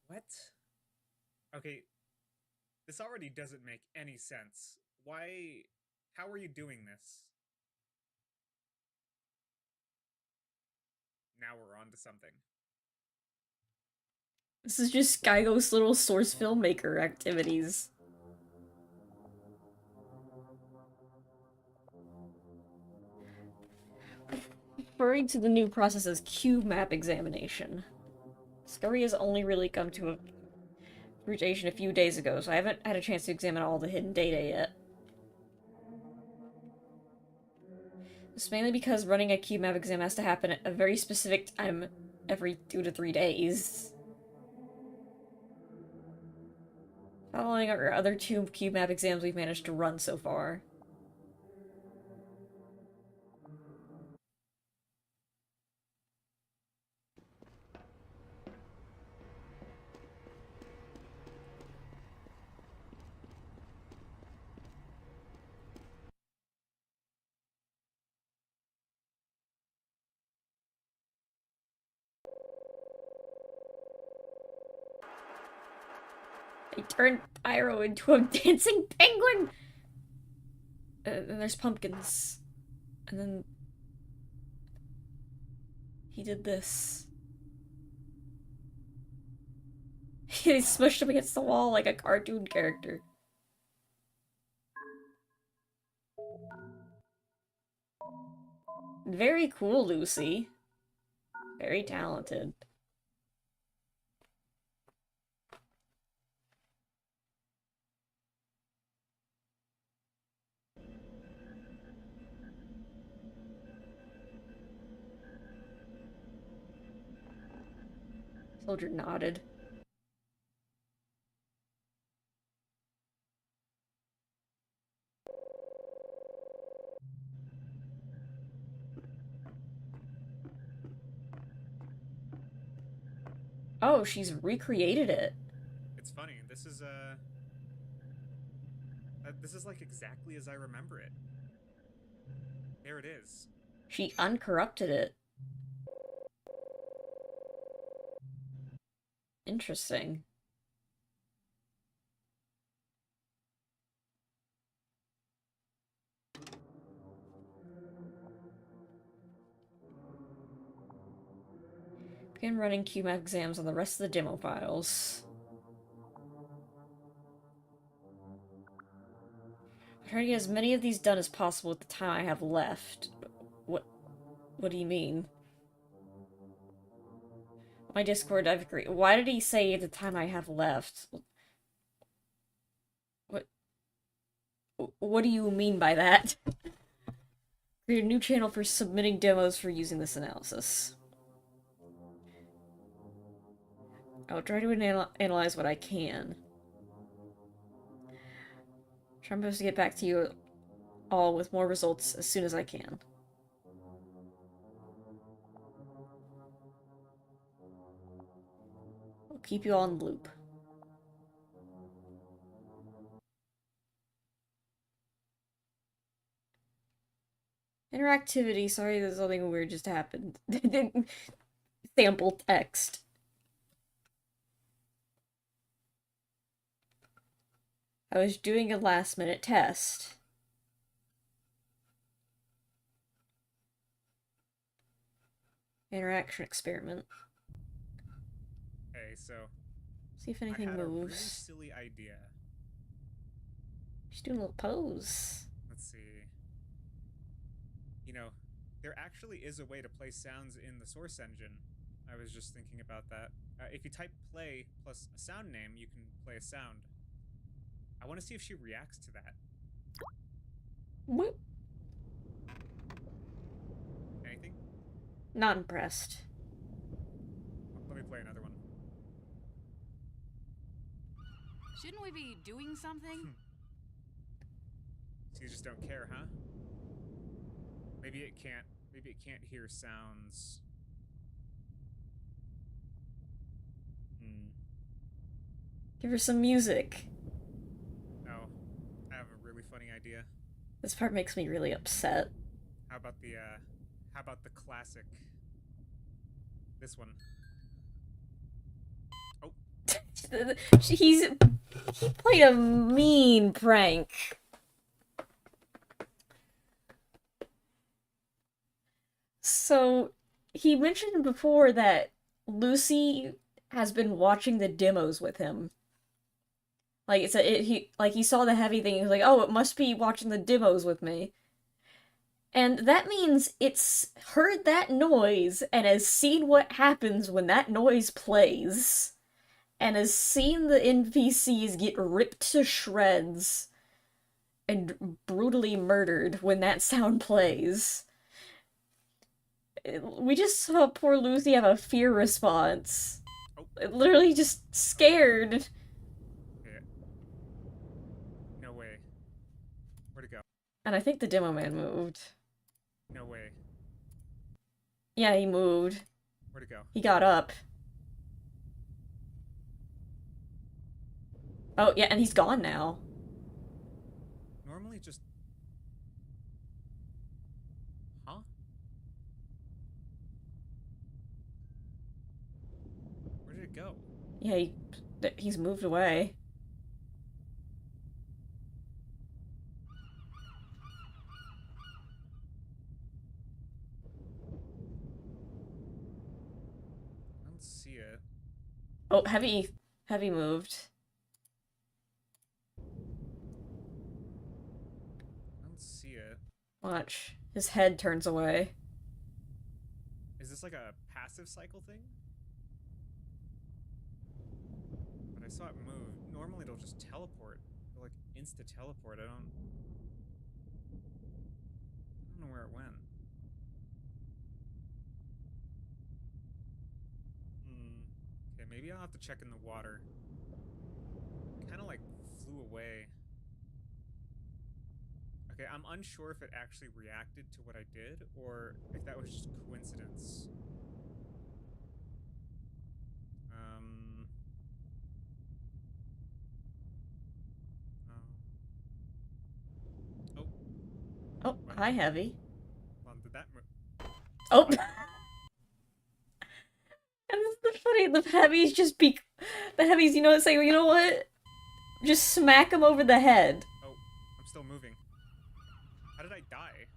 What? Okay, this already doesn't make any sense. Why? How are you doing this? Now we're on to something. This is just Skygo's little source filmmaker activities. Referring to the new process as cube map examination. Scurry has only really come to a fruition a few days ago, so I haven't had a chance to examine all the hidden data yet. It's mainly because running a cube map exam has to happen at a very specific time every 2 to 3 days. Following our other 2 cube map exams we've managed to run so far. They turned Pyro into a dancing penguin! And there's pumpkins. And then... he did this. He smushed him against the wall like a cartoon character. Very cool, Lucy. Very talented. Soldier nodded. Oh, she's recreated it. It's funny. This is like exactly as I remember it. There it is. She uncorrupted it. Interesting. Begin running QMAP exams on the rest of the demo files. I'm trying to get as many of these done as possible with the time I have left. What do you mean? My Discord, I've agreed. Why did he say the time I have left? What do you mean by that? Create a new channel for submitting demos for using this analysis. I'll try to analyze what I can. I'm supposed to get back to you all with more results as soon as I can. I'll keep you all in the loop. Interactivity, sorry, there's something weird just happened. Sample text. I was doing a last-minute test. Interaction experiment. Okay, so See if anything I had moves. a really silly idea. She's doing a little pose. Let's see. You know, there actually is a way to play sounds in the source engine. I was just thinking about that. If you type play plus a sound name, you can play a sound. I want to see if she reacts to that. What? Anything? Not impressed. Let me play another one. Shouldn't we be doing something? So you just don't care, huh? Maybe it can't hear sounds. Give her some music. Oh, I have a really funny idea. This part makes me really upset. How about the classic? This one. Oh. He played a mean prank. So, he mentioned before that Lucy has been watching the demos with him. Like, he saw the heavy thing, he was like, oh, it must be watching the demos with me. And that means it's heard that noise and has seen what happens when that noise plays. And has seen the NPCs get ripped to shreds and brutally murdered when that sound plays. We just saw poor Lucy have a fear response. Literally just scared. Yeah. No way. Where'd it go? And I think the demo man moved. No way. Yeah, he moved. Where'd it go? He got up. Oh, yeah, and he's gone now. Normally just... Huh? Where did it go? Yeah, he's moved away. I don't see it. Oh, Heavy moved. I don't see it. Watch. His head turns away. Is this like a passive cycle thing? But I saw it move. Normally it'll just teleport. It'll like insta-teleport. I don't know where it went. Okay, maybe I'll have to check in the water. It kind of like flew away. Okay, I'm unsure if it actually reacted to what I did, or if that was just coincidence. Oh, hi, Heavy. Hold on, did that move? Oh! And it's funny, the Heavies just be... The Heavies, you know what, say, you know what? Just smack him over the head. Oh, I'm still moving. How did I die?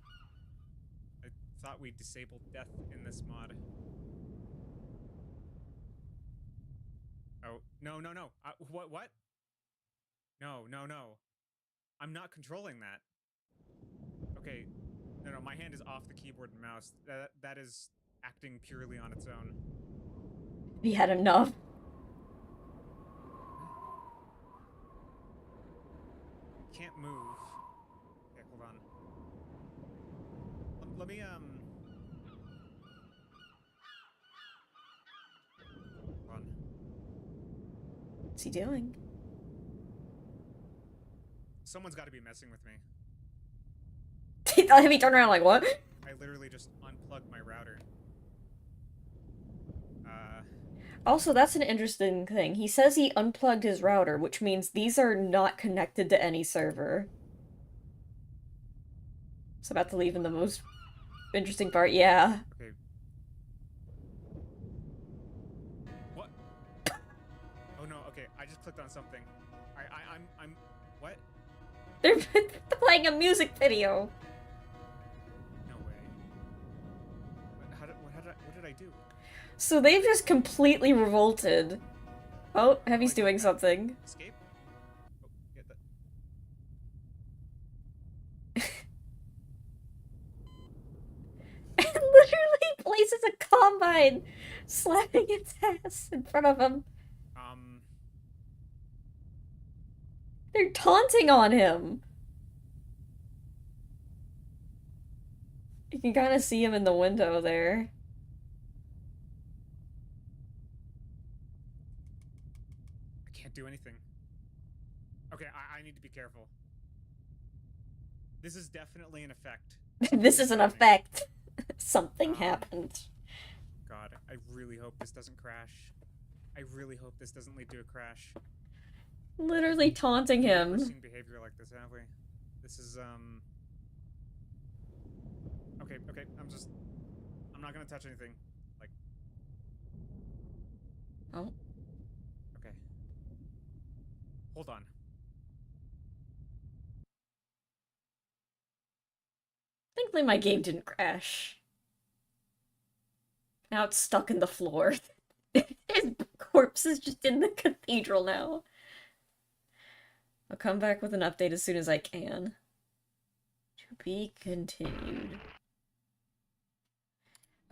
I thought we disabled death in this mod. No, no, no. What? No, no, no. I'm not controlling that. Okay. No, no, my hand is off the keyboard and mouse. That is acting purely on its own. We had enough. Can't move. Okay, hold on. Let me, Hold on. What's he doing? Someone's got to be messing with me. He thought he turned around like, what? I literally just unplugged my router. Also, that's an interesting thing. He says he unplugged his router, which means these are not connected to any server. So about to leave in the most interesting part, yeah. Okay. What? Oh no, okay, I just clicked on something. I'm, what? They're playing a music video. No way. What did I do? So they've just completely revolted. Oh, Heavy's doing something. Escape? Oh, get that. And literally places a combine, slapping its ass in front of him. They're taunting on him. You can kind of see him in the window there. I can't do anything. Okay, I need to be careful. This is definitely an effect. This is an effect. Something happened. God, I really hope this doesn't crash. I really hope this doesn't lead to a crash. Literally taunting him. We've never seen behavior like this, have we? This is, Okay, I'm not gonna touch anything. Like... Oh. Okay. Hold on. Thankfully my game didn't crash. Now it's stuck in the floor. His corpse is just in the cathedral now. I'll come back with an update as soon as I can. To be continued.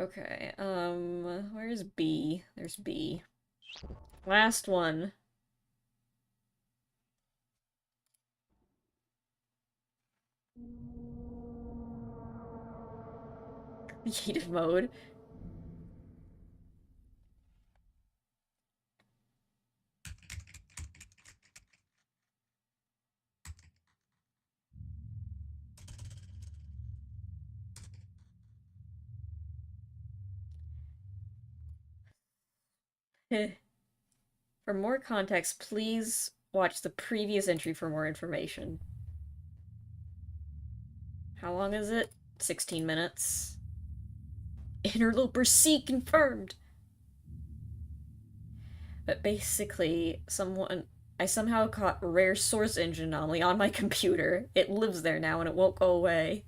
Okay, where's B? There's B. Last one. Creative mode. For more context, please watch the previous entry for more information. How long is it? 16 minutes. Interloper C confirmed! But basically, I somehow caught rare source engine anomaly on my computer. It lives there now and it won't go away.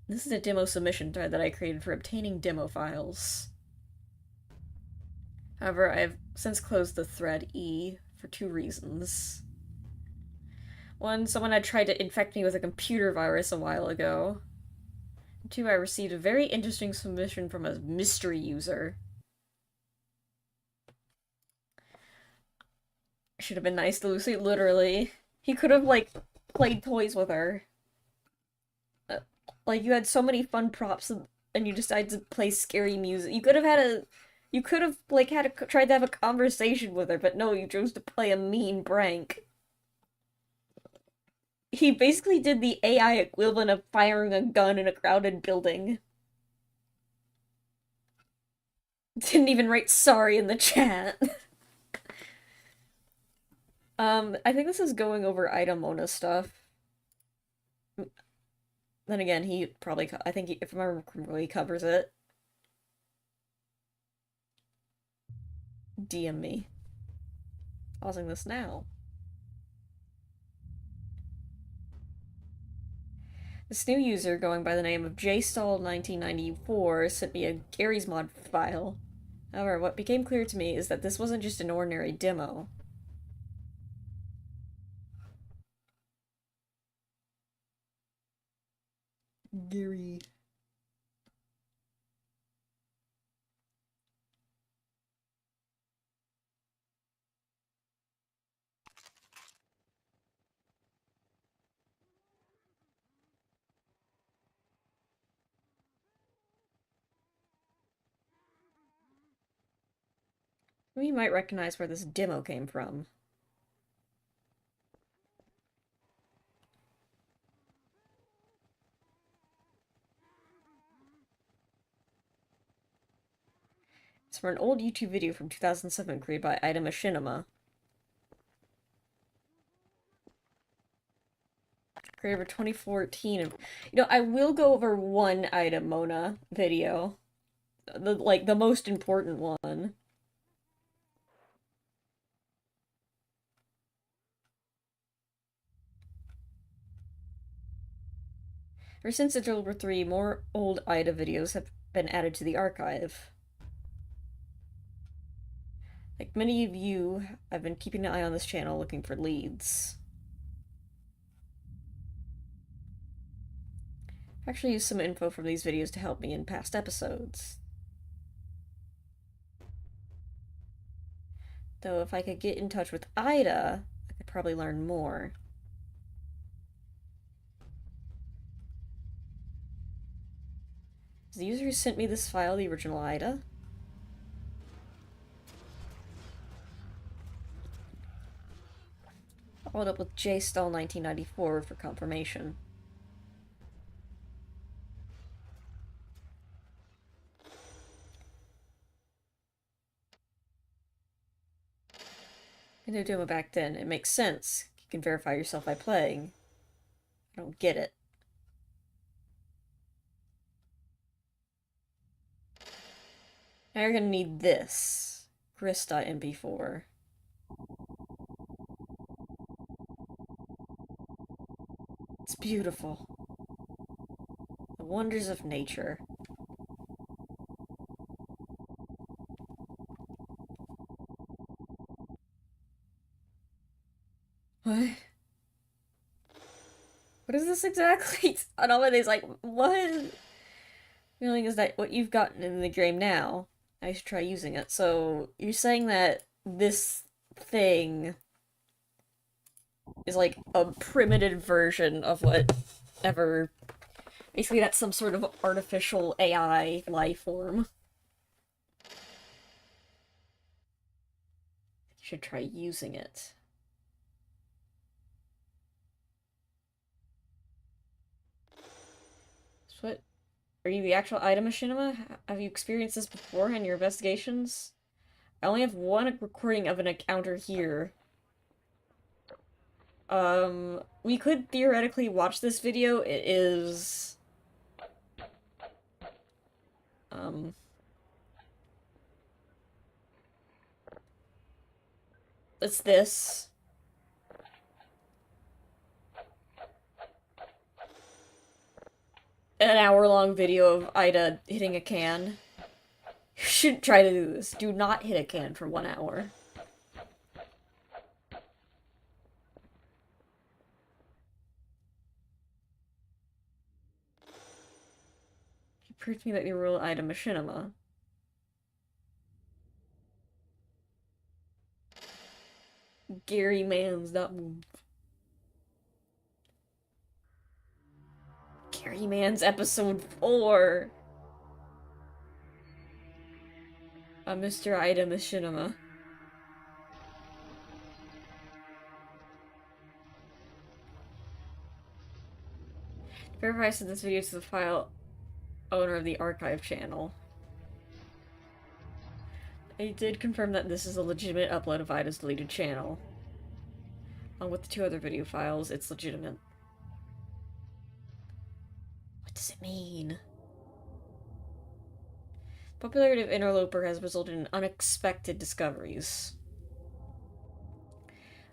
This is a demo submission thread that I created for obtaining demo files. However, I've since closed the thread E for 2 reasons. One, someone had tried to infect me with a computer virus a while ago. 2, I received a very interesting submission from a mystery user. Should have been nice to Lucy, literally. He could have, like, played toys with her. Like, you had so many fun props and you decided to play scary music. You could have, like, tried to have a conversation with her, but no, you chose to play a mean prank. He basically did the AI equivalent of firing a gun in a crowded building. Didn't even write sorry in the chat. I think this is going over Itemona stuff. Then again, he probably, I think if I remember correctly, he covers it. DM me. Pausing this now. This new user, going by the name of JStall1994, sent me a Gary's Mod file. However, what became clear to me is that this wasn't just an ordinary demo. Gary. We might recognize where this demo came from. It's from an old YouTube video from 2007 created by Ida Machinima. Created for 2014. You know, I will go over one Ida Mona video. The most important one. Ever since Interloper 3, more old Ida videos have been added to the archive. Like many of you, I've been keeping an eye on this channel looking for leads. I've actually used some info from these videos to help me in past episodes. Though if I could get in touch with Ida, I could probably learn more. Is the user who sent me this file the original Ida? I followed up with JStall1994 for confirmation. I knew Duma back then. It makes sense. You can verify yourself by playing. I don't get it. Now you're gonna need this. Gris.mp4. It's beautiful. The wonders of nature. What? What is this exactly? Anomaly's like, what? Feeling is that what you've gotten in the game now, I should try using it. So, you're saying that this thing is like a primitive version of whatever. Basically, that's some sort of artificial AI life form. You should try using it. So what? Are you the actual Ida Machinima? Have you experienced this before in your investigations? I only have one recording of an encounter here. We could theoretically watch this video. It is... It's this. An hour-long video of Ida hitting a can. You shouldn't try to do this. Do not hit a can for 1 hour. You proved to me that you're real Ida Machinima. Gary Mans, not move. Gary Mans episode 4. Mr. Ida Machinima. Verify I sent this video to the file owner of the archive channel. I did confirm that this is a legitimate upload of Ida's deleted channel. Along with the 2 other video files, it's legitimate. What does it mean? Popularity of Interloper has resulted in unexpected discoveries.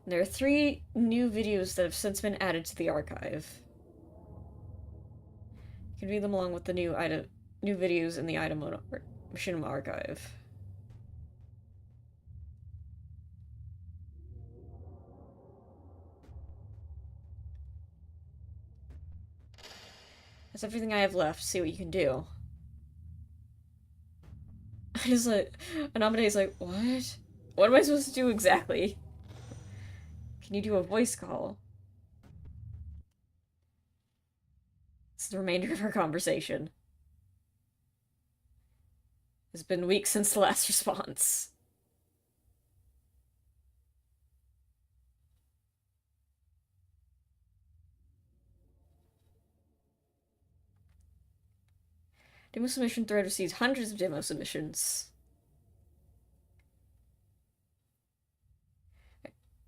And there are 3 new videos that have since been added to the archive. You can view them along with the new videos in the Ida Machinima archive. That's everything I have left. See what you can do. I just like, Anomaly's like, what? What am I supposed to do exactly? Can you do a voice call? It's the remainder of our conversation. It's been weeks since the last response. Demo submission thread receives hundreds of demo submissions.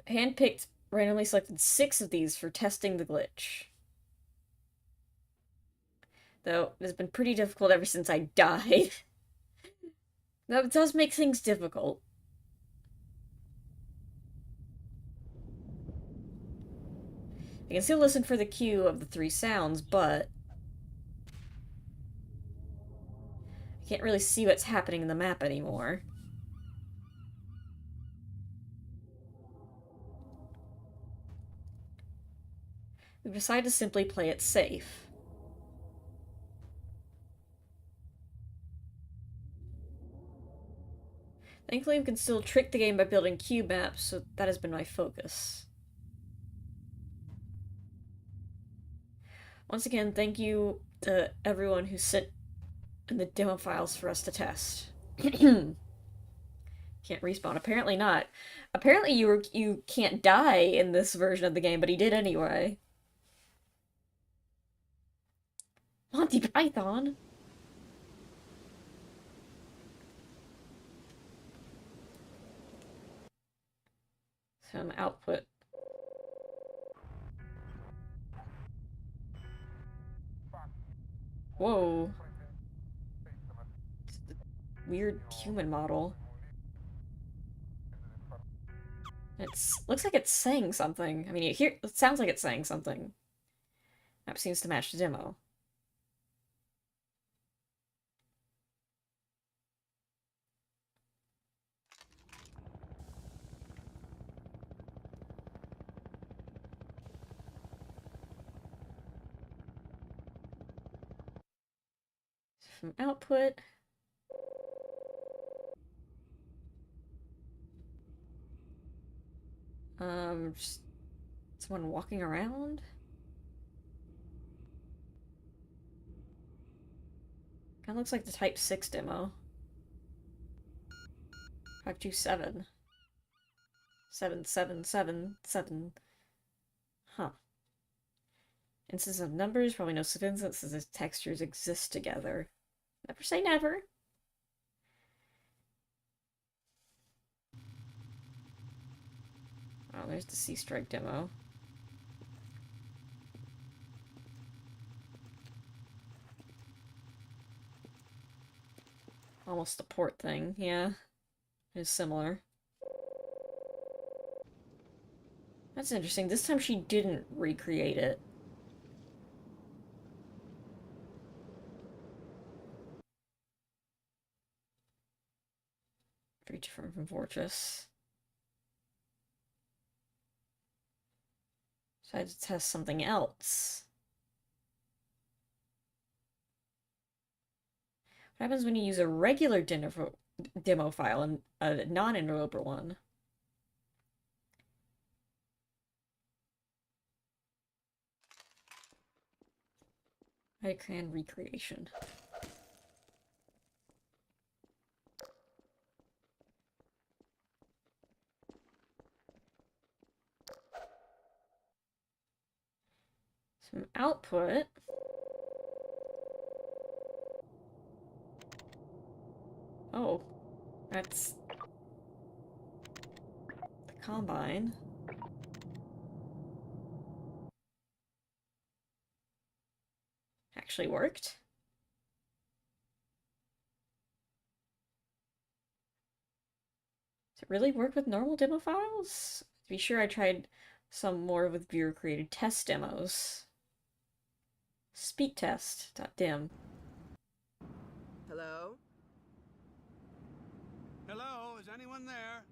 Handpicked, randomly selected 6 of these for testing the glitch. Though, it has been pretty difficult ever since I died. That does make things difficult. I can still listen for the cue of the 3 sounds, but I can't really see what's happening in the map anymore. We've decided to simply play it safe. Thankfully, we can still trick the game by building cube maps, so that has been my focus. Once again, thank you to everyone who sent in the demo files for us to test. Can't respawn. Apparently not. Apparently you can't die in this version of the game, but he did anyway. Monty Python? Some output. Whoa. Weird human model. Looks like it's saying something. I mean, it sounds like it's saying something. Map seems to match the demo. From output. Just someone walking around? Kinda looks like the Type 6 demo. 527. 7777. Huh. Instances of numbers, probably no instances of textures exist together. Never say never. Oh, there's the Sea Strike demo. Almost the port thing, yeah. It is similar. That's interesting. This time she didn't recreate it. Very different from Fortress. So I had to test something else. What happens when you use a regular demo file and a non-interloper one? Icran recreation. Some output. Oh, that's the Combine. Actually worked. Does it really work with normal demo files? To be sure, I tried some more with viewer-created test demos. Speedtest.dim. Hello? Hello, is anyone there?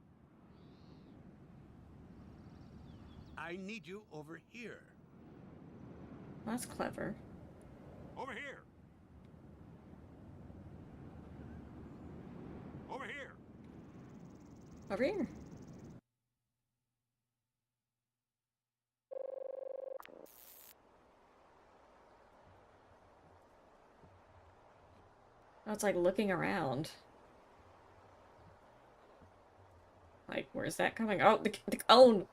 I need you over here. That's clever. Over here! Over here! Over here. Oh, it's like looking around. Like, where's that coming? Oh, the cone!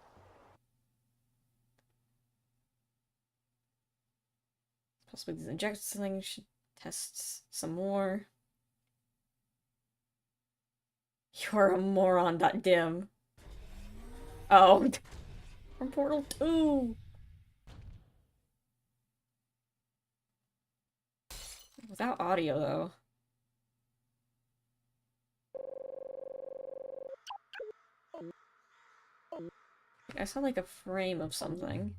Possibly these injections something. Should test some more. You're a moron.dim. Oh, from Portal 2! Without audio, though. I saw like a frame of something.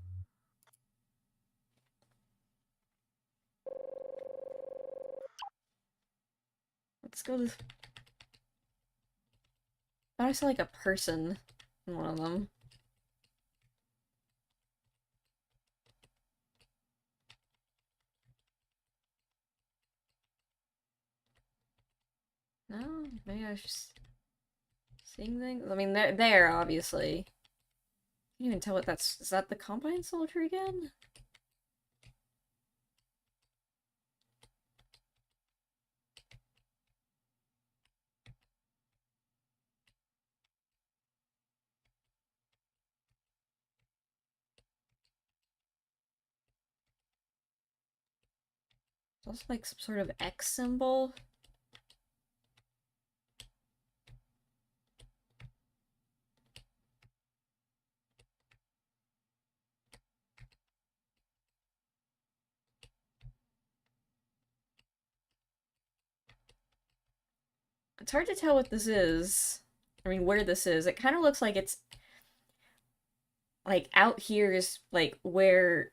Let's go to... I saw like a person in one of them. No, maybe I was just seeing things. I mean, they're there, obviously. Can't even tell what that's. Is that the Combine Soldier again? It's also like some sort of X symbol. It's hard to tell what this is. I mean, where this is. It kind of looks like it's... Like, out here is, like, where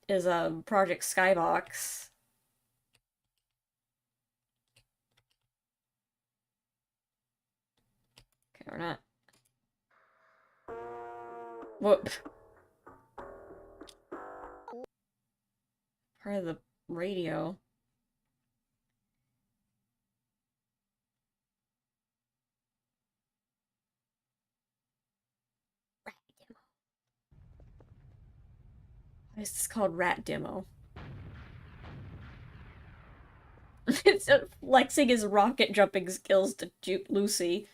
is, Project Skybox. Okay, we're not... Whoop. Part of the radio. Why is this called Rat Demo? It's flexing his rocket jumping skills to juke Lucy.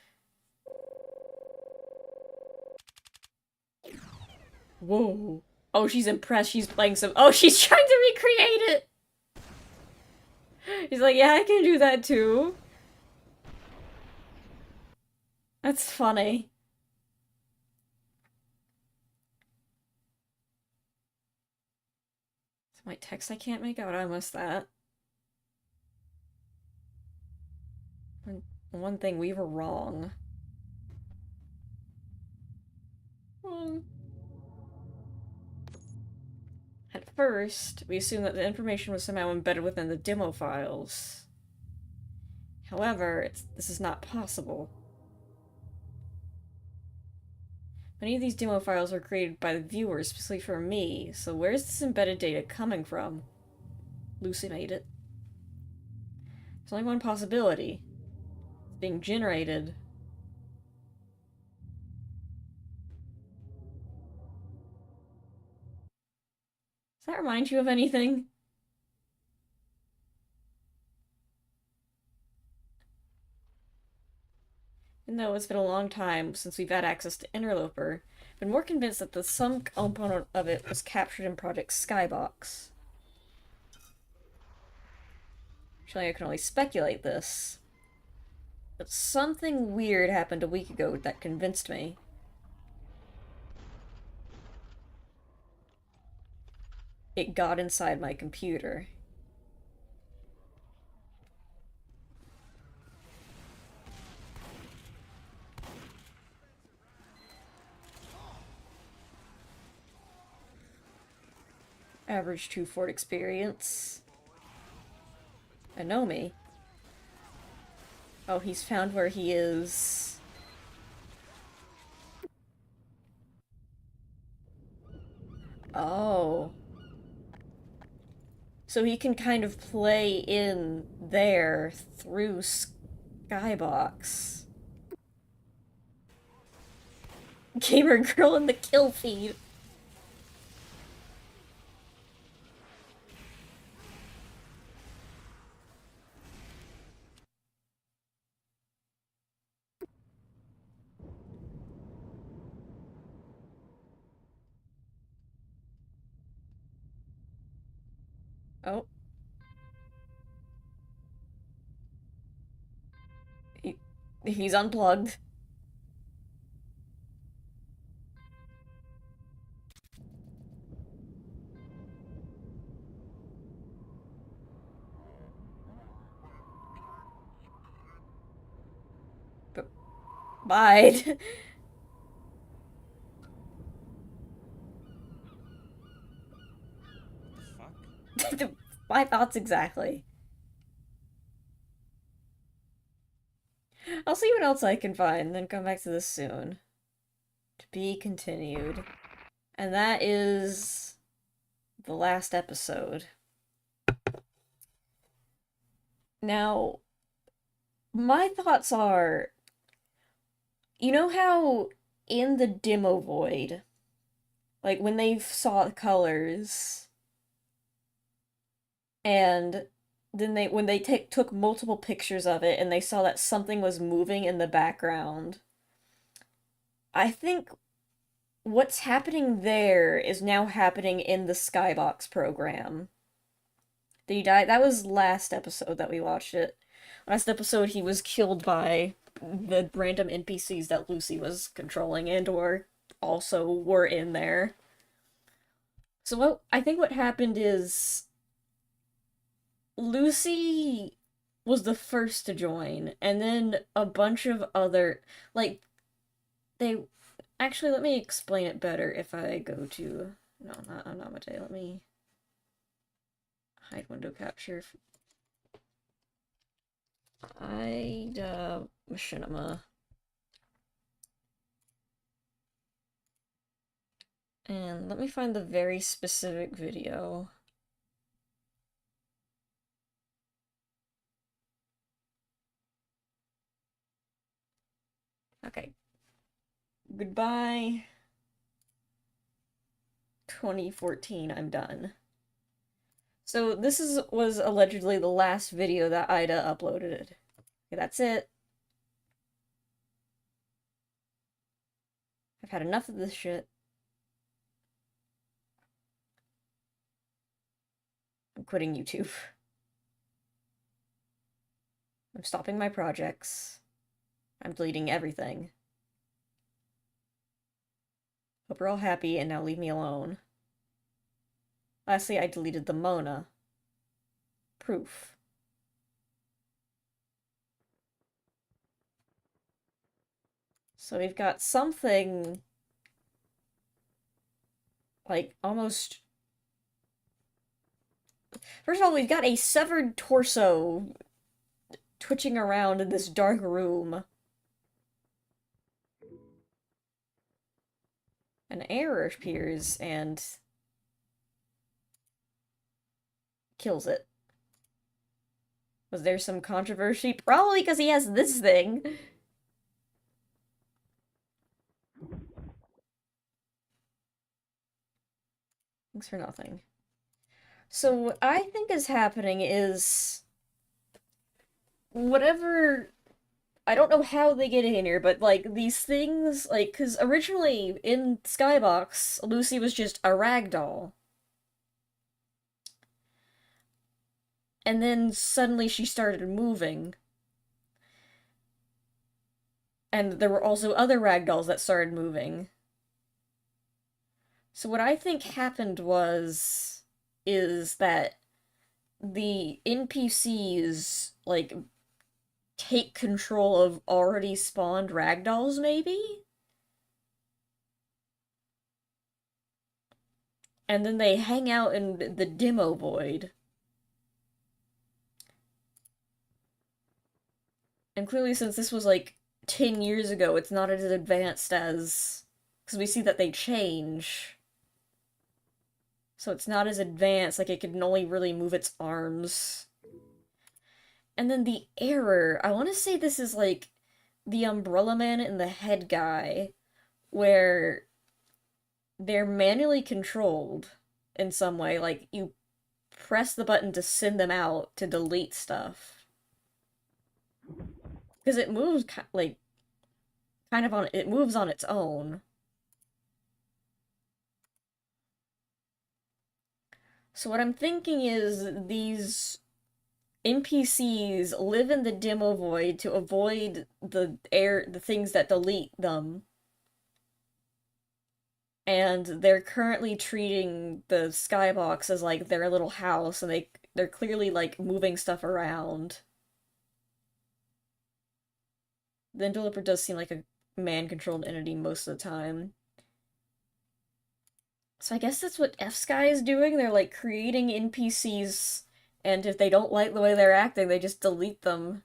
Whoa. Oh, she's impressed. She's playing some... Oh, she's trying to recreate it! He's like, yeah, I can do that too. That's funny. It's my text I can't make out. I missed that. One thing, we were wrong. At first, we assumed that the information was somehow embedded within the demo files. However, this is not possible. Many of these demo files were created by the viewer, specifically for me, so where's this embedded data coming from? Lucy made it. There's only one possibility. It's being generated. Does that remind you of anything? Even though it's been a long time since we've had access to Interloper, I've been more convinced that some component of it was captured in Project Skybox. Actually, I can only speculate this. But something weird happened a week ago that convinced me. It got inside my computer. Average 2 Fort experience. Anomaly. Oh, he's found where he is. Oh. So he can kind of play in there through Skybox. Gamer girl in the kill feed. Oh. He's unplugged. Bye. Fuck? My thoughts exactly. I'll see what else I can find, then come back to this soon. To be continued. And that is the last episode. Now, my thoughts are, you know how in the demo void, like when they saw the colors, and then when they took multiple pictures of it and they saw that something was moving in the background, I think what's happening there is now happening in the Skybox program. Did he die? That was last episode that we watched it. Last episode he was killed by the random NPCs that Lucy was controlling and or also were in there. So I think what happened is Lucy was the first to join, and then a bunch of other, like, they, actually, let me explain it better if I go to, no, not Anomaly, let me hide window capture. Machinima. And let me find the very specific video. Okay. Goodbye. 2014, I'm done. So this was allegedly the last video that Ida uploaded. Okay, that's it. I've had enough of this shit. I'm quitting YouTube. I'm stopping my projects. I'm deleting everything. Hope you're all happy and now leave me alone. Lastly, I deleted the Mona. Proof. So we've got something like almost... First of all, we've got a severed torso twitching around in this dark room. An error appears and kills it. Was there some controversy? Probably because he has this thing. Thanks for nothing. So what I think is happening is whatever, I don't know how they get in here, but like these things, like, because originally in Skybox, Lucy was just a ragdoll. And then suddenly she started moving. And there were also other ragdolls that started moving. So what I think happened is that the NPCs, like, take control of already spawned ragdolls, maybe? And then they hang out in the demo void. And clearly, since this was like 10 years ago, it's not as advanced as... Because we see that they change. So it's not as advanced, like it can only really move its arms. And then the error, I want to say this is like the Umbrella Man and the head guy, where they're manually controlled in some way. Like, you press the button to send them out to delete stuff. Because it moves, like, kind of on, it moves on its own. So what I'm thinking is these NPCs live in the demo void to avoid the things that delete them. And they're currently treating the Skybox as like their little house, and they're clearly like moving stuff around. The Interloper does seem like a man-controlled entity most of the time. So I guess that's what F-Sky is doing. They're like creating NPCs, and if they don't like the way they're acting, they just delete them.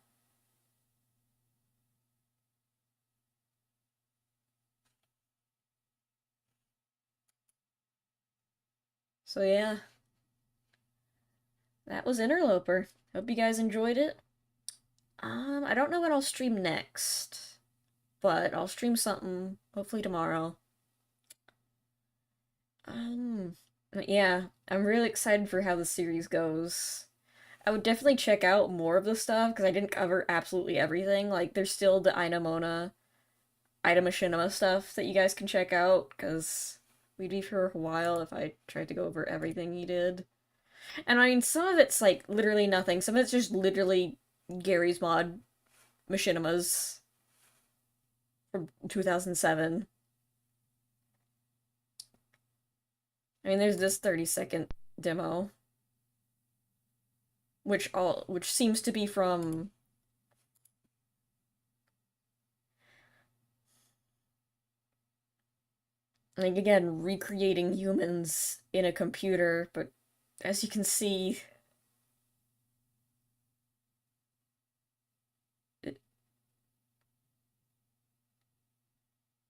So yeah. That was Interloper. Hope you guys enjoyed it. I don't know what I'll stream next, but I'll stream something hopefully tomorrow. But yeah, I'm really excited for how the series goes. I would definitely check out more of the stuff because I didn't cover absolutely everything. Like, there's still the Item Machinima stuff that you guys can check out because we'd be for a while if I tried to go over everything he did. And I mean, some of it's like literally nothing. Some of it's just literally Gary's mod Machinimas from 2007. I mean, there's this 30-second demo, which seems to be from like again recreating humans in a computer, but as you can see, it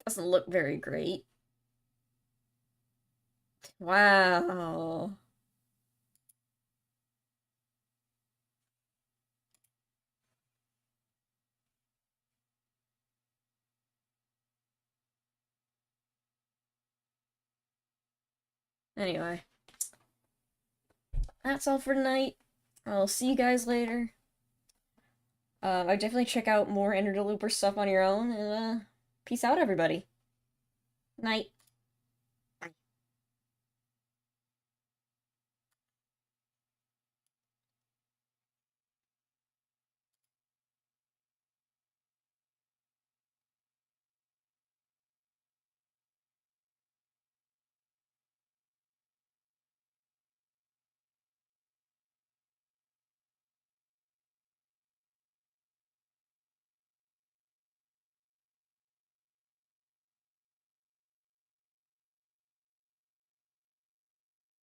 doesn't look very great. Wow. Anyway, that's all for tonight. I'll see you guys later. I definitely check out more Interloper stuff on your own, and peace out, everybody. Night.